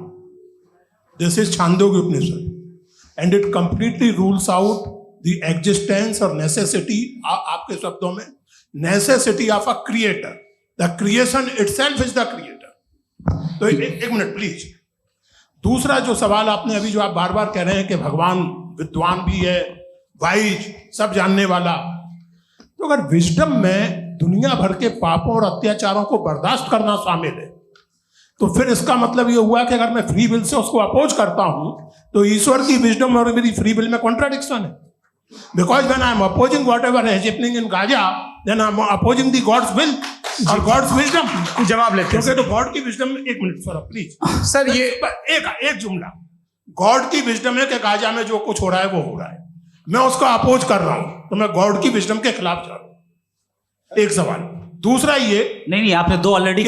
this is Chandogya Upanishad, and it completely rules out the existence और नेसेसिटी, आपके शब्दों में necessity of a creator. The creation itself is the creator. तो एक मिनट प्लीज। दूसरा जो सवाल आपने अभी, जो आप बार बार कह रहे हैं कि भगवान विद्वान भी है, वाइज, सब जानने वाला, तो अगर विजडम में दुनिया भर के पापों और अत्याचारों को बर्दाश्त करना शामिल है, तो फिर इसका मतलब ये हुआ कि अगर मैं फ्री विल से उसको अपोज करता हूं तो ईश्वर की विजडम और मेरी फ्री विल में कॉन्ट्राडिक्शन है। Because when I am opposing whatever is happening in Gaza, then I am opposing the God's will और गॉड्स विजडम। जवाब लेते हैं। क्योंकि तो गॉड की विजडम, एक मिनट सर प्लीज सर, ये एक जुमला, गॉड की विजडम है कि गाजा में जो कुछ हो रहा है वो हो रहा है, मैं उसको अपोज कर रहा हूं, तो मैं गॉड की विजडम के खिलाफ जा रहा हूं। एक सवाल। दूसरा ये नहीं, आपने 2 ऑलरेडी।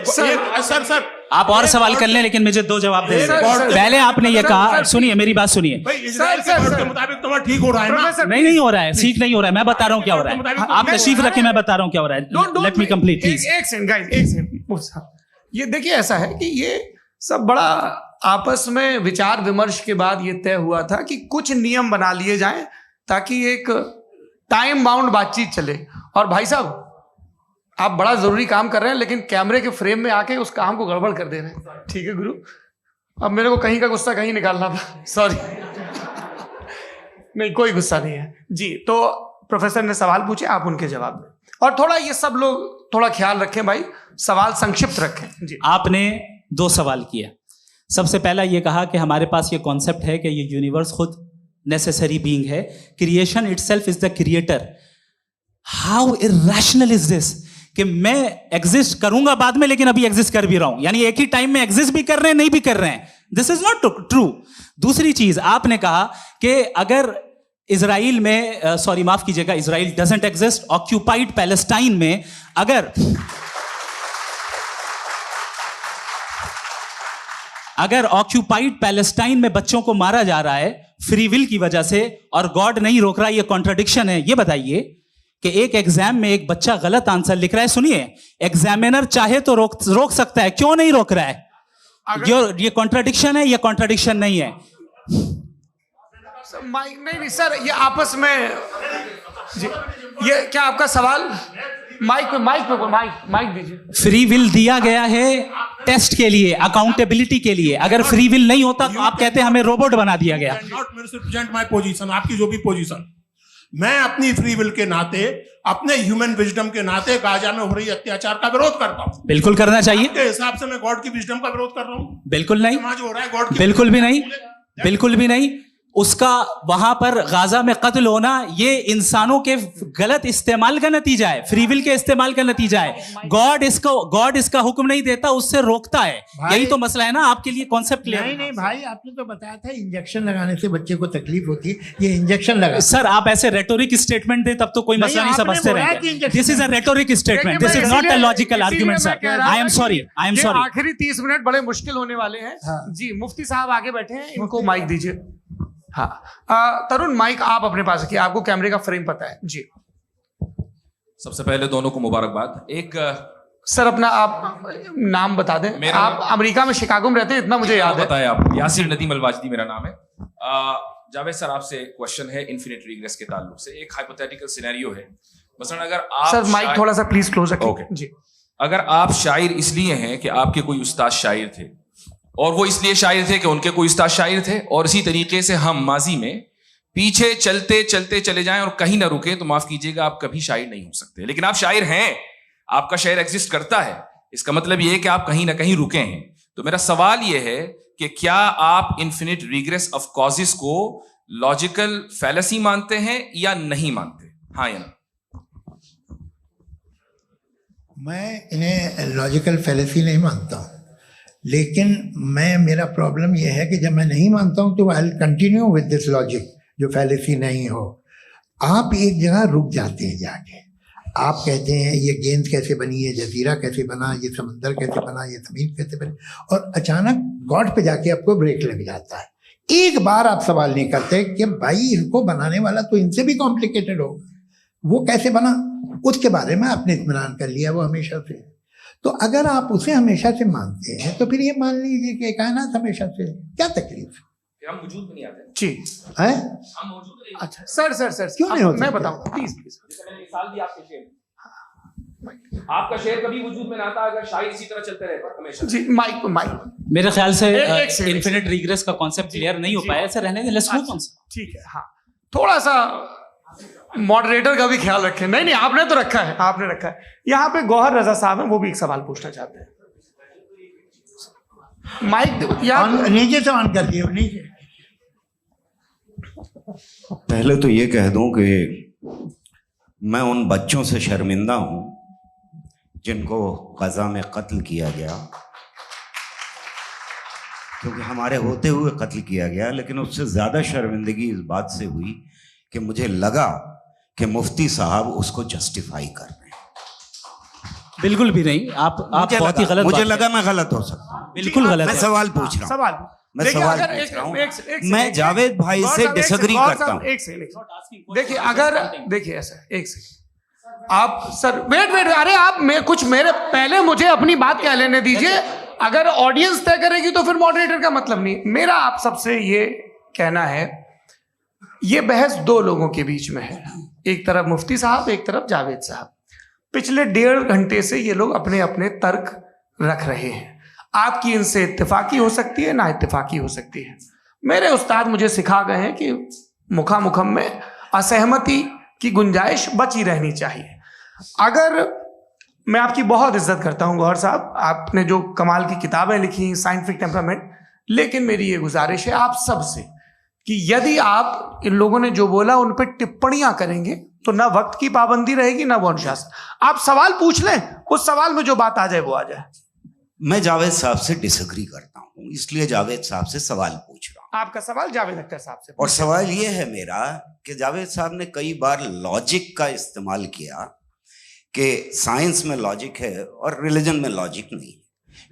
सर आप और सवाल कर लें, लेकिन मुझे 2 जवाब दे। पहले आपने ये कहा, सुनिए मेरी बात सुनिए। इजराइल के गॉड के मुताबिक तुम्हारा ठीक हो रहा है ना? नहीं हो रहा है, ठीक नहीं हो रहा है। मैं बता रहा हूँ क्या हो रहा है, आप तशरीफ रखें, मैं बता रहा हूँ क्या हो रहा है। Let me complete please. एक सेकंड गाइस, एक सेकंड। ये देखिए, ऐसा है कि ये सब बड़ा आपस में विचार विमर्श के बाद ये तय हुआ था कि कुछ नियम बना लिए जाएं ताकि एक टाइम बाउंड बातचीत चले। और भाई साहब, आप बड़ा जरूरी काम कर रहे हैं लेकिन कैमरे के फ्रेम में आके उस काम को गड़बड़ कर दे रहे हैं। ठीक है गुरु, अब मेरे को कहीं का गुस्सा कहीं निकालना था, सॉरी। नहीं, कोई गुस्सा नहीं है जी। तो प्रोफेसर ने सवाल पूछे, आप उनके जवाब दें, और थोड़ा ये सब लोग थोड़ा ख्याल रखें भाई, सवाल संक्षिप्त रखें जी। आपने 2 सवाल किया। सबसे पहला ये कहा कि हमारे पास ये कॉन्सेप्ट है कि ये यूनिवर्स खुद नेसेसरी बीइंग है, creation itself is the creator. How irrational is this कि मैं एग्जिस्ट करूंगा बाद में, लेकिन अभी एग्जिस्ट कर भी रहा हूं, यानी एक ही टाइम में एग्जिस्ट भी कर रहे हैं, नहीं भी कर रहे हैं। This is not true. दूसरी चीज, आपने कहा कि अगर इजराइल में, सॉरी माफ कीजिएगा, Israel doesn't exist, occupied Palestine में अगर ऑक्यूपाइड पैलेस्टाइन में बच्चों को मारा जा रहा है फ्री विल की वजह से और गॉड नहीं रोक रहा, ये कॉन्ट्रडिक्शन है। ये बताइए कि एक एग्जाम में एक बच्चा गलत आंसर लिख रहा है, सुनिए, एग्जामिनर चाहे तो रोक सकता है, क्यों नहीं रोक रहा है? ये कॉन्ट्रडिक्शन है, ये कॉन्ट्रडिक्शन नहीं है। नहीं सर, ये आपस में जी ये क्या आपका सवाल? माइक पे माइक दीजिए। फ्री विल दिया गया है टेस्ट के लिए, अकाउंटेबिलिटी के लिए। अगर फ्री विल नहीं होता तो आप कहते हैं हमें रोबोट बना दिया गया। नॉट मिसरिप्रेजेंट माय पोजीशन, आपकी जो भी पोजीशन, मैं अपनी फ्री विल के नाते, अपने ह्यूमन विजडम के नाते गाजा में हो रही अत्याचार का विरोध करता हूं। बिल्कुल करना चाहिए। के हिसाब से मैं गॉड की विजडम का विरोध कर रहा हूं? बिल्कुल नहीं, समाज हो रहा है गॉड की, बिल्कुल भी नहीं, बिल्कुल भी नहीं। उसका वहां पर गाजा में कत्ल होना ये इंसानों के गलत इस्तेमाल का नतीजा है, फ्री विल के इस्तेमाल का नतीजा है। गॉड इसका हुक्म नहीं देता, उससे रोकता है। यही तो मसला है ना। आपके लिए कॉन्सेप्ट क्लियर? नहीं भाई, आपने तो बताया था इंजेक्शन लगाने से बच्चे को तकलीफ होती है, ये इंजेक्शन लगा। सर आप ऐसे रेटोरिक स्टेटमेंट दे तब तो कोई मसला नहीं समझते रहेंगे। This is a rhetoric statement, this is not a logical argument sir. I am sorry. आखिरी 30 मिनट बड़े मुश्किल होने वाले हैं। जी मुफ्ती साहब आगे बैठे हैं, इनको माइक दीजिए। हाँ तरुण, माइक आप अपने पास रखिए, आपको कैमरे का फ्रेम पता है जी। सबसे पहले दोनों को मुबारकबाद। एक सर अपना आप नाम बता दें। आप अमेरिका में शिकागो में रहते हैं, इतना मुझे याद है। बताया आप, यासिर नदीम अलवाजदी मेरा नाम है। जावेद सर आपसे क्वेश्चन है इन्फिनिट रिग्रेस के ताल्लुक से। एक हाइपोथेटिकल सिनेरियो है, मसलन अगर आप सर माइक थोड़ा सा प्लीज क्लोज रखिए जी। अगर आप शायर इसलिए हैं कि आपके कोई उस्ताद शायर थे, और वो इसलिए शायर थे कि उनके कोई उस्ताद शायर थे, और इसी तरीके से हम माजी में पीछे चलते चलते चले जाएं और कहीं ना रुके, तो माफ कीजिएगा आप कभी शायर नहीं हो सकते। लेकिन आप शायर हैं, आपका शायर एग्जिस्ट करता है, इसका मतलब ये है कि आप कहीं ना कहीं रुके हैं। तो मेरा सवाल ये है कि क्या आप इन्फिनिट रिग्रेस ऑफ कॉजेस को लॉजिकल फैलेसी मानते हैं या नहीं मानते? हाँ या ना? मैं इन्हें लॉजिकल फैलेसी नहीं मानता हूँ, लेकिन मेरा प्रॉब्लम यह है कि जब मैं नहीं मानता हूँ तो I will continue with this logic जो फैलेसी नहीं हो। आप एक जगह रुक जाते हैं जाके, आप कहते हैं ये गेंद कैसे बनी, ये जजीरा कैसे बना, ये समंदर कैसे बना, ये जमीन कैसे बनी, और अचानक गॉड पे जाके आपको ब्रेक लग जाता है। एक बार आप सवाल नहीं करते कि भाई इनको बनाने वाला तो इनसे भी कॉम्प्लिकेटेड होगा, वो कैसे बना, उसके बारे में आपने इत्मीनान कर लिया वो हमेशा से। तो अगर आप उसे हमेशा से मानते हैं तो फिर ये मान लीजिए कि कायनात हमेशा से, क्या तकलीफ हम वजूद में नहीं आते जी है? हम मौजूद नहीं। अच्छा सर क्यों नहीं होता? मैं बताऊं प्लीज। जैसे मैंने मिसाल दी आपके शेर, आपका शेर कभी वजूद में ना आता अगर शायर इसी तरह चलते रहते हमेशा। जी माइक मेरे ख्याल से एक सेकंड। इन्फिनिट रिग्रेस का कॉन्सेप्ट क्लियर नहीं हो पाया। ऐसे रहने दें, लेट्स मूव ऑन। ठीक है। हाँ थोड़ा सा मॉडरेटर का भी ख्याल रखें। नहीं आपने तो रखा है, आपने रखा है। यहाँ पे गौहर रजा साहब हैं, वो भी एक सवाल पूछना चाहते हैं। माइक नीचे से ऑन कर दिए नीचे। पहले तो ये कह दूं कि मैं उन बच्चों से शर्मिंदा हूं जिनको गजा में कत्ल किया गया, क्योंकि हमारे होते हुए कत्ल किया गया। लेकिन उससे ज्यादा शर्मिंदगी इस बात से हुई कि मुझे लगा कि मुफ्ती साहब उसको जस्टिफाई कर रहे हैं। बिल्कुल भी नहीं। आप बहुत ही गलत। मुझे लगा मैं गलत हो सकता हूं। बिल्कुल गलत। मैं सवाल पूछ रहा हूं। सवाल मैं सवाल पूछ रहा हूं। मैं जावेद भाई से डिसएग्री करता हूं। एक सेकंड देखिए, अगर देखिए ऐसा एक सेकंड आप सर वेट अरे आप कुछ मेरे पहले मुझे अपनी बात कह लेने दीजिए। अगर ऑडियंस तय करेगी तो फिर मॉडरेटर का मतलब नहीं। मेरा आप सबसे ये कहना है, ये बहस दो लोगों के बीच में है, एक तरफ मुफ्ती साहब, एक तरफ जावेद साहब। पिछले 1.5 घंटे से ये लोग अपने अपने तर्क रख रहे हैं। आपकी इनसे इत्तेफाकी हो सकती है, ना इत्तेफाकी हो सकती है। मेरे उस्ताद मुझे सिखा गए हैं कि मुखामुखम में असहमति की गुंजाइश बची रहनी चाहिए। अगर मैं आपकी बहुत इज्जत करता हूं गौहर साहब, आपने जो कमाल की किताबें लिखी साइंटिफिक टेम्परामेंट, लेकिन मेरी ये गुजारिश है आप सबसे कि यदि आप इन लोगों ने जो बोला उन पर टिप्पणियां करेंगे तो ना वक्त की पाबंदी रहेगी ना वो अनुशासन। आप सवाल पूछ लें, उस सवाल में जो बात आ जाए वो आ जाए। मैं जावेद साहब से डिसएग्री करता हूं, इसलिए जावेद साहब से सवाल पूछ रहा हूं। आपका सवाल जावेद अख्तर साहब से। और सवाल ये है मेरा कि जावेद साहब ने कई बार लॉजिक का इस्तेमाल किया कि साइंस में लॉजिक है और रिलीजन में लॉजिक नहीं है।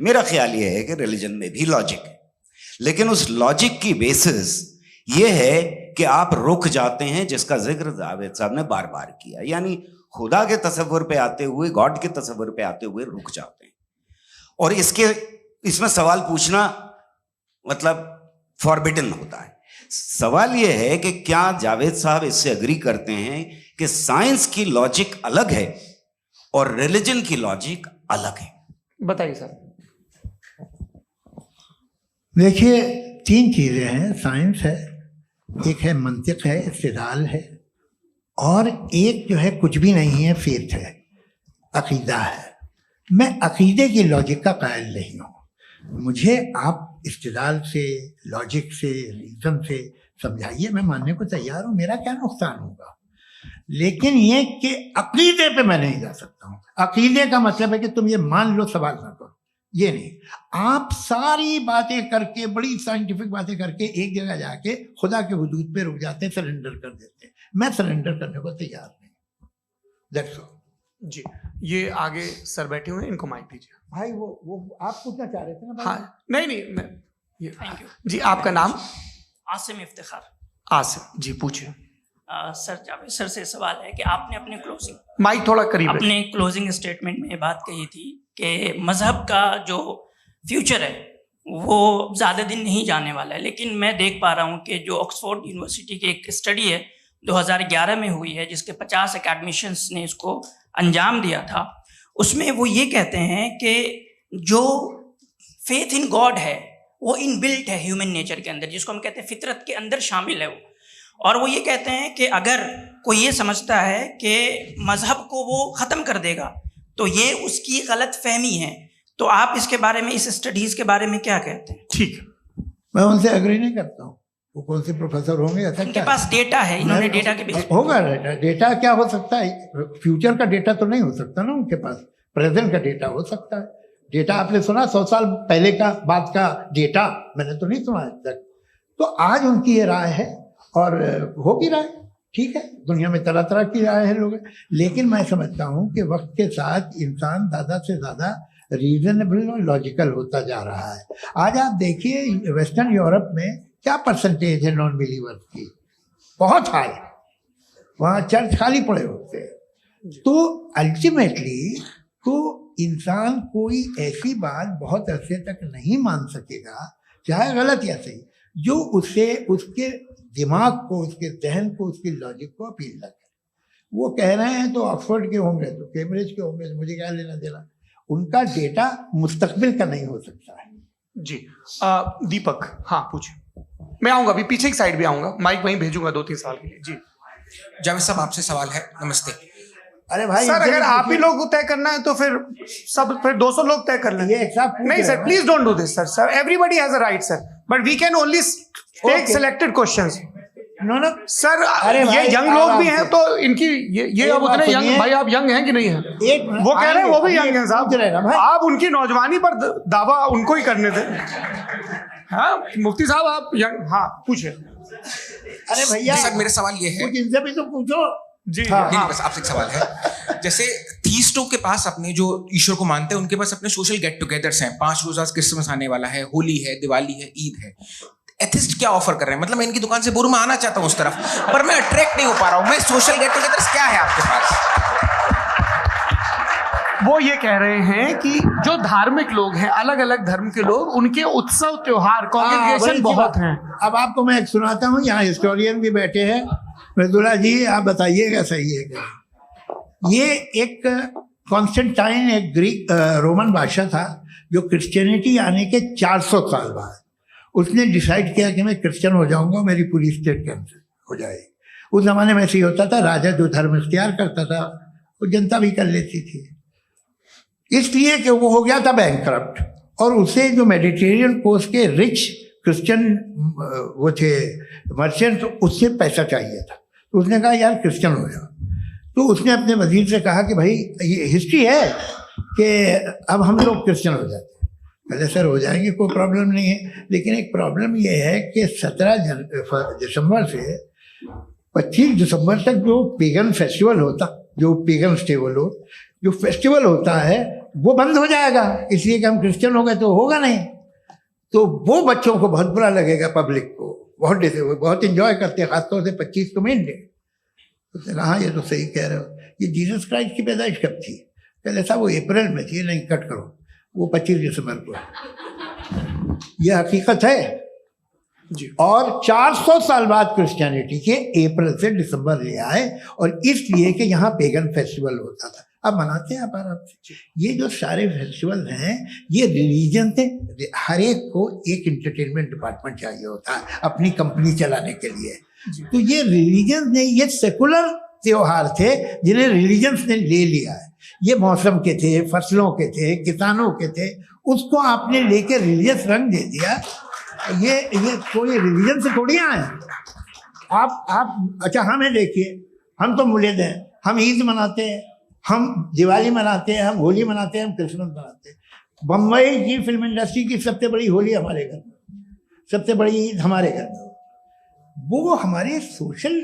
मेरा ख्याल ये है कि रिलीजन में भी लॉजिक है, लेकिन उस लॉजिक की बेसिस ये है कि आप रुक जाते हैं, जिसका जिक्र जावेद साहब ने बार बार किया। यानी खुदा के तसव्वुर पे आते हुए, गॉड के तसव्वुर पे आते हुए रुक जाते हैं। और इसमें सवाल पूछना मतलब फॉरबिडन होता है। सवाल यह है कि क्या जावेद साहब इससे अग्री करते हैं कि साइंस की लॉजिक अलग है और रिलीजन की लॉजिक अलग है? बताइए सर। देखिए, तीन चीज़ें हैं। साइंस है, एक है मंतिक है, इस्तिदलाल है, और एक जो है कुछ भी नहीं है, फेथ है, अकीदा है। मैं अकीदे की लॉजिक का कायल नहीं हूँ। मुझे आप इस्तिदलाल से, लॉजिक से, रीज़न से समझाइए, मैं मानने को तैयार हूँ, मेरा क्या नुकसान होगा। लेकिन ये कि अकीदे पे मैं नहीं जा सकता हूँ। अकीदे का मतलब है कि तुम ये मान लो, सवाल ना करो, ये नहीं। आप सारी बातें करके, बड़ी साइंटिफिक बातें करके एक जगह जाके खुदा के हुदूद पे रुक जाते हैं, सरेंडर कर देते हैं। मैं सरेंडर करने को तैयार नहीं। That's all. जी, ये आगे सर बैठे हुए हैं, इनको माइक दीजिए। भाई वो आप पूछना चाह रहे थे ना? हाँ, नहीं मैं ये थैंक यू जी। आपका नाम? आसिम इफ्तिखार। आसिम जी, पूछिए। सर, जावेद सर से सवाल है कि आपने अपने माइक थोड़ा करीब अपने क्लोजिंग स्टेटमेंट में ये बात कही थी कि मज़हब का जो फ्यूचर है वो ज़्यादा दिन नहीं जाने वाला है, लेकिन मैं देख पा रहा हूँ कि जो ऑक्सफोर्ड यूनिवर्सिटी की एक स्टडी है 2011 में हुई है, जिसके 50 एकेडमिशियंस ने इसको अंजाम दिया था, उसमें वो ये कहते हैं कि जो फेथ इन गॉड है वो इनबिल्ट है ह्यूमन नेचर के अंदर, जिसको हम कहते हैं फितरत के अंदर शामिल है वो। और वो ये कहते हैं कि अगर कोई ये समझता है कि मज़हब को वो ख़त्म कर देगा तो ये उसकी गलत फहमी है। तो आप इसके बारे में, इस स्टडीज़ के बारे में क्या कहते हैं? ठीक है, मैं उनसे एग्री नहीं करता हूँ। वो कौन से प्रोफेसर होंगे? ऐसा उनके क्या पास डेटा है, इन्होंने डेटा के बेस होगा। डेटा क्या हो सकता है? फ्यूचर का डेटा तो नहीं हो सकता ना उनके पास, प्रेजेंट का डेटा हो सकता है। डेटा आपने सुना 100 साल पहले का बाद का डेटा? मैंने तो नहीं सुना आज तक। तो आज उनकी ये राय है और हो भी रहा है, ठीक है। दुनिया में तरह तरह की राय है लोग, लेकिन मैं समझता हूँ कि वक्त के साथ इंसान ज़्यादा से ज़्यादा रीजनेबल और लॉजिकल होता जा रहा है। आज आप देखिए वेस्टर्न यूरोप में क्या परसेंटेज है नॉन बिलीवर्स की, बहुत हाई। वहाँ चर्च खाली पड़े होते हैं। तो अल्टीमेटली तो इंसान कोई ऐसी बात बहुत अरसे तक नहीं मान सकेगा, चाहे गलत या सही, जो उसे, उसके दिमाग को, उसके जहन को, उसकी लॉजिक को अपील न करे। वो कह रहे हैं तो ऑक्सफोर्ड के होंगे तो कैम्ब्रिज के होंगे, मुझे क्या लेना देना। उनका डेटा मुस्तकबिल का नहीं हो सकता है। जी दीपक, हाँ पूछिए। मैं आऊंगा अभी, पीछे की साइड भी आऊंगा, माइक वहीं भेजूंगा 2-3 साल के लिए। जी जावेद साहब, आपसे सवाल है। नमस्ते। अरे भाई सर, अगर आप ही लोग को तय करना है तो फिर 200 लोग तय कर लें। नहीं sir, please don't do this sir. Everybody has a right sir, but we can only take selected questions. No sir, अरे ये यंग लोग भी हैं तो इनकी ये अब उतने यंग, भाई आप यंग हैं कि नहीं हैं? वो कह रहे हैं वो भी यंग हैं साहब, आप उनकी नौजवानी पर दावा उनको ही करने थे। हाँ मुफ्ती साहब, आप यंग, हाँ पूछे। अरे भैया सर, मेरा सवाल ये है, इनसे भी तो पूछो। जी नहीं, बस आपसे एक सवाल है। जैसे थीस्टों के पास, अपने जो ईश्वर को मानते हैं, उनके पास अपने सोशल गेट टुगेदर्स हैं। 5 रोजा क्रिसमस आने वाला है, होली है, दिवाली है, ईद है। एथिस्ट क्या ऑफर कर रहे हैं? मतलब मैं इनकी दुकान से बोलूं, मैं आना चाहता हूं उस तरफ, पर मैं अट्रैक्ट नहीं हो पा रहा हूं। मैं सोशल गेट टुगेदर्स क्या है आपके पास? वो ये कह रहे हैं कि जो धार्मिक लोग हैं, अलग अलग धर्म के लोग, उनके उत्सव त्योहार, कॉन्ग्रेगेशन बहुत हैं। अब आपको मैं एक सुनाता हूँ, यहाँ हिस्टोरियन भी बैठे हैं। मृदुला जी, आप बताइएगा सही है क्या? ये एक कॉन्स्टेंटाइन, एक ग्रीक रोमन बादशाह था, जो क्रिश्चियनिटी आने के 400 साल बाद उसने डिसाइड किया कि मैं क्रिश्चियन हो जाऊंगा, मेरी पूरी स्टेट कैंसिल हो जाएगी। उस जमाने में ऐसे ही होता था, राजा जो धर्म इख्तियार करता था वो जनता भी कर लेती थी। इसलिए कि वो हो गया था बैंकरप्ट, और उसे जो मेडिटेरियन कोस्ट के रिच क्रिश्चियन वो थे मर्चेंट, उससे पैसा चाहिए था। तो उसने कहा यार क्रिश्चियन हो जाओ। तो उसने अपने वजीर से कहा कि भाई ये हिस्ट्री है कि अब हम लोग क्रिश्चियन हो जाते हैं। पहले सर हो जाएंगे, कोई प्रॉब्लम नहीं है, लेकिन एक प्रॉब्लम ये है कि 17 दिसंबर से 25 दिसंबर तक जो पेगन फेस्टिवल होता, जो पेगन जो फेस्टिवल होता है वो बंद हो जाएगा, इसलिए कि हम क्रिश्चियन हो गए तो होगा नहीं। तो वो बच्चों को बहुत बुरा लगेगा, पब्लिक को बहुत इंजॉय करते हैं, खासतौर से 25 को मेन डे। उसने कहा ये तो सही कह रहे हो, ये जीसस क्राइस्ट की पैदाइश कब थी? पहले साहब वो अप्रैल में थी। नहीं, कट करो, वो 25 दिसंबर को है। ये हकीकत है। और 400 साल बाद क्रिश्चियनिटी के अप्रैल से दिसंबर ले आए, और इसलिए कि यहाँ पेगन फेस्टिवल होता था। अब मनाते हैं आप आराम से। ये जो सारे फेस्टिवल हैं ये रिलीजन से, हर एक को एक इंटरटेनमेंट डिपार्टमेंट चाहिए होता है अपनी कंपनी चलाने के लिए। तो ये रिलीजन ने, ये सेकुलर त्योहार थे जिन्हें रिलीजन्स ने ले लिया है। ये मौसम के थे, फसलों के थे, किसानों के थे, उसको आपने लेके रिलीजियस रंग दे दिया। ये कोई रिलीजन से थोड़ी आए आप। अच्छा हमें देखिए, हम तो मुल्द हैं, हम ईद मनाते हैं, हम दिवाली मनाते हैं, हम होली मनाते हैं, हम क्रिसमस मनाते हैं। बम्बई की फिल्म इंडस्ट्री की सबसे बड़ी होली हमारे घर में, सबसे बड़ी ईद हमारे घर में। वो हमारे सोशल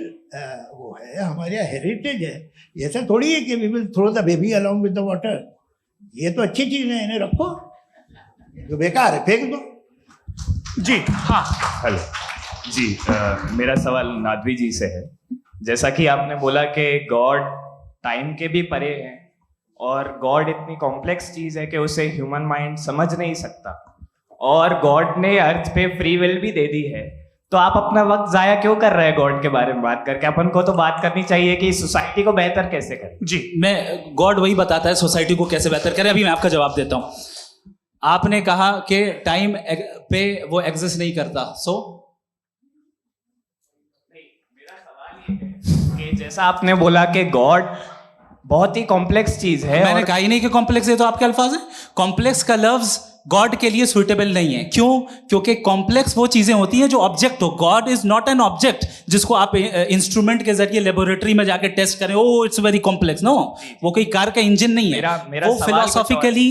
वो है, हमारे हेरिटेज है। ऐसा थोड़ी है कि we will throw the baby along with the water. ये तो अच्छी चीज़ है, इन्हें रखो, जो बेकार है फेंक दो। जी हाँ, हेलो जी, मेरा सवाल नादवी जी से है। जैसा कि आपने बोला कि गॉड टाइम के भी परे है और गॉड इतनी कॉम्प्लेक्स चीज है कि उसे ह्यूमन माइंड समझ नहीं सकता, और गॉड ने अर्थ पे फ्री विल भी दे दी है, तो आप अपना वक्त जाया क्यों कर रहे हैं गॉड के बारे में बात करके? अपन को तो बात करनी चाहिए कि सोसाइटी को बेहतर कैसे करें। जी, मैं गॉड वही बताता है सोसाइटी को कैसे बेहतर करें। अभी मैं आपका जवाब देता हूं। आपने कहा कि टाइम पे वो एग्जिस्ट नहीं करता, मेरा सवाल ये है कि जैसा आपने बोला कि गॉड बहुत ही कॉम्प्लेक्स चीज है। मैंने कहा ही नहीं कि कॉम्प्लेक्स है, तो आपके अल्फाज है। कॉम्प्लेक्स का लफ्ज गॉड के लिए सुइटेबल नहीं है। क्यों? क्योंकि कॉम्प्लेक्स वो चीजें होती हैं जो ऑब्जेक्ट हो। God is not an object जिसको आप इंस्ट्रूमेंट के जरिए लेबोरेटरी में जाके टेस्ट करें, oh it's very complex. No, वो कोई कार का इंजन नहीं है। वो फिलोसॉफिकली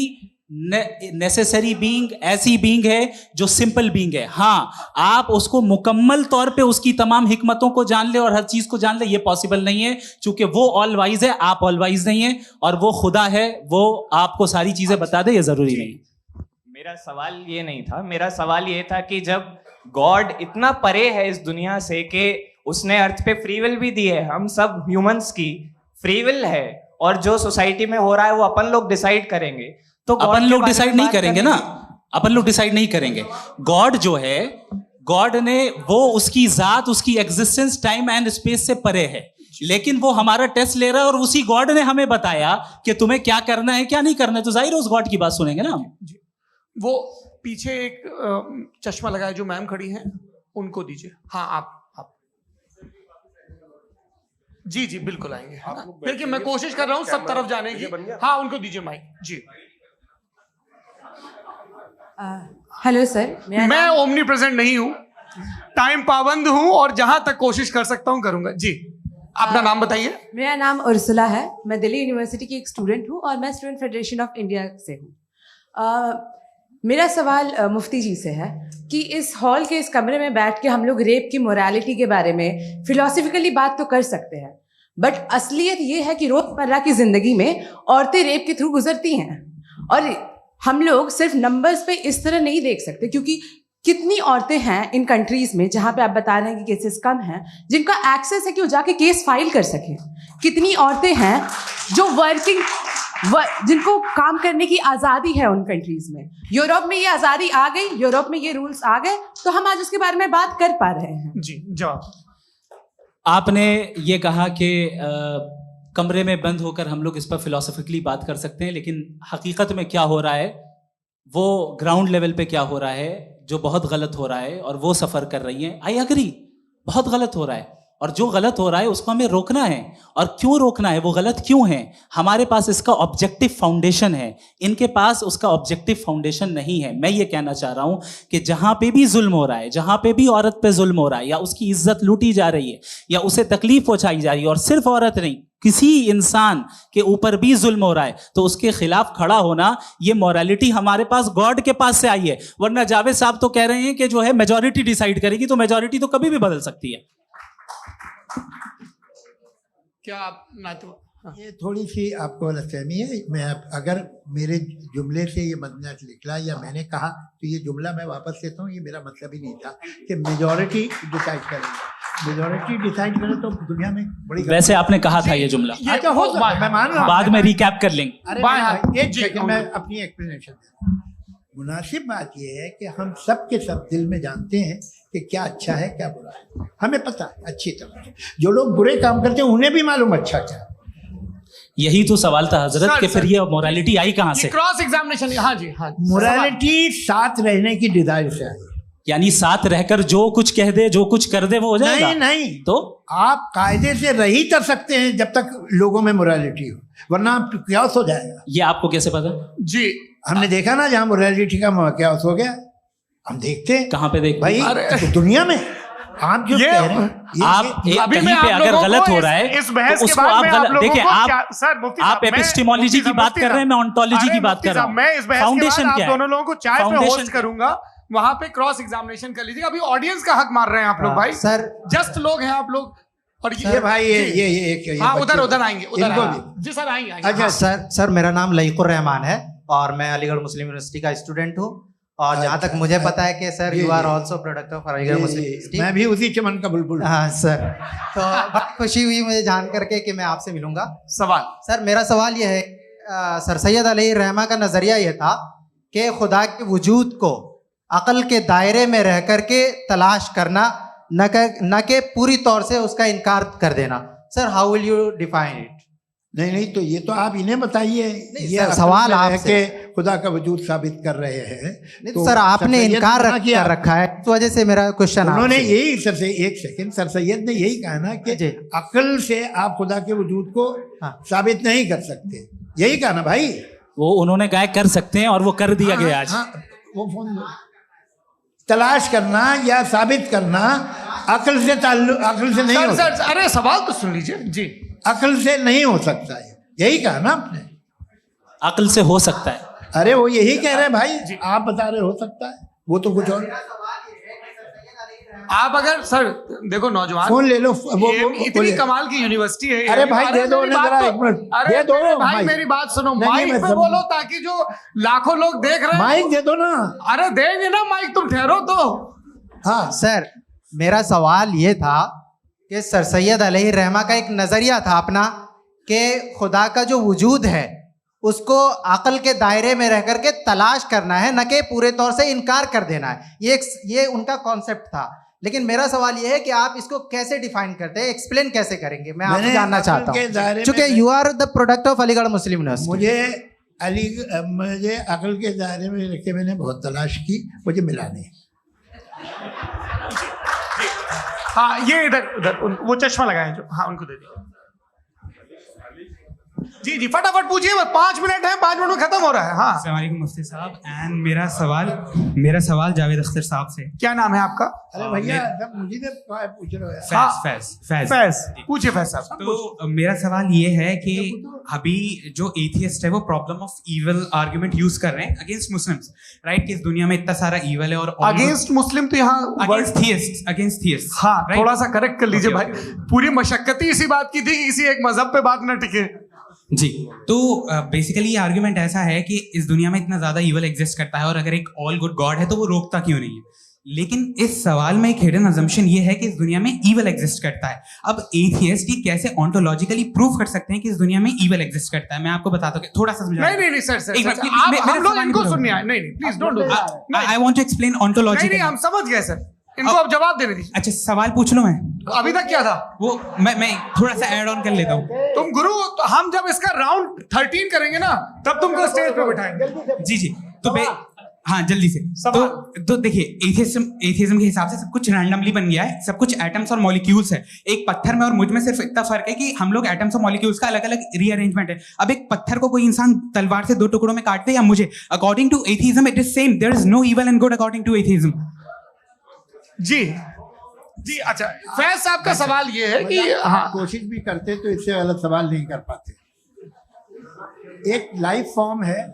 नेसेसरी बीइंग ऐसी बीइंग है जो सिंपल बीइंग है। हाँ, आप उसको मुकम्मल तौर पे उसकी तमाम हिकमतों को जान ले और हर चीज को जान ले, ये पॉसिबल नहीं है, क्योंकि वो ऑल वाइज है, आप ऑल वाइज नहीं है, और वो खुदा है, वो आपको सारी चीजें बता दे, ये जरूरी नहीं। मेरा सवाल ये नहीं था, मेरा सवाल ये था कि जब गॉड इतना परे है इस दुनिया से कि उसने अर्थ पे फ्री विल भी दी है, हम सब ह्यूमंस की फ्री विल है, और जो सोसाइटी में हो रहा है वो अपन लोग डिसाइड करेंगे, तो अपन लोग डिसाइड नहीं करेंगे ना, अपन लोग डिसाइड नहीं करेंगे। गॉड जो है, गॉड ने वो उसकी जात, उसकी एग्जिस्टेंस टाइम एंड स्पेस से परे है, लेकिन वो हमारा टेस्ट ले रहा है और उसी गॉड ने हमें बताया कि तुम्हें क्या करना है क्या नहीं करना है, तो जाहिर है उस गॉड की बात सुनेंगे ना हम। वो पीछे एक चश्मा लगाए जो मैम खड़ी हैं, उनको दीजिए। हाँ, आप जी जी बिल्कुल आएंगे। देखिए मैं कोशिश कर रहा हूँ सब तरफ जाने की। हाँ, उनको दीजिए माइक। जी हेलो सर, मैं ओमनी प्रेजेंट नहीं हूँ, टाइम पाबंद हूँ, और जहां तक कोशिश कर सकता हूँ करूंगा। जी, अपना नाम बताइए। मेरा नाम उर्सुला है, मैं दिल्ली यूनिवर्सिटी की एक स्टूडेंट हूँ और मैं स्टूडेंट फेडरेशन ऑफ इंडिया से हूँ। मेरा सवाल मुफ्ती जी से है कि इस हॉल के इस कमरे में बैठ के हम लोग रेप की मोरालिटी के बारे में फिलोसफिकली बात तो कर सकते हैं, बट असलियत ये है कि रोजमर्रा की जिंदगी में औरतें रेप के थ्रू गुजरती हैं, और हम लोग सिर्फ नंबर्स पे इस तरह नहीं देख सकते, क्योंकि कितनी औरतें हैं इन कंट्रीज में जहां पे आप बता रहे हैं कि केसेस कम हैं, जिनका एक्सेस है कि वो जाके केस फाइल कर सकें। कितनी औरतें हैं जो जिनको काम करने की आज़ादी है उन कंट्रीज में। यूरोप में ये आज़ादी आ गई, यूरोप में ये रूल्स आ गए, तो हम आज उसके बारे में बात कर पा रहे हैं। जी, जवाब। आपने ये कहा कि कमरे में बंद होकर हम लोग इस पर फिलोसफिकली बात कर सकते हैं, लेकिन हकीकत में क्या हो रहा है, वो ग्राउंड लेवल पे क्या हो रहा है जो बहुत गलत हो रहा है, और वो सफ़र कर रही हैं। आई एग्री, बहुत गलत हो रहा है, और जो गलत हो रहा है उसको हमें रोकना है। और क्यों रोकना है, वो गलत क्यों है, हमारे पास इसका ऑब्जेक्टिव फाउंडेशन है, इनके पास उसका ऑब्जेक्टिव फाउंडेशन नहीं है। मैं ये कहना चाह रहा हूं कि जहां पे भी जुल्म हो रहा है, जहां पे भी औरत पे जुल्म हो रहा है, या उसकी इज्जत लूटी जा रही है, या उसे तकलीफ पहुंचाई जा रही है, और सिर्फ औरत नहीं, किसी इंसान के ऊपर भी जुल्म हो रहा है, तो उसके खिलाफ खड़ा होना, ये मोरालिटी हमारे पास गॉड के पास से आई है। वरना जावेद साहब तो कह रहे हैं कि जो है मेजॉरिटी डिसाइड करेगी, तो मेजॉरिटी तो कभी भी बदल सकती है। क्या आप ये थोड़ी सी आपको गलतफहमी है। मैं अगर मेरे जुमले से ये मदनियात निकला या मैंने कहा, तो ये जुमला मैं वापस लेता हूँ। ये मेरा मतलब ही नहीं था कि मेजॉरिटी डिसाइड करेगी। मेजॉरिटी डिसाइड करे तो दुनिया में बड़ी, वैसे आपने कहा था ये जुमला। अच्छा, हो सकता है, मैं मान रहा हूँ, बाद में रिकैप कर लेंगे। अरे एक सेकंड, मैं अपनी एक्सप्लेनेशन देता हूँ। मुनासिब बात यह है कि हम सब के सब दिल में जानते हैं कि क्या अच्छा है क्या बुरा है, हमें पता है अच्छी तरह से। जो लोग बुरे काम करते हैं उन्हें भी मालूम अच्छा क्या। यही तो सवाल था हजरत सर, कि फिर सर, ये मोरालिटी आई कहाँ से? Cross examination. हाँ जी, हाँ जी। मोरालिटी साथ रहने की डिजायर से आई। यानी साथ रहकर जो कुछ कह दे जो कुछ कर दे वो हो जाएगा? नहीं नहीं, तो आप कायदे से रही कर सकते हैं जब तक लोगों में मोरालिटी हो, वरना क्यास हो जाएगा। ये आपको कैसे पता? जी, हमने देखा ना जहाँ मोरालिटी का क्यास हो गया, हम देखते हैं। कहाँ पे देख भाई तो दुनिया में आप जो कह रहे हैं आप अभी कहीं मैं पे आप अगर लोगों गलत को हो रहा है इस बहस तो के उसको बाद आप मैं गलत लोगों देखिए। को सर, मुफ्ती आप साहब, मैं- एपिस्टेमोलॉजी की बात कर रहे हैं, मैं ऑन्टोलॉजी की बात कर रहा हूँ। मैं इस बहस के फाउंडेशन बाद क्या आप है? दोनों लोगों को चाय पे फाउंडेशन होस्ट करूंगा, वहां पे क्रॉस एग्जामिनेशन कर लीजिए। अभी ऑडियंस का हक मार रहे हैं आप लोग भाई। सर जस्ट लोग हैं आप लोग। और ये भाई ये हाँ, बच्चे- उधर आएंगे, उधर इनको आएंगे। भी। जी सर, आएंगे अच्छा सर मेरा नाम लईकुर रहमान है और मैं अलीगढ़ मुस्लिम यूनिवर्सिटी का स्टूडेंट हूँ। और जहाँ तक मुझे पता है कि sir you are also product of Aligarh Muslim University. मैं भी उसी चमन का बुलबुल। हाँ सर, तो बहुत खुशी हुई मुझे जान करके कि मैं आपसे मिलूंगा। सवाल सर मेरा सवाल यह है, सर सैयद अलैहि रहमा का नजरिया यह था कि खुदा के वजूद को अकल के दायरे में रह करके तलाश करना, न कि पूरी तौर से उसका इनकार कर देना। Sir how will you define it? नहीं तो ये तो आप इन्हें बताइए। ये सर, सवाल है आपसे कि खुदा का वजूद साबित कर रहे हैं। तो सर आपने इनकार कर रखा है, इस वजह से मेरा क्वेश्चन उन्होंने यही सर से एक सेकंड, सर सैयद ने यही कहा ना कि अकल से आप खुदा के वजूद को साबित नहीं कर सकते, यही कहा ना भाई। वो उन्होंने कहा कर सकते हैं और वो कर दिया गया आज। वो फोन तलाश करना या साबित करना अकल से अकल से नहीं हो सकता। अरे सवाल तो सुन लीजिए जी। अकल से नहीं हो सकता है, यही कहा ना आपने। अकल से हो सकता है। अरे वो यही कह रहे हैं भाई, आप बता रहे हो सकता है, वो तो कुछ और। आप अगर सर देखो नौजवान फोन ले लो, वो इतनी कमाल की यूनिवर्सिटी है। अरे भाई दे दो उन्हें जरा, एक मिनट दे दो भाई, मेरी बात सुनो, नहीं, माइक मैं पे बोलो ताकि जो लाखों लोग देख रहे हैं। माइक दे दो ना। अरे देंगे ना माइक, तुम ठहरो तो। हाँ सर, मेरा सवाल ये था कि सर सैयद अलैहि रहमा का एक नजरिया था अपना कि खुदा का जो वजूद है उसको अकल के दायरे में रह करके तलाश करना है, न कि पूरे तौर से इनकार कर देना है। ये उनका कॉन्सेप्ट था। लेकिन मेरा सवाल ये है कि आप इसको कैसे डिफाइन करते हैं, एक्सप्लेन कैसे करेंगे? मैं आपसे जानना चाहता हूँ, क्योंकि you are the product of Aligarh Muslim University. मुझे अकल के दायरे में रखे मैंने बहुत तलाश की, मुझे मिला नहीं। हाँ ये इधर वो चश्मा लगाए जो, हाँ उनको दे दिया। जी जी फटाफट पूछिए, बस 5 मिनट है, 5 मिनट में खत्म हो रहा है। हाँ अस्सलाम वालेकुम मुफ्ती साहब। एंड मेरा सवाल जावेद अख्तर साहब से। क्या नाम है आपका? अरे भैया मुझे पूछ रहे हो। फैज पूछिए फैज साहब। तो मेरा सवाल ये है कि अभी जो एथियस्ट है वो problem of evil argument use कर रहे हैं अगेंस्ट मुस्लिम्स, राइट? कि इस दुनिया में इतना सारा इविल है और अगेंस्ट मुस्लिम तो यहाँ अगेंस्ट थियस्ट। हाँ थोड़ा सा करेक्ट कर लीजिए भाई। पूरी मशक्कत ही इसी बात की थी कि किसी एक मजहब पे बात ना टिके। जी, तो बेसिकली ये आर्गुमेंट ऐसा है कि इस दुनिया में इतना ज्यादा इविल एग्जिस्ट करता है और अगर एक ऑल गुड गॉड है तो वो रोकता क्यों नहीं है? लेकिन इस सवाल में एक हिडन अजम्पशन ये है कि इस दुनिया में इविल एग्जिस्ट करता है। अब एथियस्ट ही कैसे ऑन्टोलॉजिकली प्रूव कर सकते हैं कि इस दुनिया में इविल एग्जिस्ट करता है? मैं आपको बताता हूँ, थोड़ा सा समझा। नहीं सर हम लोग इनको सुनने आए। नहीं please don't do that. I want to explain ontology. नहीं हम समझ गए सर, इनको अब जवाब देने दीजिए। अच्छा सवाल पूछ लो। मैं अभी तक क्या था वो मैं थोड़ा सा ऐड ऑन कर लेता हूँ। तुम गुरु, तो हम जब इसका राउंड 13 करेंगे ना तब तुमको स्टेज पे बिठाएंगे। जी तो हाँ जल्दी से। तो देखिए एथियज्म के हिसाब से सब कुछ रैंडमली बन गया है, सब कुछ एटम्स और मॉलिक्यूल्स है। एक पत्थर में और मुझ में सिर्फ इतना फर्क है कि हम लोग एटम्स और मॉलिक्यूल्स का अलग अलग रीअरेंजमेंट है। अब एक पत्थर को कोई इंसान तलवार से 2 टुकड़ों में काट दे या मुझे, according to atheism it is same. There is no evil and good according to atheism. जी अच्छा फैज साहब का सवाल ये है कि हाँ कोशिश भी करते तो इससे गलत सवाल नहीं कर पाते। एक लाइफ फॉर्म है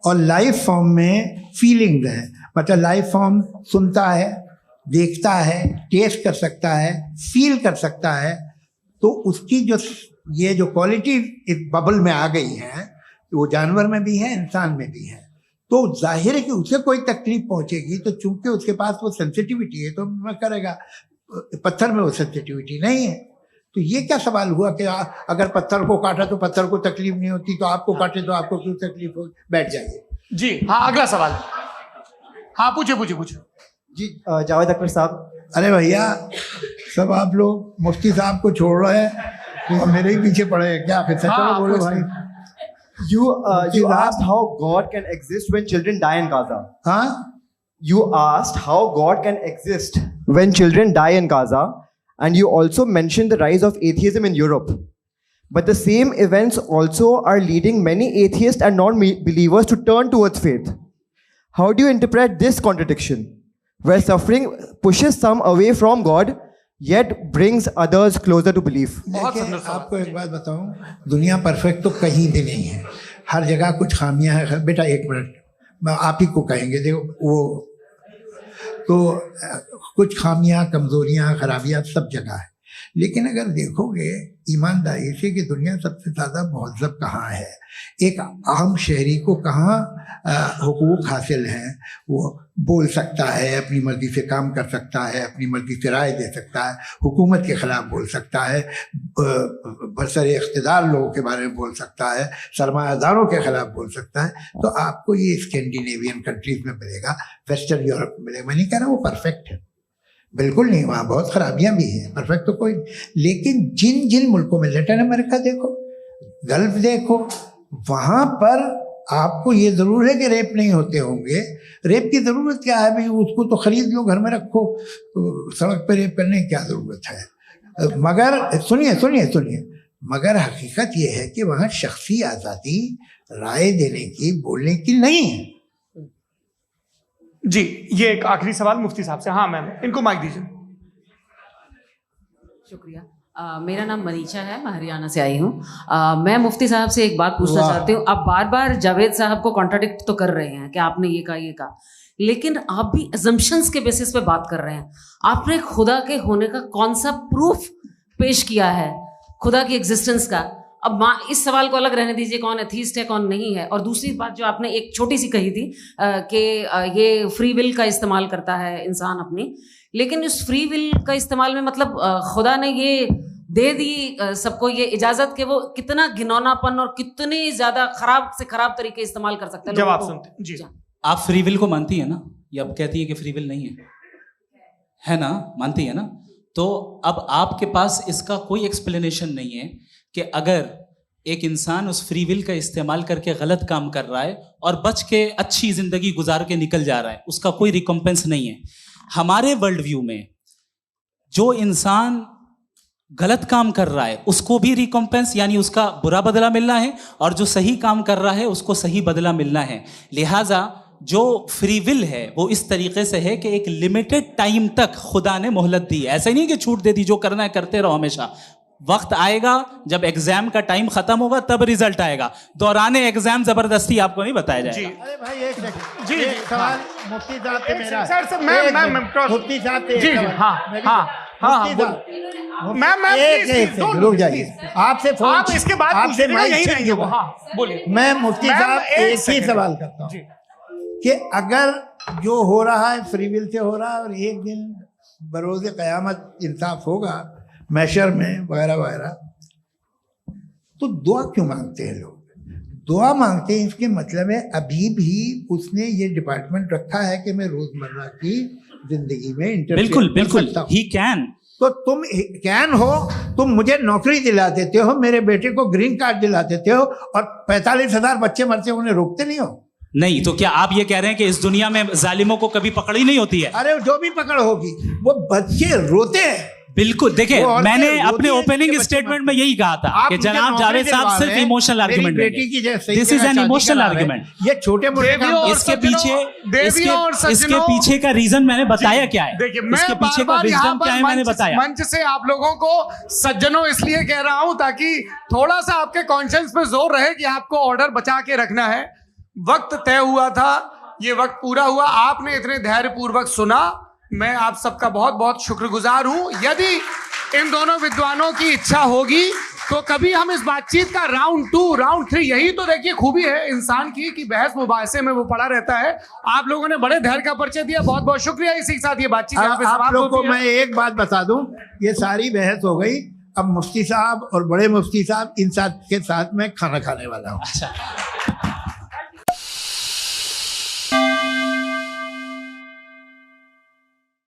और लाइफ फॉर्म में फीलिंग है, मतलब लाइफ फॉर्म सुनता है, देखता है, टेस्ट कर सकता है, फील कर सकता है। तो उसकी जो ये जो क्वालिटी इस बबल में आ गई है वो जानवर में भी है, इंसान में भी है। तो जाहिर है कि उसे कोई तकलीफ पहुंचेगी, तो चूंकि उसके पास वो सेंसिटिविटी है तो मैं करेगा। पत्थर में वो सेंसिटिविटी नहीं है। तो ये क्या सवाल हुआ कि अगर पत्थर को काटा तो पत्थर को तकलीफ नहीं होती, तो आपको काटे तो आपको क्यों तकलीफ हो? बैठ जाइए। जी हाँ अगला सवाल। हाँ पूछे जी। जावेद अख्तर साहब, अरे भैया, सब आप लोग मुफ्ती साहब को छोड़ रहे हैं, तो मेरे ही पीछे पड़े हैं क्या? फिर चलो बोलो भाई। You asked how God can exist when children die in Gaza. हाँ? You asked how God can exist when children die in Gaza, and you also mentioned the rise of atheism in Europe. But the same events also are leading many atheists and non-believers to turn towards faith. How do you interpret this contradiction, where suffering pushes some away from God, yet brings others closer to belief? देखिए, आपको एक बात बताऊं, दुनिया perfect तो कहीं भी नहीं है, हर जगह कुछ खामियां हैं। बेटा एक मिनट, मैं आप ही को कहेंगे, देखो वो तो कुछ खामियां, कमजोरियां, खराबियां सब जगह है। लेकिन अगर देखोगे ईमानदारी से कि दुनिया सबसे ज़्यादा महज़ब कहाँ है, एक आम शहरी को कहाँ हुकूक हासिल हैं, वो बोल सकता है, अपनी मर्ज़ी से काम कर सकता है, अपनी मर्ज़ी से राय दे सकता है, हुकूमत के ख़िलाफ़ बोल सकता है, बरसरे इख्तिदार लोगों के बारे में बोल सकता है, सरमायादारों के ख़िलाफ़ बोल सकता है। तो आपको ये स्कैंडिनेवियन कंट्रीज़ में मिलेगा, वेस्टर्न यूरोप में मिलेगा। मैं नहीं कह रहा वो परफेक्ट है, बिल्कुल नहीं, वहाँ बहुत खराबियाँ भी हैं, परफेक्ट तो कोई नहीं। लेकिन जिन जिन मुल्कों में, लैटिन अमेरिका देखो, गल्फ देखो, वहाँ पर आपको ये ज़रूर है कि रेप नहीं होते होंगे। रेप की ज़रूरत क्या है भाई? उसको तो ख़रीद लो, घर में रखो, सड़क पर रेप करने की क्या ज़रूरत है? मगर सुनिए, मगर हकीकत ये है कि वहाँ शख्सी आज़ादी राय देने की, बोलने की नहीं है। जी, ये एक आखिरी सवाल मुफ्ती साहब से। हाँ मैम, इनको माइक दीजिए। शुक्रिया। मेरा नाम मनीषा है, मैं हरियाणा से आई हूँ। मैं मुफ्ती साहब से एक बात पूछना चाहती हूँ। आप बार बार जावेद साहब को कॉन्ट्राडिक्ट तो कर रहे हैं कि आपने ये कहा, लेकिन आप भी अजम्पशंस के बेसिस पे बात कर रहे हैं। आपने खुदा के होने का कौन सा प्रूफ पेश किया है, खुदा की एग्जिस्टेंस का? अब इस सवाल को अलग रहने दीजिए, कौन एथीस्ट है कौन नहीं है। और दूसरी बात जो आपने एक छोटी सी कही थी कि ये फ्री विल का इस्तेमाल करता है इंसान अपनी, लेकिन उस फ्री विल का इस्तेमाल में मतलब खुदा ने ये दे दी सबको ये इजाजत कि वो कितना घिनौनापन और कितनी ज्यादा खराब से खराब तरीके इस्तेमाल कर सकते हैं। जवाब सुनते जी। आप फ्री विल को मानती है ना, या अब कहती है कि फ्री विल नहीं है ना? मानती है ना? तो अब आपके पास इसका कोई एक्सप्लेनेशन नहीं है कि अगर एक इंसान उस फ्री विल का इस्तेमाल करके गलत काम कर रहा है और बच के अच्छी जिंदगी गुजार के निकल जा रहा है, उसका कोई रिकॉम्पेंस नहीं है। हमारे वर्ल्ड व्यू में जो इंसान गलत काम कर रहा है उसको भी रिकॉम्पेंस यानी उसका बुरा बदला मिलना है, और जो सही काम कर रहा है उसको सही बदला मिलना है। लिहाजा जो फ्री विल है वो इस तरीके से है कि एक लिमिटेड टाइम तक खुदा ने मोहलत दी है। ऐसा नहीं कि छूट दे दी, जो करना है करते रहो हमेशा। वक्त आएगा जब एग्जाम का टाइम खत्म होगा तब रिजल्ट आएगा, दौराने एग्जाम जबरदस्ती आपको नहीं बताया जाएगा। अरे भाई एक सेकंड, जी एक सवाल मुफ्ती साहब से मेरा। सर मैम मुफ्ती साहब से जी हाँ, रुक जाइए, आपसे फोन, आप इसके बाद आपसे यही रहेंगे वो। हाँ बोलिए। मैं मुफ्ती साहब एक ही सवाल करता हूँ कि अगर जो हो रहा है फ्री विल से हो रहा है और एक दिन बरोज़ क़यामत इंसाफ होगा मैशर में वगैरह वगैरह, तो दुआ क्यों मांगते हैं लोग? दुआ मांगते हैं इसके मतलब है अभी भी उसने ये डिपार्टमेंट रखा है कि मैं रोजमर्रा की जिंदगी में बिल्कुल ही कैन। तो तुम कैन हो, तुम मुझे नौकरी दिला देते हो, मेरे बेटे को ग्रीन कार्ड दिला देते हो, और 45,000 बच्चे मरते उन्हें रोकते नहीं हो। नहीं तो क्या आप ये कह रहे हैं कि इस दुनिया में जालिमों को कभी पकड़ ही नहीं होती है? अरे जो भी पकड़ होगी वो बच्चे रोते हैं। बिल्कुल, देखिए मैंने अपने ओपनिंग स्टेटमेंट में यही कहा था कि जनाब जावेद साहब सिर्फ इमोशनल आर्गुमेंट देंगे। This is an emotional argument. ये छोटे मोटे इसके पीछे का रीजन मैंने बताया क्या है। देखिए मैं इसके पीछे का रीजन क्या है मैंने बताया। मंच से आप लोगों को सज्जनों इसलिए कह रहा हूं ताकि थोड़ा सा आपके कॉन्शियंस पे जोर रहे कि आपको ऑर्डर बचा के रखना है। वक्त तय हुआ था, ये वक्त पूरा हुआ, आपने इतने धैर्यपूर्वक सुना, मैं आप सबका बहुत बहुत शुक्रगुजार हूं। यदि इन दोनों विद्वानों की इच्छा होगी तो कभी हम इस बातचीत का राउंड 2, राउंड 3, यही तो देखिए खूबी है इंसान की कि बहस मुबाहसे में वो पड़ा रहता है। आप लोगों ने बड़े धैर्य का परिचय दिया, बहुत बहुत शुक्रिया। इसी के साथ ये बातचीत आप लोग को मैं एक बात बता दूं, ये सारी बहस हो गई, अब मुफ्ती साहब और बड़े मुफ्ती साहब इन साथ के साथ मैं खाना खाने वाला हूँ।